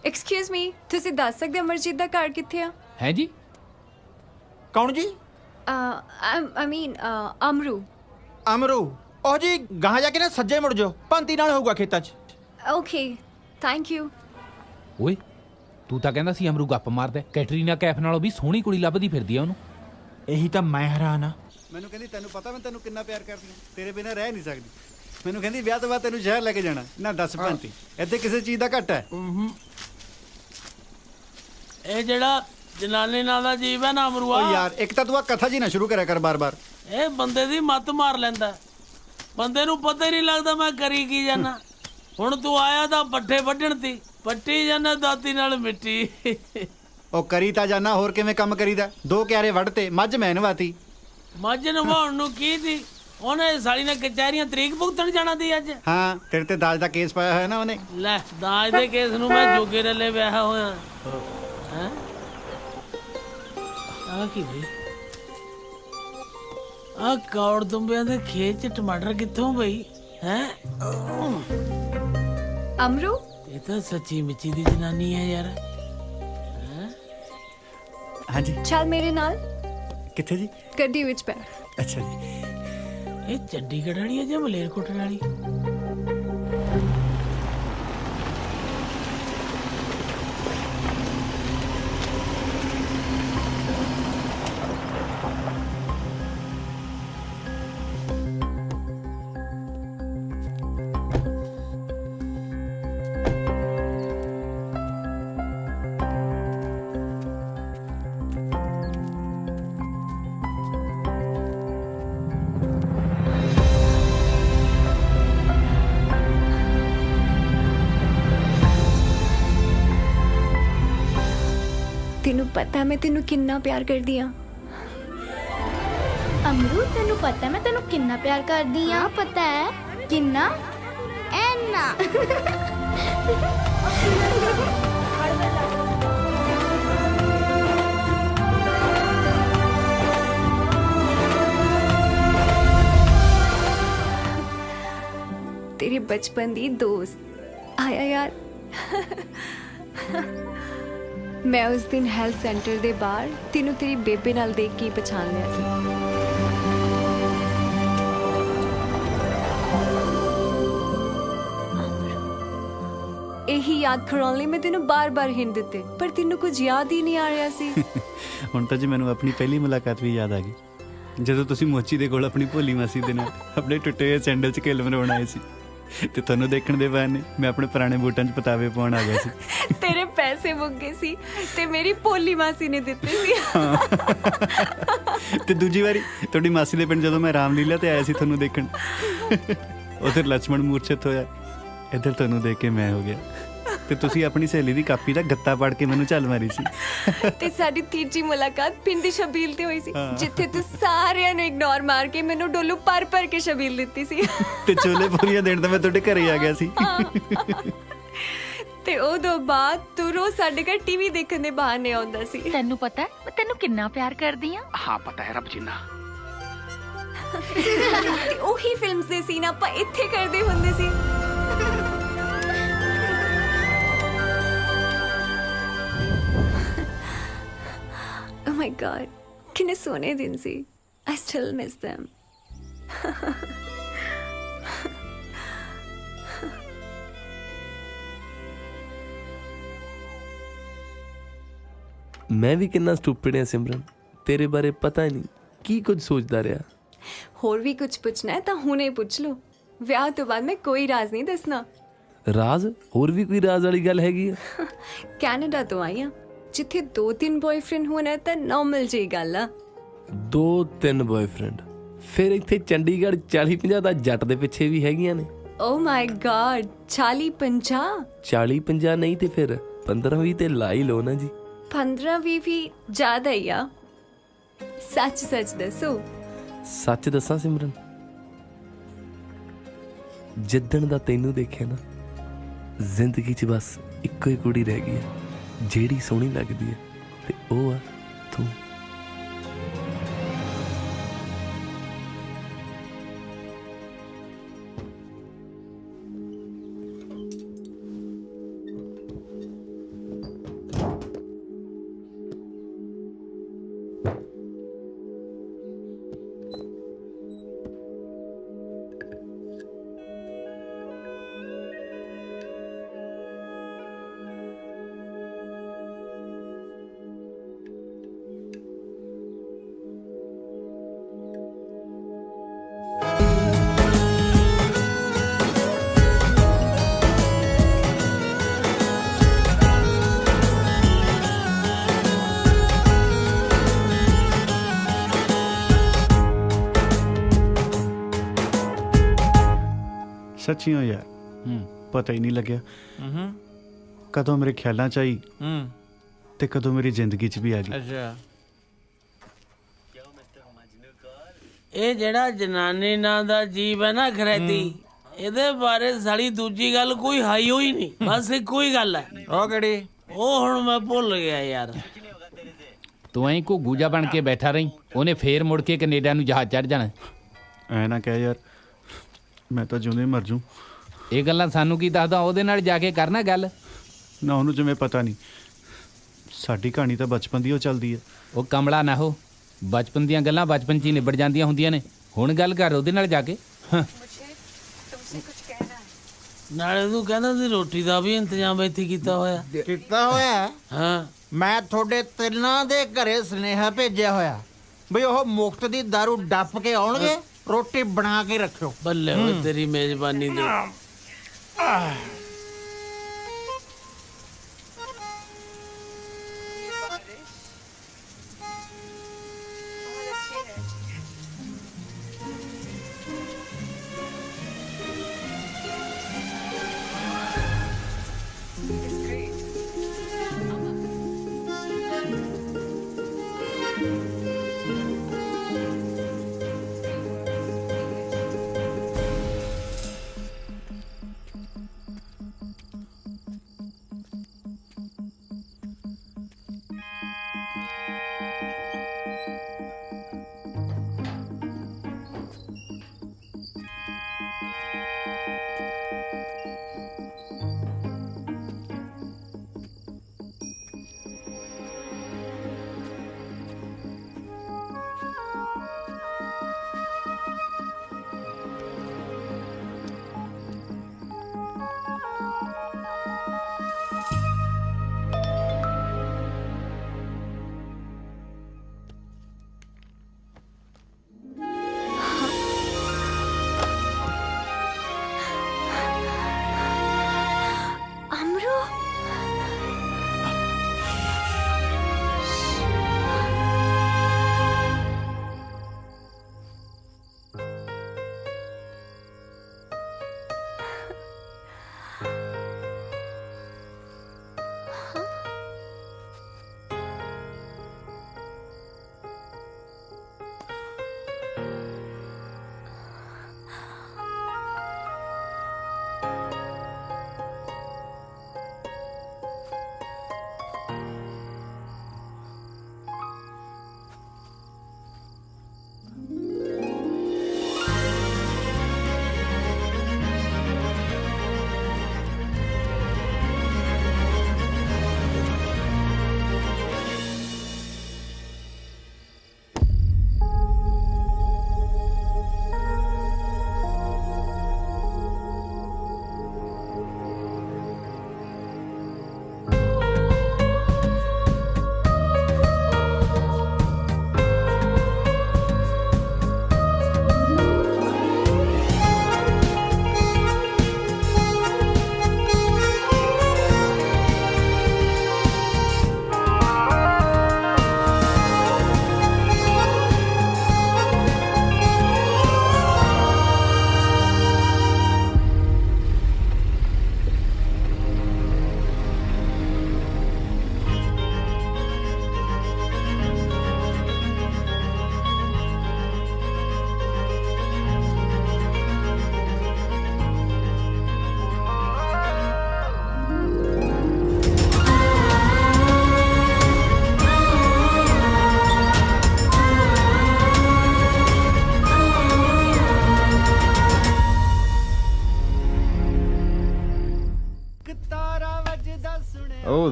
Excuse me, ਤੁਸੀਂ ਦੱਸ ਸਕਦੇ ਹੋ ਅਮਰਜੀਤ ਦਾ ਘਰ ਕਿੱਥੇ ਆ? ਹੈ ਜੀ? ਕੌਣ ਜੀ? I mean, Amru. ਅਮਰੂ, ਉਹ ਜੀ ਗਾਹਾਂ ਜਾ ਕੇ ਨਾ ਸੱਜੇ ਮੁੜ ਜਾਓ, ਪੰਤੀ ਨਾਲ ਹੋਊਗਾ ਖੇਤਾਂ 'ਚ। Okay, thank you. ਓਏ ਤੂੰ ਤਾਂ ਕਹਿੰਦਾ ਸੀ ਅਮਰੂ ਗੱਪ ਮਾਰਦਾ, ਕੈਟਰੀਨਾ ਕੈਫ ਨਾਲੋਂ ਵੀ ਸੋਹਣੀ ਕੁੜੀ ਲੱਭਦੀ ਫਿਰਦੀ ਆ ਉਹਨੂੰ। ਇਹੀ ਤਾਂ ਮੈਂ ਹੈਰਾਨ ਆ। ਮੈਨੂੰ ਕਹਿੰਦੀ ਤੈਨੂੰ ਪਤਾ ਮੈਂ ਤੈਨੂੰ ਕਿੰਨਾ ਪਿਆਰ ਕਰਦੀ ਹਾਂ, ਤੇਰੇ ਬਿਨਾਂ ਰਹਿ ਨਹੀਂ ਸਕਦੀ। ਮੈਨੂੰ ਕਹਿੰਦੀ ਵਿਆਹ ਤੋਂ ਬਾਅਦ ਤੈਨੂੰ ਸ਼ਹਿਰ ਲੈ ਕੇ ਜਾਣਾ। ਨਾ ਦੱਸ ਭੰਤੀ, ਇੱਥੇ ਕਿਸੇ ਚੀਜ਼ ਦਾ ਘੱਟ ਹੈ? ਇਹ ਜਿਹੜਾ ਜਨਾਨੀ ਨਾਂ ਦਾ ਜੀਵ ਹੈ ਨਾ ਅਮਰੂਆ, ਓ ਯਾਰ ਇੱਕ ਤਾਂ ਤੂੰ ਆ ਕਥਾ ਜੀ ਨਾ ਸ਼ੁਰੂ ਕਰਿਆ ਕਰ ਬਾਰ-ਬਾਰ। ਇਹ ਬੰਦੇ ਦੀ ਮੱਤ ਮਾਰ ਲੈਂਦਾ। ਬੰਦੇ ਨੂੰ ਪਤਾ ਹੀ ਨਹੀਂ ਲੱਗਦਾ ਮੈਂ ਕਰੀ ਕੀ ਜਾਣਾ। ਹੁਣ ਤੂੰ ਆਇਆ ਤਾਂ ਪੱਠੇ ਵੱਢਣ ਤੀ, ਪੱਟੀ ਜਾਣਾ ਦਾਤੀ ਨਾਲ ਮਿੱਟੀ। ਉਹ ਕਰੀ ਤਾਂ ਜਾਣਾ, ਹੋਰ ਕਿਵੇਂ ਕੰਮ ਕਰੀਦਾ? 2 ਕਿਆਰੇ ਵੱਢ ਤੇ ਮੱਝ ਮੈਂ ਨਵਾਤੀ। ਮੱਝ ਨਵਾਉਣ ਨੂੰ ਕੀ ਤੀ? ਉਹਨੇ ਸਾਲੀ ਨੇ ਕਚਹਿਰੀਆਂ ਤਰੀਕ ਭੁਗਤਣ ਜਾਣਾ ਤੀ ਅੱਜ। ਹਾਂ, ਤੇਰੇ ਤੇ ਦਾਜ ਦਾ ਕੇਸ ਪਾਇਆ ਹੋਇਆ ਨਾ ਉਹਨੇ। ਲੈ, ਦਾਜ ਦੇ ਕੇਸ ਨੂੰ ਮੈਂ ਜੋਗੇ ਰੱਲੇ ਵਿਆਹ ਹੋਇਆ ਹੈ। ਆ ਕੀ ਬਈ? ਆ ਕੌੜ ਦੁੰਬਿਆਂ ਦੇ ਖੇਤ ਚ ਟਮਾਟਰ ਕਿੱਥੋਂ ਬਈ? ਹੈ ਅਮਰੂ, ਇਹ ਤਾਂ ਸੱਚੀ ਮਿੱਚੀ ਦੀ ਜਨਾਨੀ ਹੈ ਯਾਰ। ਹਾਂਜੀ, ਚੱਲ ਮੇਰੇ ਨਾਲ। ਕਿੱਥੇ ਜੀ? ਗੱਡੀ ਵਿੱਚ ਬੈ। ਅੱਛਾ ਜੀ। ਇਹ ਚੰਡੀਗੜ੍ਹ ਵਾਲੀ ਹੈ ਜਾਂ ਮਲੇਰਕੋਟਲਾ ਵਾਲੀ? ਤੈਨੂੰ ਪਤਾ ਮੈਂ ਤੈਨੂੰ ਕਿੰਨਾ ਪਿਆਰ ਕਰਦੀ ਆ। ਅਮਰੂ ਤੈਨੂੰ ਪਤਾ ਮੈਂ ਤੈਨੂੰ ਕਿੰਨਾ ਪਿਆਰ ਕਰਦੀ ਆ ਪਤਾ ਹੈ ਕਿੰਨਾ ਐਨਾ तेरे बचपन दी दोस्त आया यार मैं उस दिन हेल्थ सेंटर दे बाहर तेनू तेरी बेबे नाल देख के ही पहचान लिया सी। यही याद कराने ਲਈ मैं तेनू बार-बार हिंट ਦਿੱਤੇ पर तेनू कुछ याद ही नहीं आ रहा सी। ਹੁਣ ਤਾਂ ਜੀ ਮੈਨੂੰ ਆਪਣੀ ਪਹਿਲੀ ਮੁਲਾਕਾਤ ਵੀ ਯਾਦ ਆ ਗਈ ਜਦੋਂ ਤੁਸੀਂ ਮੋਚੀ ਦੇ ਕੋਲ ਆਪਣੀ ਭੋਲੀ ਮਾਸੀ ਦੇ ਨਾਲ ਆਪਣੇ ਟੁੱਟੇ ਹੋਏ ਸੈਂਡਲ 'ਚ ਖੇਲ ਮਰਾਉਣ ਆਏ ਸੀ ਤੇ ਤੁਹਾਨੂੰ ਦੇਖਣ ਦੇ ਬਹਾਨੇ ਮੈਂ ਆਪਣੇ ਪੁਰਾਣੇ ਬੂਟਾਂ 'ਚ ਪਤਾਵੇ ਪਾਉਣ ਆ ਗਿਆ ਸੀ। तेरे पैसे मुक गए सी ते मेरी भोली मासी ने ਦਿੱਤੇ ਸੀ। ਤੇ ਦੂਜੀ ਵਾਰੀ ਤੁਹਾਡੀ ਮਾਸੀ ਦੇ ਪਿੰਡ ਜਦੋਂ ਮੈਂ ਰਾਮਲੀਲਾ ਤੇ ਆਇਆ ਸੀ ਤੁਹਾਨੂੰ ਦੇਖਣ ਉਧਰ ਲక్ష్మణ ਮੂਰਛਿਤ ਹੋਇਆ ਇੱਧਰ ਤੁਹਾਨੂੰ ਦੇਖ ਕੇ ਮੈਂ ਹੋ ਗਿਆ ਤੇ ਤੁਸੀਂ ਆਪਣੀ ਸਹੇਲੀ ਦੀ ਕਾਪੀ ਦਾ ਗੱਤਾ ਪੜ ਕੇ ਮੈਨੂੰ ਝੱਲ ਮਾਰੀ ਸੀ ਤੇ ਸਾਡੀ ਤੀਜੀ ਮੁਲਾਕਾਤ ਪਿੰਡ ਦੀ ਸ਼ਬੀਲ ਤੇ ਹੋਈ ਸੀ ਜਿੱਥੇ ਤੂੰ ਸਾਰਿਆਂ ਨੂੰ ਇਗਨੋਰ ਮਾਰ ਕੇ ਮੈਨੂੰ ਡੋਲੂ ਪਰ ਕੇ ਸ਼ਬੀਲ ਦਿੱਤੀ ਸੀ ਤੇ ਚੋਲੇ ਪੂਰੀਆਂ ਦੇਣ ਤਾਂ ਮੈਂ ਤੁਹਾਡੇ ਘਰੇ ਆ ਗਿਆ ਸੀ ਤੇ ਉਦੋਂ ਬਾਅਦ ਤੂੰ ਰੋਜ਼ ਸਾਡੇ ਘਰ ਟੀਵੀ ਦੇਖਣ ਦੇ ਬਹਾਨੇ ਆਉਂਦਾ ਸੀ। ਤੈਨੂੰ ਪਤਾ ਹੈ ਮੈਂ ਤੈਨੂੰ ਕਿੰਨਾ ਪਿਆਰ ਕਰਦੀ ਆ ਹਾਂ ਪਤਾ ਹੈ ਰੱਬ ਜਿੰਨਾ ਤੇ ਉਹੀ ਫਿਲਮਸ ਦੇ ਸੀਨ ਆਪਾਂ ਇੱਥੇ ਕਰਦੇ ਹੁੰਦੇ ਸੀ। Oh my god, ਕਿੰਨੇ ਸੋਹਣੇ ਦਿਨ ਸੀ। I still miss them. ਮੈਂ ਵੀ ਕਿੰਨਾ ਸਟੂਪਿਡ ਹਾਂ ਸਿਮਰਨ, ਤੇਰੇ ਬਾਰੇ ਪਤਾ ਨਹੀਂ ਕੀ ਕੁਝ ਸੋਚਦਾ ਰਿਹਾ। ਹੋਰ ਵੀ ਕੁਝ ਪੁੱਛਣਾ ਹੈ ਤਾਂ ਹੁਣੇ ਪੁੱਛ ਲਓ। ਵਿਆਹ ਤੋਂ ਬਾਅਦ ਮੈਂ ਕੋਈ ਰਾਜ਼ ਨਹੀਂ ਦੱਸਣਾ। ਰਾਜ਼? ਹੋਰ ਵੀ ਕੋਈ ਰਾਜ਼ ਵਾਲੀ ਗੱਲ ਹੈਗੀ ਆ? ਕੈਨੇਡਾ ਤੋਂ ਆਈ ਹਾਂ ਜਿੱਥੇ 2-3 ਬॉयਫ੍ਰੈਂਡ ਹੋਣਾ ਤਾਂ ਨਾਰਮਲ ਜਿਹੀ ਗੱਲ ਆ। 2-3 ਬॉयਫ੍ਰੈਂਡ? ਫਿਰ ਇੱਥੇ ਚੰਡੀਗੜ੍ਹ 40-50 ਦਾ ਜੱਟ ਦੇ ਪਿੱਛੇ ਵੀ ਹੈਗੀਆਂ ਨੇ। ਓ ਮਾਈ ਗॉड, 40-50? 40-50 ਨਹੀਂ ਤੇ ਫਿਰ 15-20 ਤੇ ਲਾ ਹੀ ਲਓ ਨਾ ਜੀ। 15-20 ਵੀ ਜ਼ਿਆਦਾ ਹੀ ਆ। ਸੱਚ ਦੱਸੋ। ਸੱਚ ਦੱਸਾਂ ਸਿਮਰਨ, ਜਿੱਦਣ ਦਾ ਤੈਨੂੰ ਦੇਖਿਆ ਨਾ ਜ਼ਿੰਦਗੀ 'ਚ ਬਸ ਇੱਕੋ ਹੀ ਕੁੜੀ ਰਹਿ ਗਈ ਹੈ ਜਿਹੜੀ ਸੋਹਣੀ ਲੱਗਦੀ ਹੈ ਤੇ ਉਹ ਆ ਤੂੰ। ਸੱਚੀਓ ਯਾਰ ਪਤਾ ਹੀ ਨਹੀਂ ਲੱਗਿਆ ਕਦੋਂ ਮੇਰੇ ਖਿਆਲਾਂ 'ਚ ਆਈ ਤੇ ਕਦੋਂ ਮੇਰੀ ਜ਼ਿੰਦਗੀ 'ਚ ਵੀ ਆ ਗਈ। ਅੱਛਾ, ਇਹ ਜਿਹੜਾ ਜਨਾਨੀ ਨਾਂ ਦਾ ਜੀਵ ਹੈ ਨਾ ਖਰੈਤੀ, ਇਹਦੇ ਬਾਰੇ ਸਾਲੀ ਦੂਜੀ ਗੱਲ ਕੋਈ ਹਾਈ ਹੋਈ ਨਹੀਂ, ਬਸ ਇੱਕੋ ਹੀ ਗੱਲ ਹੈ। ਉਹ ਕਿਹੜੀ? ਉਹ ਹੁਣ ਮੈਂ ਭੁੱਲ ਗਿਆ ਯਾਰ। ਤੂੰ ਐਂ ਘੁੱਗੂ ਜਾ ਬਣ ਕੇ ਬੈਠਾ ਰਹੀਂ, ਉਹਨੇ ਫੇਰ ਮੁੜ ਕੇ ਕੈਨੇਡਾ ਨੂੰ ਜਹਾਜ਼ ਚੜ ਜਾਣਾ। ਐ ਨਾ ਕਹਿ ਯਾਰ, ਮੈਂ ਤਾਂ ਜਿਉਂਦੇ ਮਰ ਜੂ। ਇਹ ਗੱਲਾਂ ਸਾਨੂੰ ਕੀ ਦੱਸਦਾ, ਉਹਦੇ ਨਾਲ ਜਾ ਕੇ ਕਰਨਾ ਗੱਲ। ਨਾ ਉਹਨੂੰ ਜਿਵੇਂ ਪਤਾ ਨਹੀਂ, ਸਾਡੀ ਕਹਾਣੀ ਤਾਂ ਬਚਪਨ ਦੀ ਉਹ ਚੱਲਦੀ ਹੈ। ਉਹ ਕਮਲਾ ਨਾ ਹੋ, ਬਚਪਨ ਦੀਆਂ ਗੱਲਾਂ ਬਚਪਨ 'ਚ ਹੀ ਨਿਬੜ ਜਾਂਦੀਆਂ ਹੁੰਦੀਆਂ ਨੇ। ਹੁਣ ਗੱਲ ਕਰ ਉਹਦੇ ਨਾਲ ਜਾ ਕੇ। ਨਾਲੇ ਤੂੰ ਕਹਿੰਦਾ ਸੀ ਰੋਟੀ ਦਾ ਵੀ ਇੰਤਜ਼ਾਮ ਇੱਥੇ ਕੀਤਾ ਹੋਇਆ। ਹਾਂ, ਮੈਂ ਤੁਹਾਡੇ ਤਿੰਨਾਂ ਦੇ ਘਰੇ ਸੁਨੇਹਾ ਭੇਜਿਆ ਹੋਇਆ ਬਈ ਉਹ ਮੁਫਤ ਦੀ ਦਾਰੂ ਡੱਪ ਕੇ ਆਉਣਗੇ, ਰੋਟੀ ਬਣਾ ਕੇ ਰੱਖਿਓ। ਬੱਲੇ ਓਏ ਤੇਰੀ ਮੇਜ਼ਬਾਨੀ ਦੇ।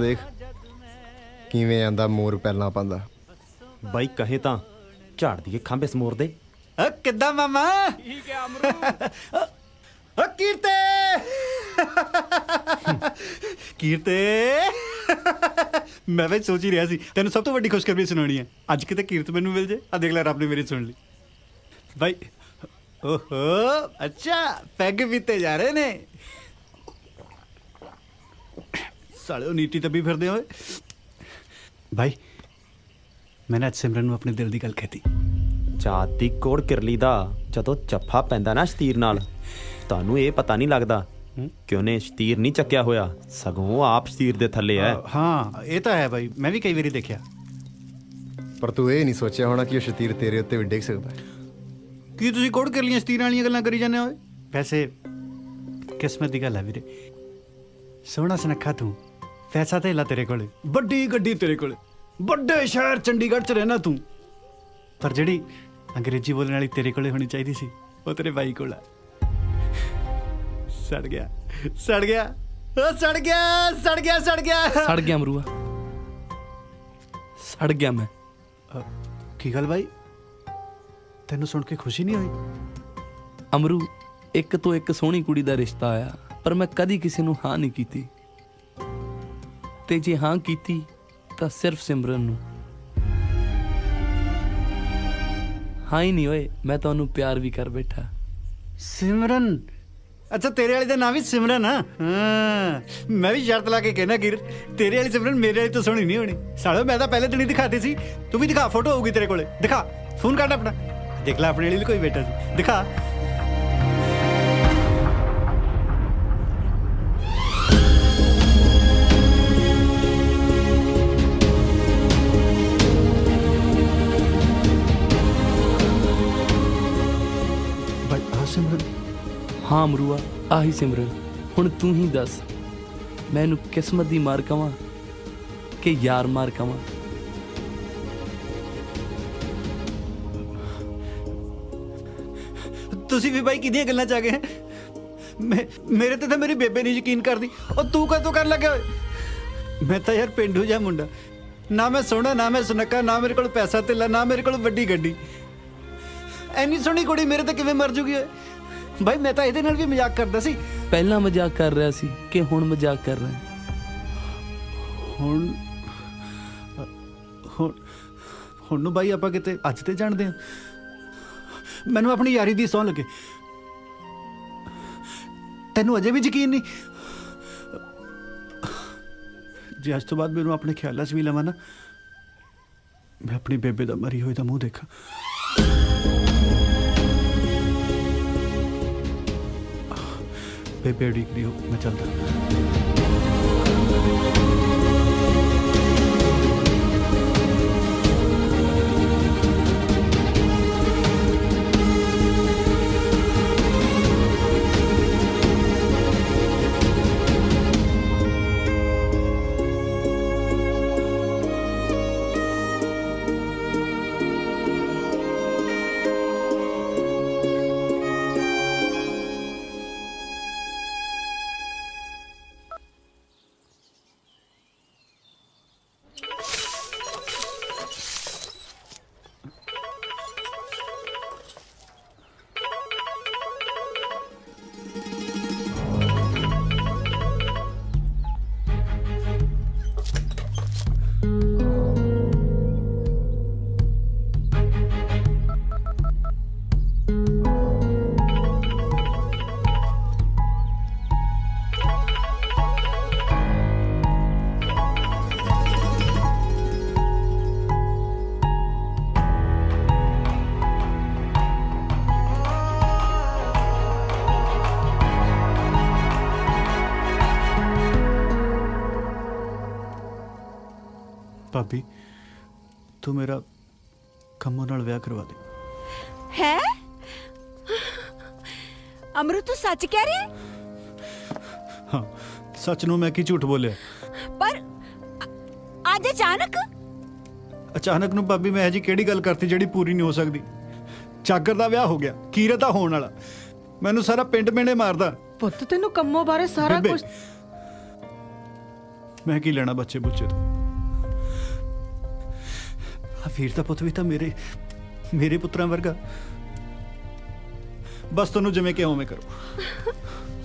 ਦੇਖ ਕਿਵੇਂ ਆਂਦਾ ਮੋਰ ਪਹਿਲਾਂ ਪਾਉਂਦਾ। ਬਾਈ ਕਹੇ ਤਾਂ ਝਾੜ ਦੀਏ ਖੰਭੇ ਸਮੋਰ ਦੇ। ਕਿੱਦਾਂ ਮਾਮਾ? ਠੀਕ ਹੈ ਅਮਰੂ। ਕੀਰਤੇ ਕੀਰਤੇ ਮੈਂ ਵੀ ਸੋਚ ਹੀ ਰਿਹਾ ਸੀ ਤੈਨੂੰ ਸਭ ਤੋਂ ਵੱਡੀ ਖੁਸ਼ਖਬਰੀ ਸੁਣਾਉਣੀ ਹੈ। ਅੱਜ ਕਿਤੇ ਕੀਰਤ ਮੈਨੂੰ ਮਿਲ ਜੇ। ਆ ਦੇਖ ਲੈ ਰੱਬ ਨੇ ਮੇਰੀ ਸੁਣ ਲਈ ਬਾਈ। ਓਹੋ ਅੱਛਾ ਪੈਗ ਪੀਤੇ ਜਾ ਰਹੇ ਨੇ ਸਾਲਿਓ ਨੀਤੀ ਤੱਬੀ ਫਿਰਦੇ ਹੋਏ। ਬਾਈ ਮੈਂ ਨਾ ਅੱਜ ਸਿਮਰਨ ਨੂੰ ਆਪਣੇ ਦਿਲ ਦੀ ਗੱਲ ਕਹਿਤੀ। ਚਾਤ ਦੀ ਕੋੜ ਕਿਰਲੀ ਦਾ ਜਦੋਂ ਜੱਫਾ ਪੈਂਦਾ ਨਾ ਸ਼ਤੀਰ ਨਾਲ, ਤੁਹਾਨੂੰ ਇਹ ਪਤਾ ਨਹੀਂ ਲੱਗਦਾ ਕਿ ਉਹਨੇ ਸ਼ਤੀਰ ਨਹੀਂ ਚੱਕਿਆ ਹੋਇਆ, ਸਗੋਂ ਉਹ ਆਪ ਸ਼ਤੀਰ ਦੇ ਥੱਲੇ ਹੈ। ਹਾਂ ਇਹ ਤਾਂ ਹੈ ਬਾਈ, ਮੈਂ ਵੀ ਕਈ ਵਾਰੀ ਦੇਖਿਆ। ਪਰ ਤੂੰ ਇਹ ਨਹੀਂ ਸੋਚਿਆ ਹੋਣਾ ਕਿ ਉਹ ਸ਼ਤੀਰ ਤੇਰੇ ਉੱਤੇ ਵੀ ਡਿੱਗ ਸਕਦਾ। ਕੀ ਤੁਸੀਂ ਕੋੜ ਕਰ ਲੀਆਂ ਸ਼ਤੀਰਾਂ ਵਾਲੀਆਂ ਗੱਲਾਂ ਕਰੀ ਜਾਂਦੇ ਹੋ? ਵੈਸੇ ਕਿਸਮਤ ਦੀ ਗੱਲ ਹੈ ਵੀਰੇ। ਸੋਹਣਾ ਸੁਨੱਖਾ ਤੂੰ, ਪੈਸਾ ਧੇਲਾ ਤੇਰੇ ਕੋਲ, ਵੱਡੀ ਗੱਡੀ ਤੇਰੇ ਕੋਲ, ਵੱਡੇ ਸ਼ਹਿਰ ਚੰਡੀਗੜ੍ਹ 'ਚ ਰਹਿਣਾ ਤੂੰ, ਪਰ ਜਿਹੜੀ ਅੰਗਰੇਜ਼ੀ ਬੋਲਣ ਵਾਲੀ ਤੇਰੇ ਕੋਲੇ ਹੋਣੀ ਚਾਹੀਦੀ ਸੀ ਉਹ ਤੇਰੇ ਬਾਈ ਕੋਲ ਆ। ਸੜ ਗਿਆ ਸੜ ਗਿਆ ਉਹ ਸੜ ਗਿਆ ਸੜ ਗਿਆ ਸੜ ਗਿਆ ਸੜ ਗਿਆ ਅਮਰੂਆ, ਸੜ ਗਿਆ ਮੈਂ। ਕੀ ਗੱਲ ਬਾਈ, ਤੈਨੂੰ ਸੁਣ ਕੇ ਖੁਸ਼ੀ ਨਹੀਂ ਹੋਈ? ਅਮਰੂ, ਇੱਕ ਤੋਂ ਇੱਕ ਸੋਹਣੀ ਕੁੜੀ ਦਾ ਰਿਸ਼ਤਾ ਆਇਆ, ਪਰ ਮੈਂ ਕਦੀ ਕਿਸੇ ਨੂੰ ਹਾਂ ਨਹੀਂ ਕੀਤੀ, ਤੇ ਜੇ ਹਾਂ ਕੀਤੀ ਤਾਂ ਸਿਰਫ ਸਿਮਰਨ ਨੂੰ। ਹਾਂ ਹੀ ਨਹੀਂ ਓਏ, ਮੈਂ ਤੁਹਾਨੂੰ ਪਿਆਰ ਵੀ ਕਰ ਬੈਠਾ। ਸਿਮਰਨ? ਅੱਛਾ ਤੇਰੇ ਵਾਲੀ ਦਾ ਨਾਂ ਵੀ ਸਿਮਰਨ ਆ? ਹਾਂ ਮੈਂ ਵੀ ਸ਼ਰਤ ਲਾ ਕੇ ਕਹਿਣਾ ਕੀਰਤ, ਤੇਰੇ ਵਾਲੀ ਸਿਮਰਨ ਮੇਰੇ ਵਾਲੀ ਤੋਂ ਸੋਹਣੀ ਨਹੀਂ ਹੋਣੀ। ਸਾਲੋ ਮੈਂ ਤਾਂ ਪਹਿਲੇ ਦਿਨ ਹੀ ਦਿਖਾਤੀ ਸੀ। ਤੂੰ ਵੀ ਦਿਖਾ, ਫੋਟੋ ਹੋਊਗੀ ਤੇਰੇ ਕੋਲੇ, ਦਿਖਾ, ਫੋਨ ਕੱਢ ਆਪਣਾ, ਦੇਖ ਲੈ ਆਪਣੇ ਵਾਲੀ ਕੋਈ ਬੈਠਾ ਸੀ, ਦਿਖਾ। ਬਾਈ ਆ ਸਿਮਰਨ? ਹਾਂ ਅਮਰੂਆ, ਆਹੀ ਸਿਮਰਨ। ਹੁਣ ਤੂੰ ਹੀ ਦੱਸ, ਮੈਂ ਇਹਨੂੰ ਕਿਸਮਤ ਦੀ ਮਾਰ ਕਵਾਂ ਕਿ ਯਾਰ ਮਾਰ ਕਵਾਂ? ਤੁਸੀਂ ਵੀ ਬਾਈ ਕਿਹਦੀਆਂ ਗੱਲਾਂ ਚ ਆ ਗਏ? ਮੇਰੇ ਤੇ ਤਾਂ ਮੇਰੀ ਬੇਬੇ ਨਹੀਂ ਯਕੀਨ ਕਰਦੀ। ਉਹ ਤੂੰ ਕਦੋਂ ਕਰਨ ਲੱਗਿਆ ਓਏ? ਮੈਂ ਤਾਂ ਯਾਰ ਪਿੰਡੂ ਜਿਹਾ ਮੁੰਡਾ, ਨਾ ਮੈਂ ਸੋਹਣਾ, ਨਾ ਮੈਂ ਸੁਨੱਖਾ, ਨਾ ਮੇਰੇ ਕੋਲ ਪੈਸਾ ਧੇਲਾ, ਨਾ ਮੇਰੇ ਕੋਲ ਵੱਡੀ ਗੱਡੀ। ਐਨੀ ਸੋਹਣੀ ਕੁੜੀ ਮੇਰੇ ਤੇ ਕਿਵੇਂ ਮਰ ਜੂਗੀ ਓਏ? ਬਾਈ ਮੈਂ ਤਾਂ ਇਹਦੇ ਨਾਲ ਵੀ ਮਜ਼ਾਕ ਕਰਦਾ ਸੀ। ਪਹਿਲਾਂ ਮਜ਼ਾਕ ਕਰ ਰਿਹਾ ਸੀ ਕਿ ਹੁਣ ਮਜ਼ਾਕ ਕਰ ਰਿਹਾ? ਹੁਣ ਹੁਣ ਹੁਣ ਨੂੰ ਬਾਈ ਆਪਾਂ ਕਿਤੇ ਅੱਜ ਤੇ ਜਾਣਦੇ ਹਾਂ। ਮੈਨੂੰ ਆਪਣੀ ਯਾਰੀ ਦੀ ਸਹੁੰ ਲੱਗੇ, ਤੈਨੂੰ ਅਜੇ ਵੀ ਯਕੀਨ ਨਹੀਂ? ਜੇ ਅੱਜ ਤੋਂ ਬਾਅਦ ਮੈਨੂੰ ਆਪਣੇ ਖਿਆਲਾਂ 'ਚ ਵੀ ਲਵਾਂ ਨਾ, ਮੈਂ ਆਪਣੀ ਬੇਬੇ ਦਾ ਮਰੀ ਹੋਈ ਦਾ ਮੂੰਹ ਦੇਖਾਂ। ਬੇਬੇ ਉਡੀਕਦੀ ਹੋ, ਮੈਂ ਚੱਲਦਾ। ਭਾਬੀ ਤੂੰ ਮੇਰਾ ਕੰਮੋਂ ਨਾਲ ਵਿਆਹ ਕਰਵਾ ਦੇ। ਹੈ ਅਮਰੂ, ਤੂੰ ਸੱਚ ਕਹਿ ਰਿਹਾ? ਹਾਂ ਸੱਚ ਨੂੰ ਮੈਂ ਕੀ ਝੂਠ ਬੋਲਿਆ? ਪਰ ਅੱਜ ਅਚਾਨਕ ਨੂੰ ਭਾਬੀ ਮੈਂ ਇਹ ਜੀ ਕਿਹੜੀ ਗੱਲ ਕਰਤੀ ਜਿਹੜੀ ਪੂਰੀ ਨਹੀਂ ਹੋ ਸਕਦੀ? ਚਾਕਰ ਦਾ ਵਿਆਹ ਹੋ ਗਿਆ, ਕੀਰਤ ਦਾ ਹੋਣ ਵਾਲਾ, ਮੈਨੂੰ ਸਾਰਾ ਪਿੰਡ ਮੇਣੇ ਮਾਰਦਾ। ਪੁੱਤ ਤੈਨੂੰ ਕੰਮੋਂ ਬਾਰੇ ਸਾਰਾ ਬੇਬੇ, ਕੁਝ ਮੈਂ ਕੀ ਲੈਣਾ ਬੱਚੇ ਬੁੱਚੇ ਤੋਂ। ਆ ਵੀਰ ਦਾ ਪੁੱਤ ਵੀ ਤਾਂ ਮੇਰੇ ਪੁੱਤਰਾਂ ਵਰਗਾ। ਬਸ ਤੁਹਾਨੂੰ ਜਿਵੇਂ ਕਿ ਉਵੇਂ ਕਰੋ।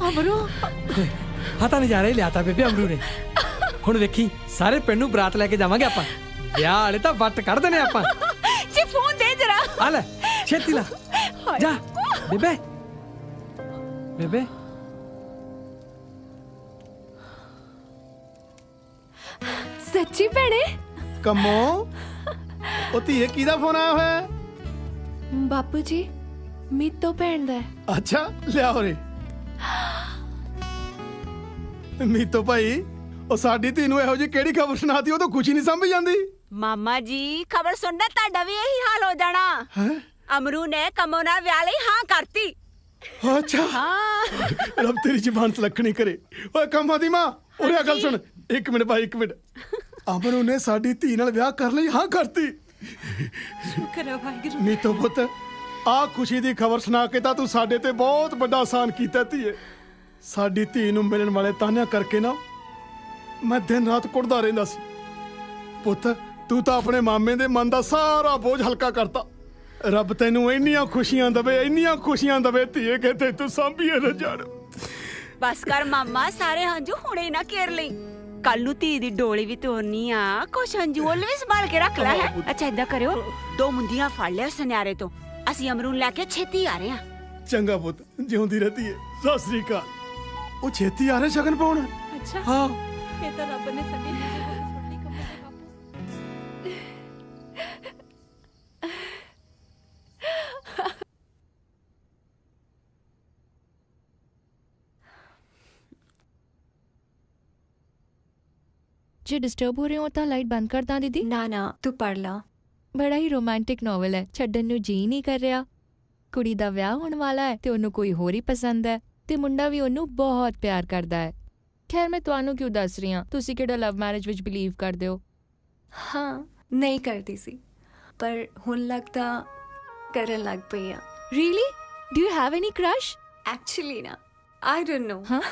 ਅਮਰੂ ਹਾਂ ਤਾਂ ਨਜ਼ਾਰਾ ਹੀ ਲਿਆਤਾ ਬੇਬੇ ਅਮਰੂ ਨੇ। ਹੁਣ ਵੇਖੀ ਸਾਰੇ ਪਿੰਡ ਨੂੰ ਬਰਾਤ ਲੈ ਕੇ ਜਾਵਾਂਗੇ ਆਪਾਂ। ਵਿਆਹ ਵਾਲੇ ਤਾਂ ਵੱਟ ਕੱਢ ਦੇਣੇ ਆਪਾਂ। ਜੀ ਫੋਨ ਦੇ ਜਰਾ। ਆ ਲੈ ਛੇਤੀ ਲਾ ਜਾ ਬੇਬੇ। ਬੇਬੇ ਸੱਚੀ ਭੈਣੇ? ਕੰਮੋ ਉਹ ਧੀਏ ਕਿਹਦਾ ਫੋਨ ਆਇਆ ਹੋਇਆ ਹੈ? ਬਾਪੂ ਜੀ ਮੀਤੋ ਭੈਣ ਦਾ ਹੈ। ਅੱਛਾ ਲਿਆ ਹੋਰੇ ਮੀਤੋ ਭਾਈ, ਉਹ ਸਾਡੀ ਧੀ ਨੂੰ ਇਹੋ ਜਿਹੀ ਕਿਹੜੀ ਖਬਰ ਸੁਣਾਤੀ, ਉਹ ਤਾਂ ਕੁਝ ਹੀ ਨਹੀਂ ਸਮਝ ਜਾਂਦੀ। ਮਾਮਾ ਜੀ ਖਬਰ ਸੁਣਨਾ ਤੁਹਾਡਾ ਵੀ ਇਹੀ ਹਾਲ ਹੋ ਜਾਣਾ। ਅਮਰੂ ਨੇ ਕੰਮੋ ਨਾਲ ਵਿਆਹ ਲਈ ਹਾਂ ਕਰਤੀ। ਅੱਛਾ ਹਾਂ ਰੱਬ ਤੇਰੀ ਜ਼ਬਾਨ ਸਲੱਖਣੀ ਕਰੇ। ਓਏ ਕੰਮਾਂ ਦੀ ਮਾਂ ਉਰੇ ਆ ਗੱਲ ਸੁਣ। ਇੱਕ ਮਿੰਟ ਭਾਈ ਇੱਕ ਮਿੰਟ। ਅਮਰੂ ਨੇ ਸਾਡੀ ਧੀ ਨਾਲ ਵਿਆਹ ਕਰ ਲਈ ਹਾਂ ਕਰਤੀ। ਸ਼ੁਕਰ ਹੈ ਵਾਹਿਗੁਰੂ। ਮੀਤੋ ਪੁੱਤ ਆ ਖੁਸ਼ੀ ਦੀ ਖਬਰ ਸੁਣਾ ਕੇ ਤਾਂ ਤੂੰ ਸਾਡੇ ਤੇ ਬਹੁਤ ਵੱਡਾ ਆਸਾਨ ਕੀਤਾ ਧੀਏ। ਸਾਡੀ ਧੀ ਨੂੰ ਮਿਲਣ ਵਾਲੇ ਤਾਨਿਆਂ ਕਰਕੇ ਨਾ ਮੈਂ ਦਿਨ ਰਾਤ ਕੁੜਦਾ ਰਹਿੰਦਾ ਸੀ। ਪੁੱਤ ਤੂੰ ਤਾਂ ਆਪਣੇ ਮਾਮੇ ਦੇ ਮਨ ਦਾ ਸਾਰਾ ਬੋਝ ਹਲਕਾ ਕਰਤਾ। ਰੱਬ ਤੈਨੂੰ ਇੰਨੀਆਂ ਖੁਸ਼ੀਆਂ ਦਵੇ, ਇੰਨੀਆਂ ਖੁਸ਼ੀਆਂ ਦਵੇ ਧੀਏ ਕਿ ਤੇ ਤੂੰ ਸਾਂਭੀਏ ਨਾ ਜਾਣ। ਬਸ ਕਰ ਮਾਮਾ, ਸਾਰੇ ਹੰਝੂ ਹੁਣੇ ਨਾ ਘੇਰ ਲਈ। ਕੱਲ ਨੂੰ ਧੀ ਦੀ ਡੋਲੀ ਵੀ ਤੋਰਨੀ ਆ, ਕੁਛ ਹੰਝੂ ਉਹ ਵੀ ਸੰਭਾਲ ਕੇ ਰੱਖ ਲੈ। ਹੈ ਅੱਛਾ ਏਦਾਂ ਕਰਿਓ, 2 ਮੁੰਦੀਆਂ ਫੜ ਲਿਆ ਸੁਨਿਆਰੇ ਤੋਂ। ਅਸੀਂ ਅਮਰੂ ਨੂੰ ਲੈ ਕੇ ਛੇਤੀ ਆ ਰਹੇ ਹਾਂ। ਚੰਗਾ ਪੁੱਤ ਜਿਉਂਦੀ ਰਹਤੀ ਹੈ। ਸਤਿ ਸ੍ਰੀ ਅਕਾਲ। ਉਹ ਛੇਤੀ ਆ ਰਹੇ ਸ਼ਗਨ ਪਾਉਣ। ਅੱਛਾ ਹਾਂ ਇਹ ਤਾਂ ਰੱਬ ਨੇ ਸਾਡੀ ਜੇ ਡਿਸਟਰਬ ਹੋ ਰਹੇ ਹੋ ਤਾਂ ਲਾਈਟ ਬੰਦ ਕਰ ਦਾਂ ਦੀਦੀ। ਨਾ ਨਾ ਤੂੰ ਪੜ ਲਾ। ਬੜਾ ਹੀ ਰੋਮਾਂਟਿਕ ਨੋਵਲ ਹੈ, ਛੱਡਣ ਨੂੰ ਜੀ ਨਹੀਂ ਕਰ ਰਿਹਾ। ਕੁੜੀ ਦਾ ਵਿਆਹ ਹੋਣ ਵਾਲਾ ਹੈ ਤੇ ਉਹਨੂੰ ਕੋਈ ਹੋਰ ਹੀ ਪਸੰਦ ਹੈ ਤੇ ਮੁੰਡਾ ਵੀ ਉਹਨੂੰ ਬਹੁਤ ਪਿਆਰ ਕਰਦਾ ਹੈ। ਖੈਰ ਮੈਂ ਤੁਹਾਨੂੰ ਕਿਉਂ ਦੱਸ ਰਹੀ ਹਾਂ, ਤੁਸੀਂ ਕਿਹੜਾ ਲਵ ਮੈਰਿਜ ਵਿੱਚ ਬਿਲੀਵ ਕਰਦੇ ਹੋ? ਹਾਂ ਨਹੀਂ ਕਰਦੀ ਸੀ, ਪਰ ਹੁਣ ਲੱਗਦਾ ਕਰਨ ਲੱਗ ਪਈ ਆ। Really? Do you have any crush? Actually ਨਾ ਆਈ ਡੋਨਟ ਨੋ। ਹਾਂ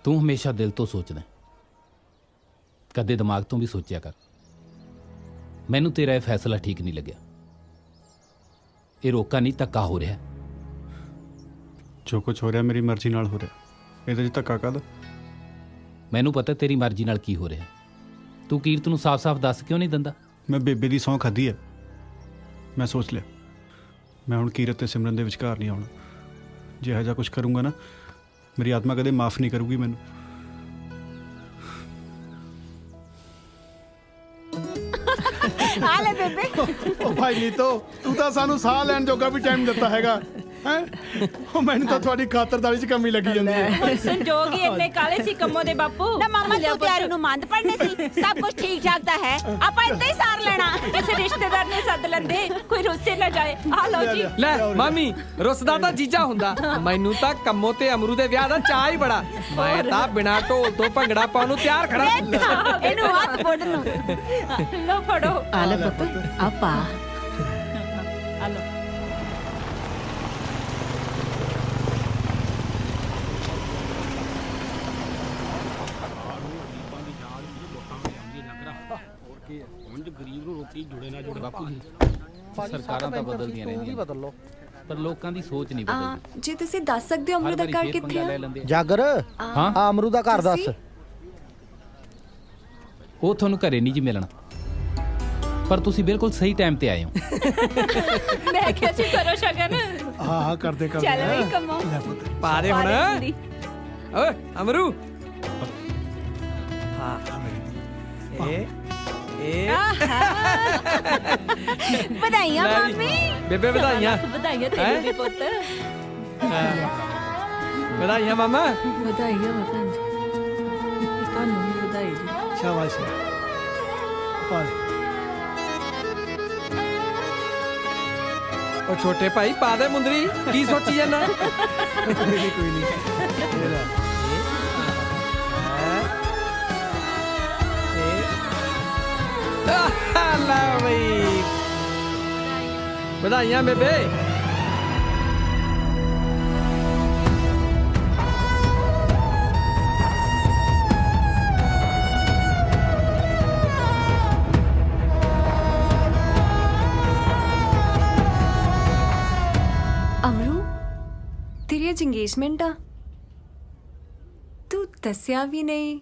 ਤੂੰ ਹਮੇਸ਼ਾ ਦਿਲ ਤੋਂ ਸੋਚਦਾ, ਕਦੇ ਦਿਮਾਗ ਤੋਂ ਵੀ ਸੋਚਿਆ ਕਰ। ਮੈਨੂੰ ਤੇਰਾ ਇਹ ਫੈਸਲਾ ਠੀਕ ਨਹੀਂ ਲੱਗਿਆ। ਇਹ ਰੋਕਾ ਨਹੀਂ, ਧੱਕਾ ਹੋ ਰਿਹਾ। ਜੋ ਕੁਝ ਹੋ ਰਿਹਾ ਮੇਰੀ ਮਰਜ਼ੀ ਨਾਲ ਹੋ ਰਿਹਾ, ਇਹਦੇ 'ਚ ਧੱਕਾ ਕਾਹਦਾ? ਮੈਨੂੰ ਪਤਾ ਤੇਰੀ ਮਰਜ਼ੀ ਨਾਲ ਕੀ ਹੋ ਰਿਹਾ। ਤੂੰ ਕੀਰਤ ਨੂੰ ਸਾਫ਼-ਸਾਫ਼ ਦੱਸ ਕਿਉਂ ਨਹੀਂ ਦਿੰਦਾ? ਮੈਂ ਬੇਬੇ ਦੀ ਸਹੁੰ ਖਾਧੀ ਹੈ। ਮੈਂ ਸੋਚ ਲਿਆ ਮੈਂ ਹੁਣ ਕੀਰਤ ਤੇ ਸਿਮਰਨ ਦੇ ਵਿਚਕਾਰ ਨਹੀਂ ਆਉਣਾ। ਜੇ ਇਹੋ ਜਿਹਾ ਕੁਝ ਕਰੂੰਗਾ ਨਾ, ਮੇਰੀ ਆਤਮਾ ਕਦੇ ਮਾਫ ਨਹੀਂ ਕਰੂਗੀ ਮੈਨੂੰ। ਆ ਲੈ ਬੇਬੇ। ਉਹ ਭਾਈ ਨੀਤੋ ਤੂੰ ਤਾਂ ਸਾਨੂੰ ਸਾਹ ਲੈਣ ਜੋਗਾ ਵੀ ਟਾਈਮ ਦਿੱਤਾ ਹੈਗਾ ਹੈ। ਉਹ ਮੈਨੂੰ ਤਾਂ ਤੁਹਾਡੀ ਖਾਤਰਦਾਰੀ 'ਚ ਕਮੀ ਲੱਗੀ ਜਾਂਦੀ ਹੈ। ਸੰਜੋਗ ਹੀ ਇੰਨੇ ਕਾਲੇ ਸੀ ਕੰਮੋ ਦੇ ਬਾਪੂ। ਨਾ ਮਾਮਾ ਤੂੰ ਤਿਆਰੀ ਨੂੰ ਮੰਦ ਪੜਨੇ ਸੀ। ਸਭ ਕੁਝ ਠੀਕ ਠਾਕ ਤਾਂ ਹੈ, ਆਪਾਂ ਇੱਦਾਂ ਹੀ ਸਾਰ ਲੈਣਾ। ਕਿਸੇ ਰਿਸ਼ਤੇਦਾਰ ਨੇ ਸੱਦ ਲੈਂਦੇ, ਕੋਈ ਰੁੱਸੇ ਨਾ ਜਾਏ। ਆ ਲਓ ਜੀ। ਲੈ ਮਾਮੀ, ਰੁੱਸਦਾ ਤਾਂ ਜੀਜਾ ਹੁੰਦਾ। ਮੈਨੂੰ ਤਾਂ ਕੰਮੋ ਤੇ ਅਮਰੂ ਦੇ ਵਿਆਹ ਦਾ ਚਾਅ ਹੀ ਬੜਾ। ਮੈਂ ਤਾਂ ਬਿਨਾਂ ਢੋਲ ਤੋਂ ਭੰਗੜਾ ਪਾਉਣ ਨੂੰ ਤਿਆਰ ਖੜਾ। ਇਹਨੂੰ ਹੱਥ ਬੋੜ ਨੂੰ। ਲਓ ਫੜੋ। ਆ ਲੈ ਪੁੱਤ ਆ ਪਾ। ਆ ਲਓ। ਗਰੀਬ ਨੂੰ ਰੋਟੀ ਜੁੜੇ ਨਾ ਜੁੜੇ। ਬਾਪੂ ਜੀ ਸਰਕਾਰਾਂ ਤਾਂ ਬਦਲਦੀਆਂ ਰਹਿੰਦੀਆਂ। ਬਦਲ ਲਓ। ਪਰ ਲੋਕਾਂ ਦੀ ਸੋਚ ਨਹੀਂ ਬਦਲਦੀ। ਜੇ ਤੁਸੀਂ ਦੱਸ ਸਕਦੇ ਹੋ ਅਮਰੂ ਦਾ ਘਰ ਕਿੱਥੇ ਆ? ਜਾਗਰ ਹਾਂ ਆ ਅਮਰੂ ਦਾ ਘਰ ਦੱਸ। ਉਹ ਤੁਹਾਨੂੰ ਘਰੇ ਨਹੀਂ ਜੀ ਮਿਲਣਾ, ਪਰ ਤੁਸੀਂ ਬਿਲਕੁਲ ਸਹੀ ਟਾਈਮ ਤੇ ਆਏ ਹੋ। ਮੈਂ ਕਿਹਾ ਸੀ ਕਰੋ ਸ਼ਗਨ। ਹਾਂ ਹਾਂ ਕਰਦੇ ਕਰਦੇ ਚੱਲ ਬਈ ਕੰਮੋ ਪਾ ਦੇ ਹੁਣ। ਓਏ ਅਮਰੂ ਹਾਂ ਇਹ ਵਧਾਈਆਂ ਲੈ ਵੀ। ਮੰਮੀ। ਬੇਬੇ ਵਧਾਈਆਂ। ਵਧਾਈਆਂ ਤੈਨੂੰ ਵੀ ਪੁੱਤ। ਵਧਾਈਆਂ ਮਾਮਾ। ਵਧਾਈਆਂ ਭੈਣ ਜੀ, ਤੁਹਾਨੂੰ ਵੀ ਵਧਾਈ ਜੀ। ਸ਼ਾਬਾਸ਼ ਪਾ ਦੇ। ਉਹ ਛੋਟੇ ਭਾਈ ਪਾ ਦੇ ਮੁੰਦਰੀ, ਕੀ ਸੋਚੀ ਜਾਂਦਾ? ਕੋਈ ਨਹੀਂ ਇਹ ਲੈ। ਲੈ ਬਈ ਵਧਾਈਆਂ ਬੇਬੇ। ਅਮਰੂ ਤੇਰੀ ਅੱਜ ਇੰਗੇਜਮੈਂਟ ਆ, ਤੂੰ ਦੱਸਿਆ ਵੀ ਨਹੀਂ।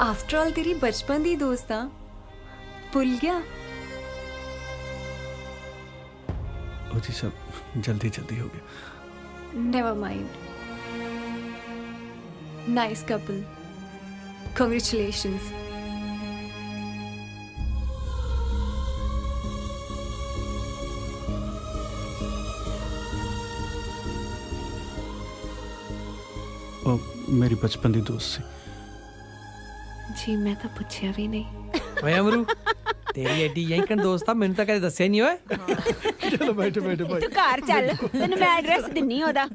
ਆਫਟਰ ਆਲ ਤੇਰੀ ਬਚਪਨ ਦੀ ਦੋਸਤ ਆ, ਭੁੱਲ ਗਿਆ? ਉਹ ਜੀ ਸਭ ਜਲਦੀ ਜਲਦੀ ਹੋ ਗਿਆ। Never mind. Nice couple. Congratulations. ਉਹ ਮੇਰੀ ਬਚਪਨ ਦੀ ਦੋਸਤ ਸੀ। ਜੀ ਮੈਂ ਤਾਂ ਪੁੱਛਿਆ ਵੀ ਨਹੀਂ। ਓਏ ਅਮਰੂ ਤੇਰੀ ਐਡੀ ਯੈਂਕਣ ਦੋਸਤ ਆ, ਮੈਨੂੰ ਤਾਂ ਕਦੇ ਦੱਸਿਆ ਨਹੀਂ ਓਏ। ਚਲੋ ਬੈਠੋ ਬੈਠੋ ਭਾਈ। ਤੂੰ ਘਰ ਚੱਲ, ਤੈਨੂੰ ਮੈਂ ਐਡਰੈਸ ਦਿੰਨੀ ਉਹਦਾ।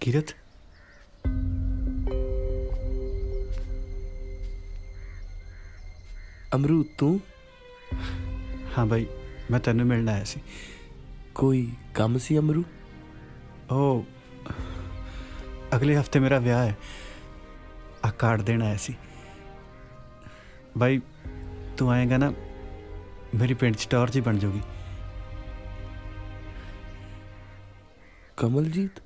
ਕੀਰਤ ਅਮਰੂ ਤੂੰ? ਹਾਂ ਬਾਈ, ਮੈਂ ਤੈਨੂੰ ਮਿਲਣ ਆਇਆ ਸੀ। ਕੋਈ ਕੰਮ ਸੀ ਅਮਰੂ? ਉਹ ਅਗਲੇ ਹਫਤੇ ਮੇਰਾ ਵਿਆਹ ਹੈ, ਆ ਕਾਰਡ ਦੇਣ ਆਇਆ ਸੀ। ਬਾਈ ਤੂੰ ਆਏਗਾ ਨਾ, ਮੇਰੀ ਪਿੰਡ 'ਚ ਟੌਰ ਜੀ ਬਣ ਜਾਊਗੀ। ਕਮਲਜੀਤ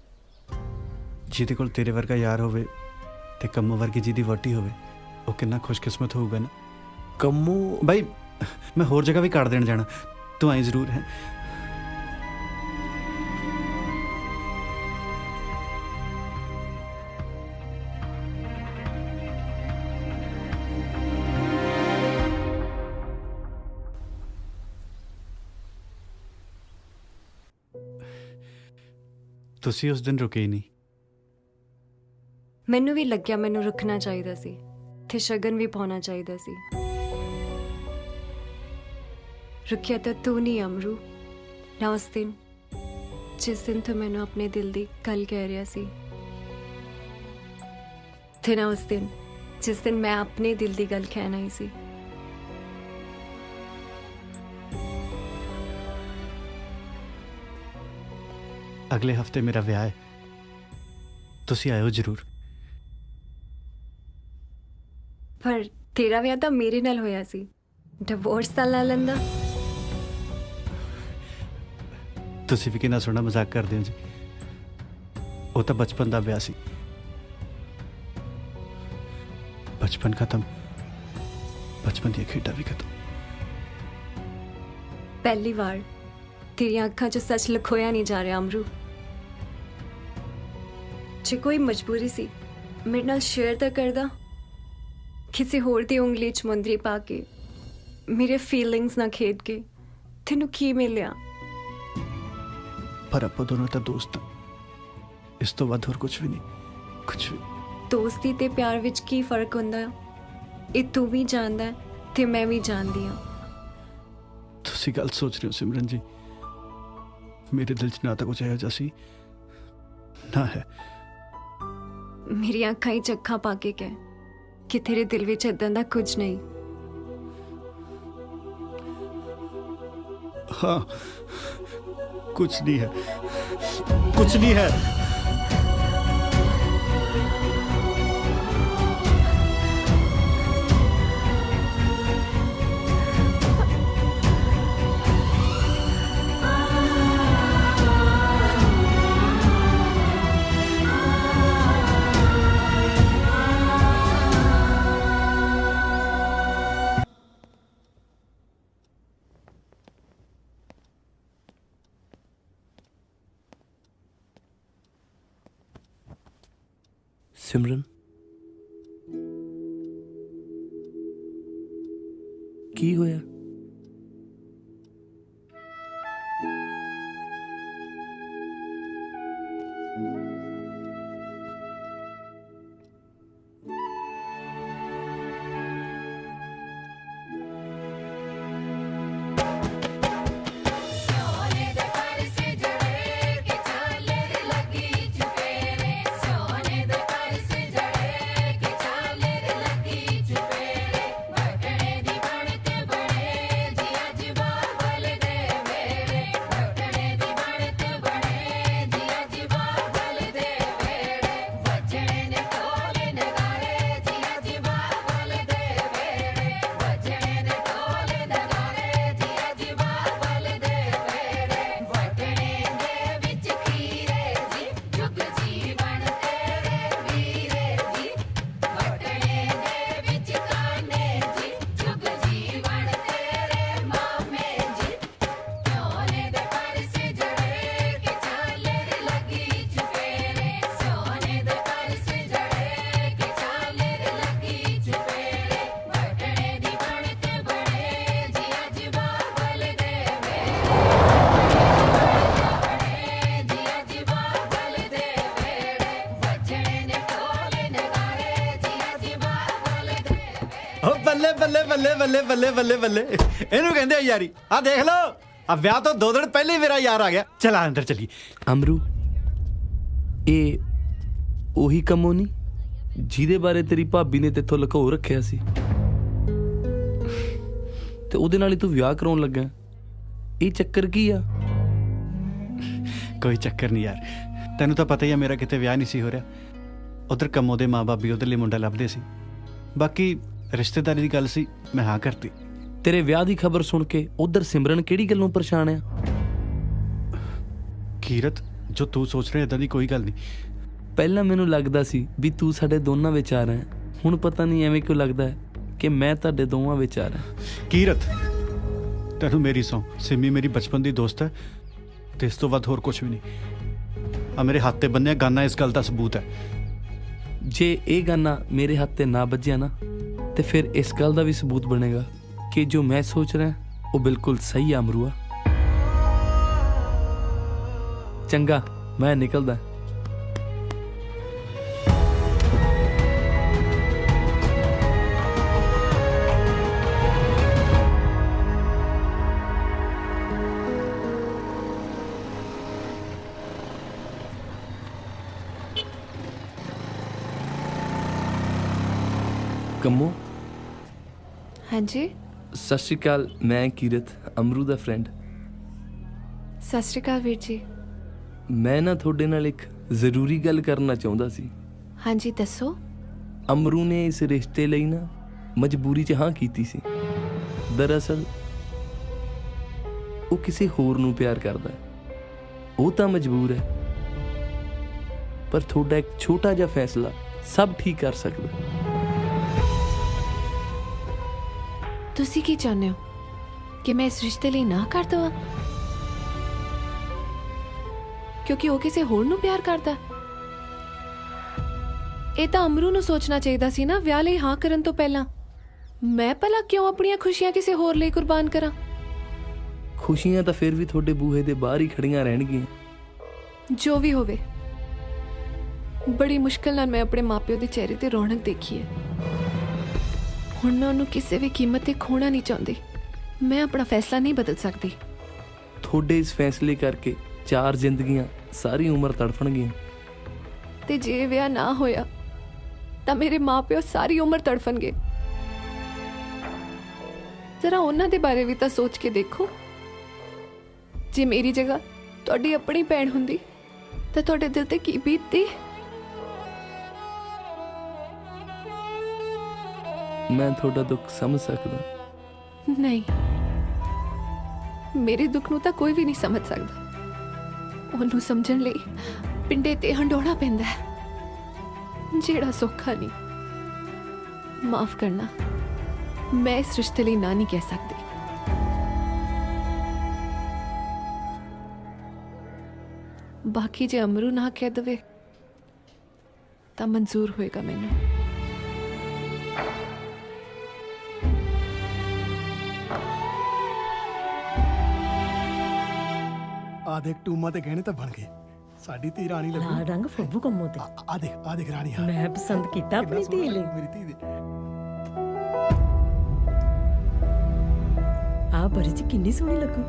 ਜਿਹਦੇ ਕੋਲ ਤੇਰੇ ਵਰਗਾ ਯਾਰ ਹੋਵੇ ਤੇ ਕੰਮੋ ਵਰਗੀ ਜਿਹਦੀ ਵਹੁਟੀ ਹੋਵੇ, ਉਹ ਕਿੰਨਾ ਖੁਸ਼ਕਿਸਮਤ ਹੋਊਗਾ ਨਾ। ਕੰਮੋ ਬਾਈ ਮੈਂ ਹੋਰ ਜਗ੍ਹਾ ਵੀ ਕਾਰਡ ਦੇਣ ਜਾਣਾ, ਤੂੰ ਆਈ ਜ਼ਰੂਰ ਹੈ। ਤੁਸੀਂ ਉਸ ਦਿਨ ਰੁਕੇ ਹੀ ਨਹੀਂ। ਮੈਨੂੰ ਵੀ ਲੱਗਿਆ ਮੈਨੂੰ ਰੁਕਣਾ ਚਾਹੀਦਾ ਸੀ ਤੇ ਸ਼ਗਨ ਵੀ ਪਾਉਣਾ ਚਾਹੀਦਾ ਸੀ। ਰੁਕਿਆ ਤਾਂ ਤੂੰ ਨਹੀਂ ਅਮਰੂ, ਨਾ ਉਸ ਦਿਨ ਜਿਸ ਦਿਨ ਤੂੰ ਮੈਨੂੰ ਆਪਣੇ ਦਿਲ ਦੀ ਗੱਲ ਕਹਿ ਰਿਹਾ ਸੀ, ਤੇ ਨਾ ਉਸ ਦਿਨ ਜਿਸ ਦਿਨ ਮੈਂ ਆਪਣੇ ਦਿਲ ਦੀ ਗੱਲ ਕਹਿਣਾ ਹੀ ਸੀ। ਅਗਲੇ ਹਫਤੇ ਮੇਰਾ ਵਿਆਹ ਹੈ, ਤੁਸੀਂ ਆਇਓ ਜ਼ਰੂਰ। ਪਰ ਤੇਰਾ ਵਿਆਹ ਤਾਂ ਮੇਰੇ ਨਾਲ ਹੋਇਆ ਸੀ, ਡਿਵੋਰਸ ਤਾਂ ਲੈ ਲੈਂਦਾ। ਤੁਸੀਂ ਵੀ ਕਿੰਨਾ ਸੋਹਣਾ ਮਜ਼ਾਕ ਕਰਦੇ ਹੋ ਜੀ। ਉਹ ਤਾਂ ਬਚਪਨ ਦਾ ਵਿਆਹ ਸੀ, ਬਚਪਨ ਖਤਮ, ਬਚਪਨ ਦੀਆਂ ਖੇਡਾਂ ਵੀ ਖਤਮ। ਪਹਿਲੀ ਵਾਰ ਤੇਰੀਆਂ ਅੱਖਾਂ 'ਚ ਸੱਚ ਲੁਕੋਇਆ ਨਹੀਂ ਜਾ ਰਿਹਾ ਅਮਰੂ। ਜੇ ਕੋਈ ਮਜਬੂਰੀ ਸੀ ਮੇਰੇ ਨਾਲ ਸ਼ੇਅਰ ਤਾਂ ਕਰਦਾ, ਕਿਸੇ ਹੋਰ ਦੀ ਉਂਗਲੀ 'ਚ ਮੁੰਦਰੀ ਪਾ ਕੇ, ਮੇਰੇ ਫੀਲਿੰਗਸ ਨਾਲ ਖੇਡ ਕੇ। ਤੈਨੂੰ ਕੀ ਮਿਲਿਆ? ਪਰ ਆਪਾਂ ਦੋਨੋਂ ਤਾਂ ਦੋਸਤ ਹਾਂ, ਇਸ ਤੋਂ ਵੱਧ ਹੋਰ ਕੁਝ ਵੀ ਨਹੀਂ, ਕੁਝ ਵੀ। ਦੋਸਤੀ ਤੇ ਪਿਆਰ ਵਿੱਚ ਕੀ ਫਰਕ ਹੁੰਦਾ ਹੈ, ਇਹ ਤੂੰ ਵੀ ਜਾਣਦਾ ਹੈ ਤੇ ਮੈਂ ਵੀ ਜਾਣਦੀ ਹਾਂ। ਤੁਸੀਂ ਗੱਲ ਸੋਚ ਰਹੇ ਹੋ ਸਿਮਰਨ ਜੀ, ਮੇਰੇ ਦਿਲ 'ਚ ਨਾ ਤਾਂ ਕੁਝ ਇਹੋ ਜਿਹਾ ਸੀ, ਨਾ ਹੈ। ਮੇਰੀਆਂ ਅੱਖਾਂ 'ਚ ਅੱਖਾਂ ਪਾ ਕੇ ਕਹਿ, ਕਿ ਤੇਰੇ ਦਿਲ ਵਿੱਚ ਇਦਾਂ ਦਾ ਕੁਝ ਨਹੀਂ। हाँ कुछ नहीं है, कुछ नहीं है। ਸਿਮਰਨ, ਕੀ ਹੋਇਆ? ਬੱਲੇ ਬੱਲੇ ਬੱਲੇ ਬੱਲੇ ਬੱਲੇ ਬੱਲੇ ਬੱਲੇ, ਇਹਨੂੰ ਕਹਿੰਦੇ ਆ ਯਾਰੀ। ਆ ਦੇਖ ਲਓ, ਆ ਵਿਆਹ ਤੋਂ 2 ਦਿਨ ਪਹਿਲੇ ਹੀ ਮੇਰਾ ਯਾਰ ਆ ਗਿਆ। ਚਲਾ ਅੰਦਰ ਚਲੀ। ਅਮਰੂ, ਇਹ ਉਹੀ ਕੰਮੋਂ ਨਹੀਂ ਜਿਹਦੇ ਬਾਰੇ ਤੇਰੀ ਭਾਬੀ ਨੇ ਤੇਥੋਂ ਲੁਕੋ ਰੱਖਿਆ ਸੀ, ਤੇ ਉਹਦੇ ਨਾਲ ਹੀ ਤੂੰ ਵਿਆਹ ਕਰਾਉਣ ਲੱਗਾ। ਇਹ ਚੱਕਰ ਕੀ ਆ? ਕੋਈ ਚੱਕਰ ਨਹੀਂ ਯਾਰ, ਤੈਨੂੰ ਤਾਂ ਪਤਾ ਹੀ ਆ ਮੇਰਾ ਕਿਤੇ ਵਿਆਹ ਨਹੀਂ ਸੀ ਹੋ ਰਿਹਾ। ਉਧਰ ਕੰਮੋ ਦੇ ਮਾਂ-ਬਾਪ ਵੀ ਉਹਦੇ ਲਈ ਮੁੰਡਾ ਲੱਭਦੇ ਸੀ। ਬਾਕੀ ਰਿਸ਼ਤੇਦਾਰੀ ਦੀ ਗੱਲ ਸੀ, ਮੈਂ ਹਾਂ ਕਰਤੀ। ਤੇਰੇ ਵਿਆਹ ਦੀ ਖਬਰ ਸੁਣ ਕੇ ਉਧਰ ਸਿਮਰਨ ਕਿਹੜੀ ਗੱਲੋਂ ਪਰੇਸ਼ਾਨ ਆ? ਕੀਰਤ, ਜੋ ਤੂੰ ਸੋਚ ਰਿਹਾ ਇਦਾਂ ਦੀ ਕੋਈ ਗੱਲ ਨਹੀਂ। ਪਹਿਲਾਂ ਮੈਨੂੰ ਲੱਗਦਾ ਸੀ ਵੀ ਤੂੰ ਸਾਡੇ ਦੋਨਾਂ ਵਿੱਚ ਆ ਰਿਹਾ, ਹੁਣ ਪਤਾ ਨਹੀਂ ਐਵੇਂ ਕਿਉਂ ਲੱਗਦਾ ਹੈ ਕਿ ਮੈਂ ਤੁਹਾਡੇ ਦੋਵਾਂ ਵਿੱਚ ਆ ਰਿਹਾ। ਕੀਰਤ, ਤੈਨੂੰ ਮੇਰੀ ਸੌਂ, ਸਿੰਮੀ ਮੇਰੀ ਬਚਪਨ ਦੀ ਦੋਸਤ ਹੈ ਤੇ ਇਸ ਤੋਂ ਵੱਧ ਹੋਰ ਕੁਝ ਵੀ ਨਹੀਂ। ਆ ਮੇਰੇ ਹੱਥ ਤੇ ਬੰਨਿਆ ਗਾਨਾ ਇਸ ਗੱਲ ਦਾ ਸਬੂਤ ਹੈ। ਜੇ ਇਹ ਗਾਨਾ ਮੇਰੇ ਹੱਥ ਤੇ ਨਾ ਵੱਜਿਆ ਨਾ, ਤੇ ਫਿਰ ਇਸ ਗੱਲ ਦਾ ਵੀ ਸਬੂਤ ਬਣੇਗਾ ਕਿ ਜੋ ਮੈਂ ਸੋਚ ਰਿਹਾ ਉਹ ਬਿਲਕੁਲ ਸਹੀ ਆ ਅਮਰੂਆ। ਚੰਗਾ, ਮੈਂ ਨਿਕਲਦਾ। ਕੰਮੋ, ਹਾਂਜੀ। ਸਤਿ ਸ਼੍ਰੀ ਅਕਾਲ, ਮੈਂ ਕੀਰਤ, ਅਮਰੂ ਦਾ ਫਰੈਂਡ। ਸਤਿ ਸ਼੍ਰੀ ਅਕਾਲ ਵੀਰ ਜੀ। ਮੈਂ ਨਾ ਤੁਹਾਡੇ ਨਾਲ ਇੱਕ ਜ਼ਰੂਰੀ ਗੱਲ ਕਰਨਾ ਚਾਹੁੰਦਾ ਸੀ। ਹਾਂਜੀ ਦੱਸੋ। ਅਮਰੂ ਨੇ ਇਸ ਰਿਸ਼ਤੇ ਲਈ ਨਾ ਮਜਬੂਰੀ 'ਚ ਹਾਂ ਕੀਤੀ ਸੀ। ਦਰਅਸਲ ਉਹ ਕਿਸੇ ਹੋਰ ਨੂੰ ਪਿਆਰ ਕਰਦਾ ਹੈ। ਉਹ ਤਾਂ ਮਜਬੂਰ ਹੈ, ਪਰ ਤੁਹਾਡਾ ਇੱਕ ਛੋਟਾ ਜਿਹਾ ਫੈਸਲਾ ਸਭ ਠੀਕ ਕਰ ਸਕਦਾ। ਤੁਸੀਂ ਕੀ ਚਾਹੁੰਦੇ ਹੋ ਕਿ ਮੈਂ ਇਸ ਰਿਸ਼ਤੇ ਲਈ ਨਾ ਕਰ ਦਵਾਂ ਕਿਉਂਕਿ ਉਹ ਕਿਸੇ ਹੋਰ ਨੂੰ ਪਿਆਰ ਕਰਦਾ? ਇਹ ਤਾਂ ਅਮਰੂ ਨੂੰ ਸੋਚਣਾ ਚਾਹੀਦਾ ਸੀ ਨਾ ਵਿਆਹ ਲਈ ਹਾਂ ਕਰਨ ਤੋਂ ਪਹਿਲਾਂ। ਮੈਂ ਭਲਾ ਕਿਉਂ ਆਪਣੀਆਂ ਖੁਸ਼ੀਆਂ ਕਿਸੇ ਹੋਰ ਲਈ ਕੁਰਬਾਨ ਕਰਾਂ? ਖੁਸ਼ੀਆਂ ਤਾਂ ਫਿਰ ਵੀ ਤੁਹਾਡੇ ਬੂਹੇ ਦੇ ਬਾਹਰ ਹੀ ਖੜੀਆਂ ਰਹਿਣਗੀਆਂ। ਜੋ ਵੀ ਹੋਵੇ, ਬੜੀ ਮੁਸ਼ਕਿਲ ਨਾਲ ਮੈਂ ਆਪਣੇ ਮਾਪਿਓ ਦੇ ਚਿਹਰੇ ਤੇ ਰੌਣਕ ਦੇਖੀ ਹੈ। ਹੁਣ ਮੈਂ ਉਹਨੂੰ ਕਿਸੇ ਵੀ ਕੀਮਤ ਤੇ ਖੋਣਾ ਨਹੀਂ ਚਾਹੁੰਦੀ। ਮੈਂ ਆਪਣਾ ਫੈਸਲਾ ਨਹੀਂ ਬਦਲ ਸਕਦੀ। ਤੁਹਾਡੇ ਇਸ ਫੈਸਲੇ ਕਰਕੇ 4 ਜ਼ਿੰਦਗੀਆਂ ਸਾਰੀ ਉਮਰ ਤੜਫਣਗੀਆਂ। ਤੇ ਜੇ ਵਿਆਹ ਨਾ ਹੋਇਆ ਤਾਂ ਮੇਰੇ ਮਾਪਿਓ ਸਾਰੀ ਉਮਰ ਤੜਫਣਗੇ। ਜ਼ਰਾ ਉਹਨਾਂ ਦੇ ਬਾਰੇ ਵੀ ਤਾਂ ਸੋਚ ਕੇ ਦੇਖੋ। ਜੇ ਮੇਰੀ ਜਗ੍ਹਾ ਤੁਹਾਡੀ ਆਪਣੀ ਭੈਣ ਹੁੰਦੀ ਤਾਂ ਤੁਹਾਡੇ ਦਿਲ ਤੇ ਕੀ ਬੀਤਦੀ। ਮੈਂ ਤੁਹਾਡਾ ਦੁੱਖ ਸਮਝ ਸਕਦਾ। ਨਹੀਂ, ਮੇਰੇ ਦੁੱਖ ਨੂੰ ਤਾਂ ਕੋਈ ਵੀ ਨਹੀਂ ਸਮਝ ਸਕਦਾ। ਉਹਨੂੰ ਸਮਝਣ ਲਈ ਪਿੰਡੇ ਤੇ ਹੰਡੋਣਾ ਪੈਂਦਾ ਹੈ, ਜਿਹੜਾ ਸੌਖਾ ਨਹੀਂ। ਮਾਫ ਕਰਨਾ, ਮੈਂ ਇਸ ਰਿਸ਼ਤੇ ਲਈ ਨਾ ਨਹੀਂ ਕਹਿ ਸਕਦੀ। ਬਾਕੀ ਜੇ ਅਮਰੂ ਨਾ ਕਹਿ ਦਵੇ ਤਾਂ ਮਨਜ਼ੂਰ ਹੋਏਗਾ ਮੈਨੂੰ। ਆ ਦੇਖ ਟੂਮਾ ਤੇ ਗਹਿਣੇ ਤਾਂ ਬਣ ਗਏ। ਸਾਡੀ ਧੀ ਰਾਣੀ ਲੱਗੂ। ਲਾਲ ਰੰਗ ਫੱਬੂ ਕੰਮੋ ਤੇ ਆ ਦੇਖ ਰਾਣੀ। ਹਾਂ, ਮੈਂ ਪਸੰਦ ਕੀਤਾ ਆਪਣੀ ਧੀ ਲਈ। ਮੇਰੀ ਧੀ ਦੇ ਆ ਬੜੀ ਚ ਕਿੰਨੀ ਸੋਹਣੀ ਲੱਗੂ।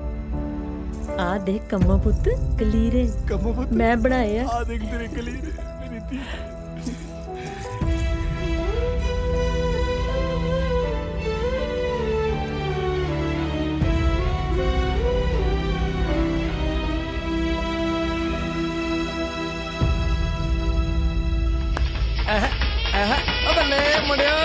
ਆ ਦੇਖ ਕੰਮੋ ਪੁੱਤ ਕਲੀਰੇ। ਕੰਮੋ ਪੁੱਤ ਮੈਂ ਬਣਾਏ ਆ। ਆ ਦੇਖ ਤੇਰੇ ਕਲੀਰੇ ਮੇਰੀ ਧੀ। ਉਹ ਬੱਲੇ ਮੁੰਡਿਓ।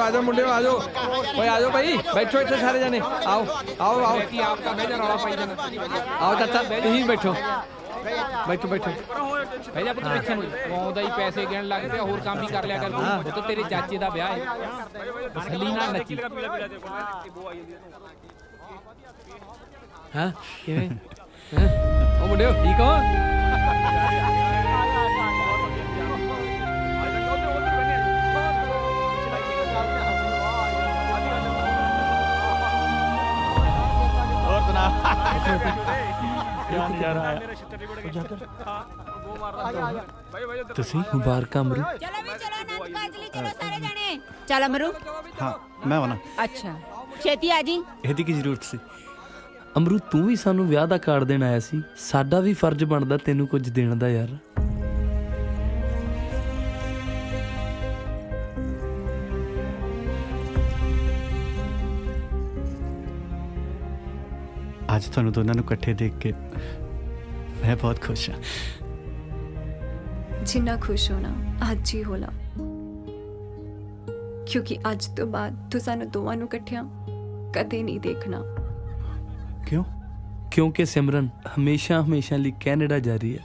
आजो मुंडे आजो भाई, आजो भाई, बैठो इतने सारे जने। आओ आओ आओ आपका भेजा रौला पाई जाना। आओ चाचा यहीं बैठो बैठो बैठो भैया पुੱਤ ਪਿੱਛੇ ਨੂੰ ਆਉਂਦਾ ਹੀ ਪੈਸੇ ਗਿਣ ਲੱਗ ਪਿਆ, ਹੋਰ ਕੰਮ ਵੀ ਕਰ ਲਿਆ ਕਰ ਤੂੰ। ਤੇ ਤੇਰੇ ਚਾਚੇ ਦਾ ਵਿਆਹ ਹੈ, ਸਲੀ ਨਾਲ ਨੱਚੀ। ਹਾਂ ਕਿਵੇਂ? ਉਹ ਮੁੰਡਿਓ ਠੀਕ ਹੋ? ਤੁਸੀਂ ਮੁਬਾਰਕ ਅਮਰੂ। चलो भी चलो नंद काजली, चलो सारे जने। चल अमरू। हाँ मैं आना। अच्छा छेती आ जी। ਇਹਦੀ ਕੀ ਜ਼ਰੂਰਤ ਸੀ? ਅਮਰੂ ਤੂੰ ਵੀ ਸਾਨੂੰ ਵਿਆਹ ਦਾ ਕਾਰਡ ਦੇਣ ਆਇਆ ਸੀ, ਸਾਡਾ ਵੀ ਫਰਜ਼ ਬਣਦਾ ਤੈਨੂੰ ਕੁਝ ਦੇਣ ਦਾ ਯਾਰ। ਅੱਜ ਤੁਹਾਨੂੰ ਦੋਨਾਂ ਨੂੰ ਇਕੱਠੇ ਦੇਖ ਕੇ ਮੈਂ ਬਹੁਤ ਖੁਸ਼ ਹਾਂ। जिन्ना खुश होना अज ही होला, क्योंकि अज तो बाद तू सानू दोवां नू इकट्ठियां कदे नहीं देखना। क्यों? क्योंकि सिमरन हमेशा हमेशा लिए कैनेडा जा रही है।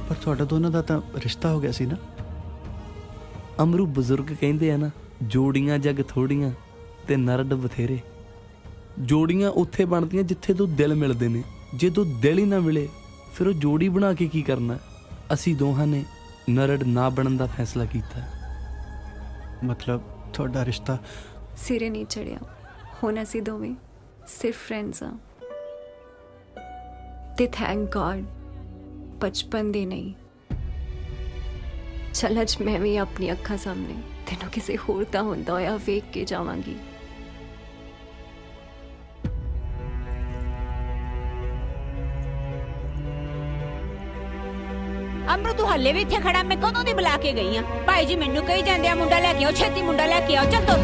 पर ਤੁਹਾਡਾ ਦੋਨਾਂ ਦਾ ਤਾਂ ਰਿਸ਼ਤਾ ਹੋ ਗਿਆ ਸੀ ਨਾ। ਅਮਰੂ ਬਜ਼ੁਰਗ ਕਹਿੰਦੇ ਆ ਨਾ, ਜੋੜੀਆਂ ਜਗ ਥੋੜੀਆਂ ਤੇ ਨਰਡ ਬਥੇਰੇ। ਜੋੜੀਆਂ ਉੱਥੇ ਬਣਦੀਆਂ ਜਿੱਥੇ ਤੋਂ ਦਿਲ ਮਿਲਦੇ ਨੇ, ਜਦੋਂ ਦਿਲ ਹੀ ਨਾ ਮਿਲੇ ਫਿਰ ਉਹ ਜੋੜੀ ਬਣਾ ਕੇ ਕੀ ਕਰਨਾ। ਅਸੀਂ ਦੋਹਾਂ ਨੇ ਨਰੜ ਨਾ ਬਣਨ ਦਾ ਫੈਸਲਾ ਕੀਤਾ। ਮਤਲਬ ਤੁਹਾਡਾ ਰਿਸ਼ਤਾ सिरे नहीं चढ़िया, हुण असीं दोवें सिर्फ फ्रेंड्स हाँ। ते थैंक गॉड बचपन दे नहीं। चल अज मैं भी अपनी अक्खां सामने तैनूं किसी होर दा हुंदा होया वेख के जावांगी। अमरू तू हल्ले भी इत्थे खड़ा, मैं कदों दी बुला के गई हां। भाई जी मैनू कही जांदे आ मुंडा लैके आओ, छेती मुंडा लैके आओ, चल तो।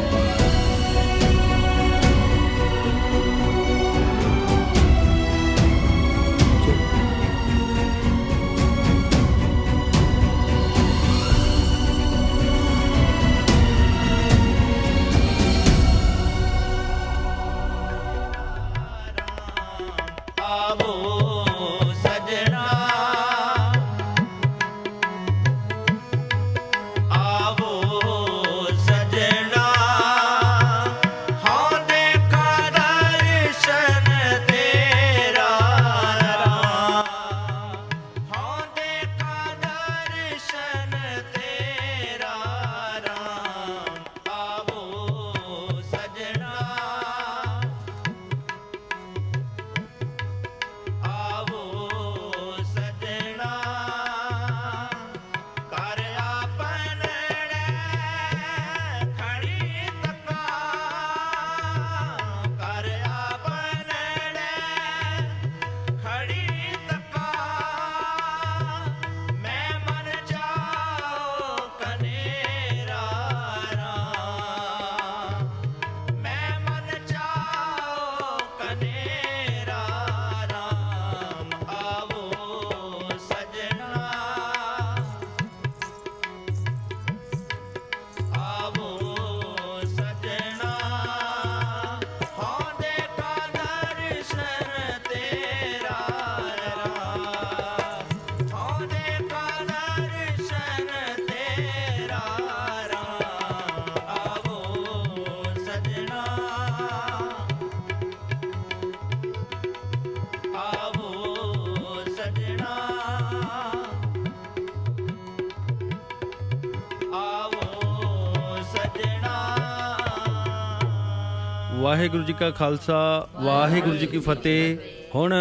ਵਾਹਿਗੁਰੂ ਜੀ ਕਾ ਖਾਲਸਾ ਵਾਹਿਗੁਰੂ ਜੀ ਕੀ ਫਤਿਹ। ਹੁਣ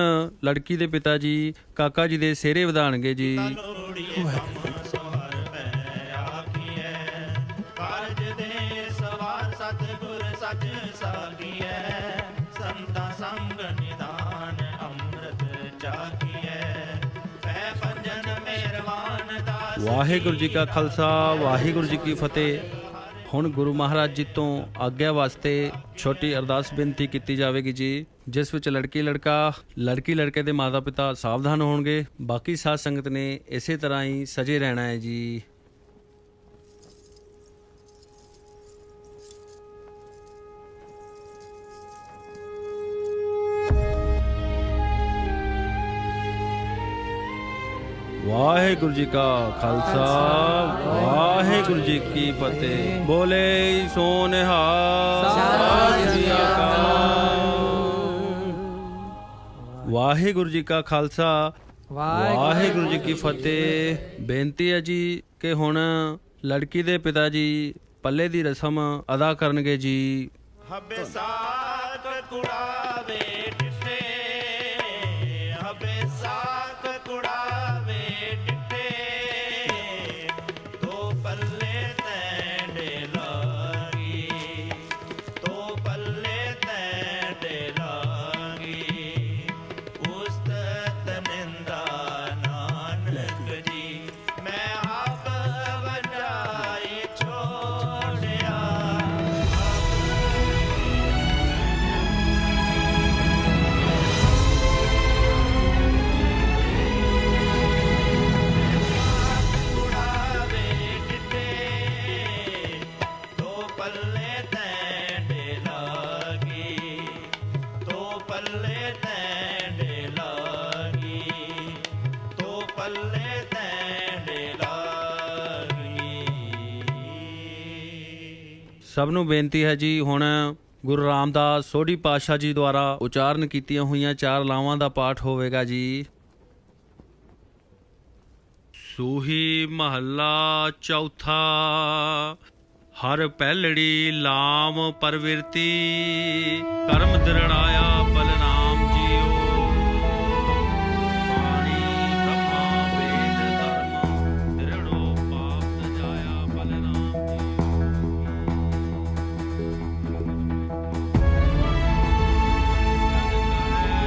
ਲੜਕੀ ਦੇ ਪਿਤਾ ਜੀ ਕਾਕਾ ਜੀ ਦੇ ਸਿਹਰੇ ਵਧਾਣਗੇ ਜੀ। ਵਾਹਿਗੁਰੂ ਜੀ ਕਾ ਖਾਲਸਾ ਵਾਹਿਗੁਰੂ ਜੀ ਕੀ ਫਤਿਹ। ਹੁਣ ਗੁਰੂ ਮਹਾਰਾਜ ਜੀ ਤੋਂ ਆਗਿਆ ਵਾਸਤੇ ਛੋਟੀ ਅਰਦਾਸ ਬੇਨਤੀ ਕੀਤੀ ਜਾਵੇਗੀ ਜੀ, ਜਿਸ ਵਿੱਚ ਲੜਕੀ ਲੜਕੇ ਦੇ ਮਾਤਾ ਪਿਤਾ ਸਾਵਧਾਨ ਹੋਣਗੇ। ਬਾਕੀ ਸਾਧ ਸੰਗਤ ਨੇ ਇਸੇ ਤਰ੍ਹਾਂ ਹੀ ਸਜੇ ਰਹਿਣਾ ਹੈ ਜੀ। ਵਾਹਿਗੁਰੂ ਜੀ ਕਾ ਖਾਲਸਾ ਵਾਹਿਗੁਰੂ ਜੀ ਕੀ ਫਤਿਹ। ਬੋਲੇ ਸੋ ਨਿਹਾਲ ਸਤਿ ਸ੍ਰੀ ਅਕਾਲ। ਵਾਹਿਗੁਰੂ ਜੀ ਕਾ ਖਾਲਸਾ ਵਾਹਿਗੁਰੂ ਜੀ ਕੀ ਫਤਿਹ। ਬੇਨਤੀ ਹੈ ਜੀ ਕਿ ਹੁਣ ਲੜਕੀ ਦੇ ਪਿਤਾ ਜੀ ਪੱਲੇ ਦੀ ਰਸਮ ਅਦਾ ਕਰਨਗੇ ਜੀ। ਹਬੇ ਸਾਕ ਕੁੜਾਵੇ ਡਿੱਠੇ, ਹਬੇ ਸਾਕ ਕੁੜਾਵੇ ਡਿੱਠੇ, ਤੋ ਪੱਲੇ ਤੈਂਡੇ ਲਾਗੀ, ਤੋ ਪੱਲੇ ਤੈਂਡੇ ਲਾਗੀ, ਉਸਤਤ ਨਿੰਦਾ ਨਾਨਕ ਜੀ, ਮੈਂ ਆਪ ਵਡਾਈ ਛੋੜਿਆ। ਸਭ ਨੂੰ ਬੇਨਤੀ ਹੈ ਜੀ ਹੁਣ ਗੁਰੂ ਰਾਮਦਾਸ ਸੋਢੀ ਪਾਤਸ਼ਾਹ ਜੀ ਦੁਆਰਾ ਉਚਾਰਨ ਕੀਤੀਆਂ ਹੋਈਆਂ 4 ਲਾਵਾਂ ਦਾ ਪਾਠ ਹੋਵੇਗਾ ਜੀ। ਸੂਹੀ ਮਹੱਲਾ ਚੌਥਾ। ਹਰ ਪਹਿਲੜੀ ਲਾਮ ਪਰਵਿਰਤੀ ਕਰਮ ਦ੍ਰਿੜਾਇਆ ਬਲਨਾਮ ਜੀਓ। ਬਾਣੀ ਬ੍ਰਹਮਾ ਵੇਦ ਧਰਮ ਦ੍ਰਿੜੋ ਪਾਪ ਸਜਾਇਆ ਬਲਨਾਮ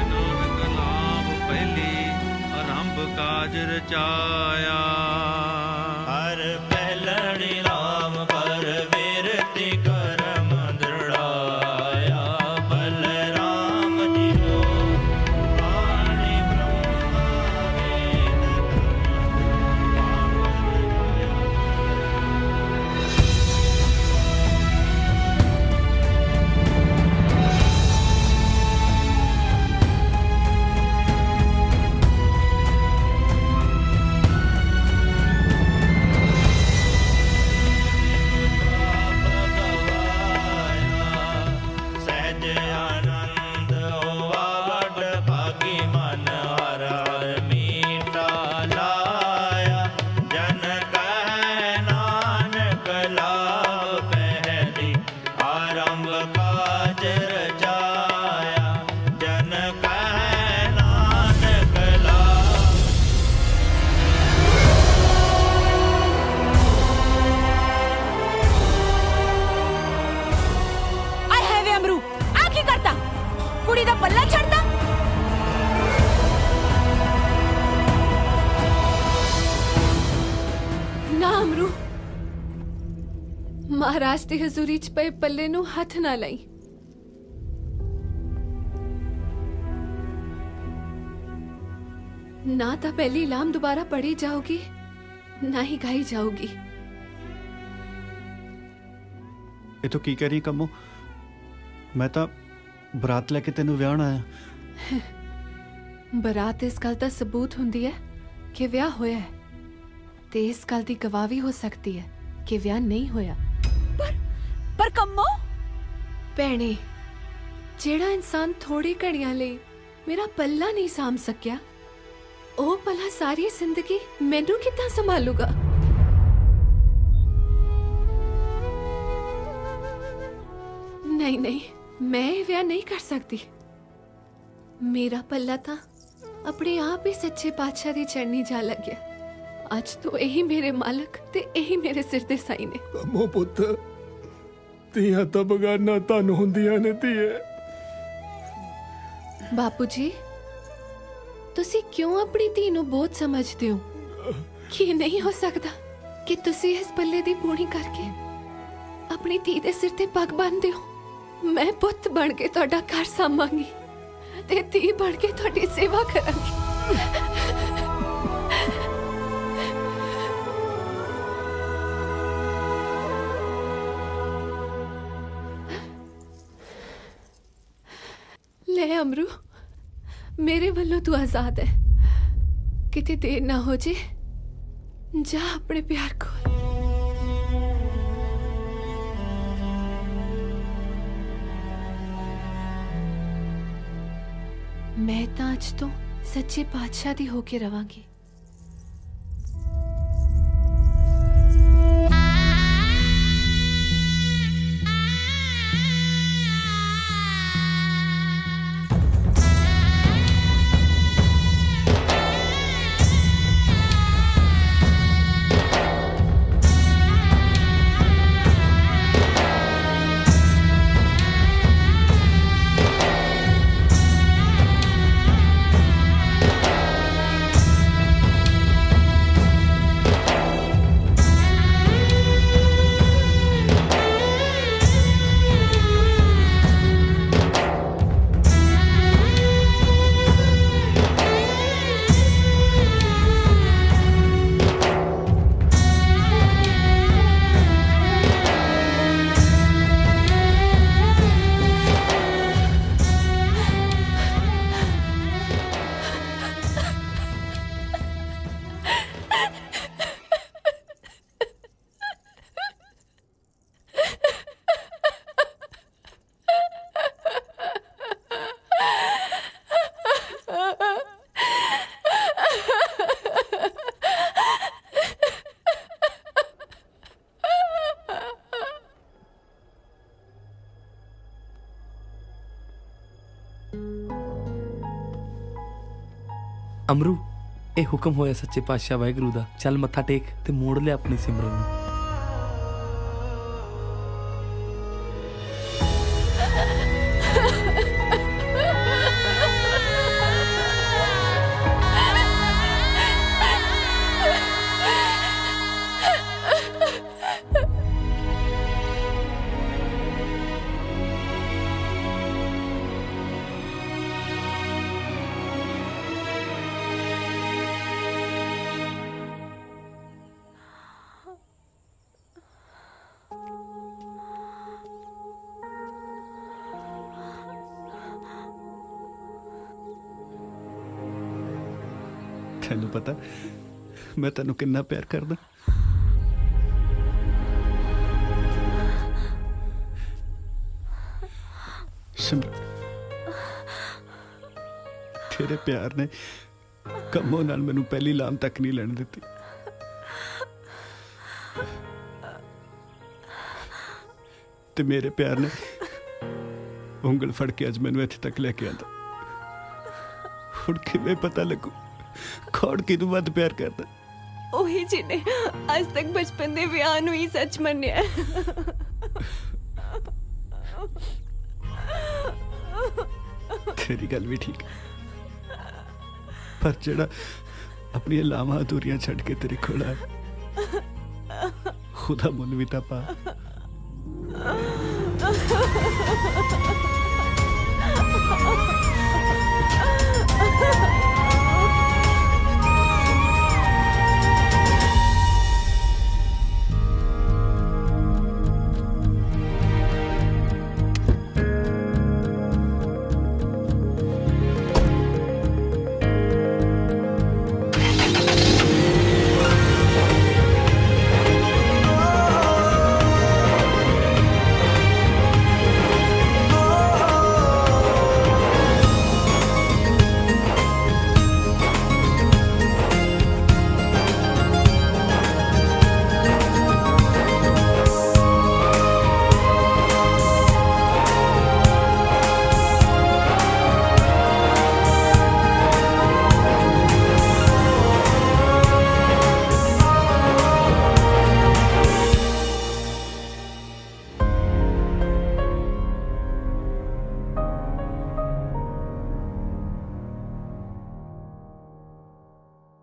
ਨਾਨਕ ਲਾਭ ਪਹਿਲੀ ਆਰੰਭ ਕਾਜ ਰਚਾਇਆ। ਹਰ ਪਹਿਲੜੀ ਰਾਮ ਪਰ ਵਿਰਤੀ ਕਰਮ ਦ੍ਰਿੜਾਇਆ ਬਲਰਾਮ ਜੀਓ। ਬਾਣੀ ਬ੍ਰਹਮਾ ਵੇਦ ਸਹਿਜ ਆਨੰਦ ਹੋਵਾ ਵਡ ਭਾਗੀ ਮਨ ਹਰ ਹਰ ਮੀਠਾ ਲਾਇਆ। ਜਨ ਕਹਿ ਨਾਨਕ ਲਾਭ ਪਹਿਲੀ ਆਰੰਭ ਕਾਜ ਰਚਾਇਆ। ਜਨ ਕਹਿ ਨਾਨਕ ਲਾਭ ਆਏ ਹੈ ਵੇ ਅਮਰੂ, ਆ ਕੀ ਕਰਤਾ? ਕੁੜੀ ਦਾ ਪੱਲਾ ਛੱਡਦਾ। ਨਾ ਅਮਰੂ, ਮਹਾਰਾਜ ਦੀ ਹਜ਼ੂਰੀ ਚ ਪਏ ਪੱਲੇ ਨੂੰ ਹੱਥ ਨਾ ਲਾਈ। ਨਾ ਤਾਂ ਪਹਿਲੀ ਲਾਮ ਦੁਬਾਰਾ ਪੜੀ ਜਾਊਗੀ, ਨਾ ਹੀ ਗਾਈ ਜਾਊਗੀ। ਇਹ ਤੂੰ ਕੀ ਕਹਿ ਰਹੀ ਕੰਮੋ? ਮੈਂ ਤਾਂ ਬਰਾਤ ਲੈ ਕੇ ਤੈਨੂੰ ਵਿਆਹਣ ਆਇਆ। ਬਰਾਤ ਇਸ ਗੱਲ ਦਾ ਸਬੂਤ ਹੁੰਦੀ ਹੈ ਕਿ ਵਿਆਹ ਹੋਇਆ ਹੈ, ਤੇ ਇਸ ਗੱਲ ਦੀ ਗਵਾਹ ਵੀ ਹੋ ਸਕਦੀ ਹੈ ਕਿ ਵਿਆਹ ਨਹੀਂ ਹੋਇਆ। ਪਰ ਕੰਮੋ, ਭੈਣੇ, ਜਿਹੜਾ ਇਨਸਾਨ ਥੋੜੀ ਘੜੀਆਂ ਲਈ ਮੇਰਾ ਪੱਲਾ ਨਹੀਂ ਸਾਂਭ ਸਕਿਆ, ਉਹ ਭਲਾ ਸਾਰੀ ਜ਼ਿੰਦਗੀ ਮੈਨੂੰ ਕਿੱਦਾਂ ਸੰਭਾਲੂਗਾ? ਨਹੀਂ ਨਹੀਂ, ਮੈਂ ਇਹ ਵਿਆਹ ਨਹੀਂ ਕਰ ਸਕਦੀ। ਮੇਰਾ ਪੱਲਾ ਤਾਂ ਆਪਣੇ ਆਪ ਹੀ ਸੱਚੇ ਪਾਤਸ਼ਾਹ ਦੀ ਚੜ੍ਹਨੀ ਜਾ ਲੱਗਿਆ। ਅੱਜ ਤੋਂ ਇਹੀ ਮੇਰੇ ਮਾਲਕ ਤੇ ਇਹੀ ਮੇਰੇ ਸਿਰ ਦੇ ਸਾਈ ਨੇ। ਕੰਮੋ ਪੁੱਤ, ਧੀਆਂ ਤਾਂ ਬਗਾਨਾ ਧਨ ਹੁੰਦੀਆਂ ਨੇ ਧੀਏ। ਬਾਪੂ ਜੀ, ਤੁਸੀਂ ਕਿਉਂ ਆਪਣੀ ਧੀ ਨੂੰ ਬਹੁਤ ਸਮਝਦੇ ਹੋ? ਕੀ ਨਹੀਂ ਹੋ ਸਕਦਾ ਕਿ ਤੁਸੀਂ ਇਸ ਪੱਲੇ ਦੀ ਪੂਣੀ ਕਰਕੇ ਆਪਣੀ ਧੀ ਦੇ ਸਿਰ ਤੇ ਪੱਗ ਬੰਨ੍ਹਦੇ ਹੋ? ਮੈਂ ਪੁੱਤ ਬਣ ਕੇ ਤੁਹਾਡਾ ਘਰ ਸੰਭਾਂਗੀ ਤੇ ਧੀ ਬਣ ਕੇ ਤੁਹਾਡੀ ਸੇਵਾ ਕਰਾਂਗੀ। ਲੈ ਅਮਰੂ, ਮੇਰੇ ਵੱਲੋਂ ਤੂੰ ਆਜ਼ਾਦ ਹੈ। ਕਿਤੇ ਦੇਰ ਨਾ ਹੋ ਜੇ, ਜਾ ਆਪਣੇ ਪਿਆਰ ਕੋਲ। ਮੈਂ ਤਾਂ ਅੱਜ ਤੋਂ ਸੱਚੇ ਪਾਤਸ਼ਾਹ ਦੀ ਹੋ ਕੇ ਰਵਾਂਗੀ। ਅਮਰੂ ਇਹ ਹੁਕਮ ਹੋਇਆ ਸੱਚੇ ਪਾਤਸ਼ਾਹ ਵਾਹਿਗੁਰੂ ਦਾ। ਚੱਲ ਮੱਥਾ ਟੇਕ ਤੇ ਮੋੜ ਲਿਆ ਆਪਣੀ ਸਿਮਰਨ ਨੂੰ। ਤੈਨੂੰ ਪਤਾ ਮੈਂ ਤੈਨੂੰ ਕਿੰਨਾ ਪਿਆਰ ਕਰਦਾ। ਸਿਮਰਨ, ਤੇਰੇ ਪਿਆਰ ਨੇ ਕੰਮੋਂ ਨਾਲ ਮੈਨੂੰ ਪਹਿਲੀ ਲਾਮ ਤੱਕ ਨਹੀਂ ਲੈਣ ਦਿੱਤੀ। ਤੇ ਮੇਰੇ ਪਿਆਰ ਨੇ ਉਂਗਲ ਫੜ ਕੇ ਅੱਜ ਮੈਨੂੰ ਇੱਥੇ ਤੱਕ ਲੈ ਕੇ ਆਂਦਾ। ਹੁਣ ਕਿਵੇਂ ਪਤਾ ਲੱਗੂ ਕੌਣ ਕਿਹਨੂੰ ਵੱਧ ਪਿਆਰ ਕਰਦਾ? ਉਹੀ ਜਿਹਨੇ ਅੱਜ ਤੱਕ ਬਚਪਨ ਦੇ ਵਿਆਹ ਨੂੰ ਹੀ ਸੱਚ ਮੰਨਿਆ। ਤੇਰੀ ਗੱਲ ਵੀ ਠੀਕ ਪਰ ਜਿਹੜਾ ਆਪਣੀਆਂ ਲਾਵਾਂ ਅਧੂਰੀਆਂ ਛੱਡ ਕੇ ਤੇਰੇ ਕੋਲ ਆਇਆ ਖੁਦਾ ਮੁੱਲ ਵੀ ਤਾਂ ਪਾ।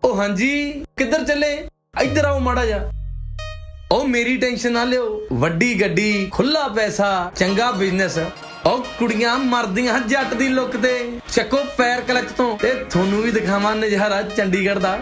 ਉਹ ਹਾਂਜੀ ਕਿੱਧਰ ਚੱਲੇ? ਇੱਧਰ ਆਓ ਮਾੜਾ ਜਾ। ਉਹ ਮੇਰੀ ਟੈਨਸ਼ਨ ਨਾ ਲਿਓ, ਵੱਡੀ ਗੱਡੀ, ਖੁੱਲਾ ਪੈਸਾ, ਚੰਗਾ ਬਿਜ਼ਨਸ। ਉਹ ਕੁੜੀਆਂ ਮਰਦੀਆਂ ਜੱਟ ਦੀ ਲੁੱਕ ਤੇ। ਚੱਕੋ ਪੈਰ ਕਲਚ ਤੋਂ ਤੇ ਤੁਹਾਨੂੰ ਵੀ ਦਿਖਾਵਾਂ ਨਜ਼ਾਰਾ ਚੰਡੀਗੜ੍ਹ ਦਾ।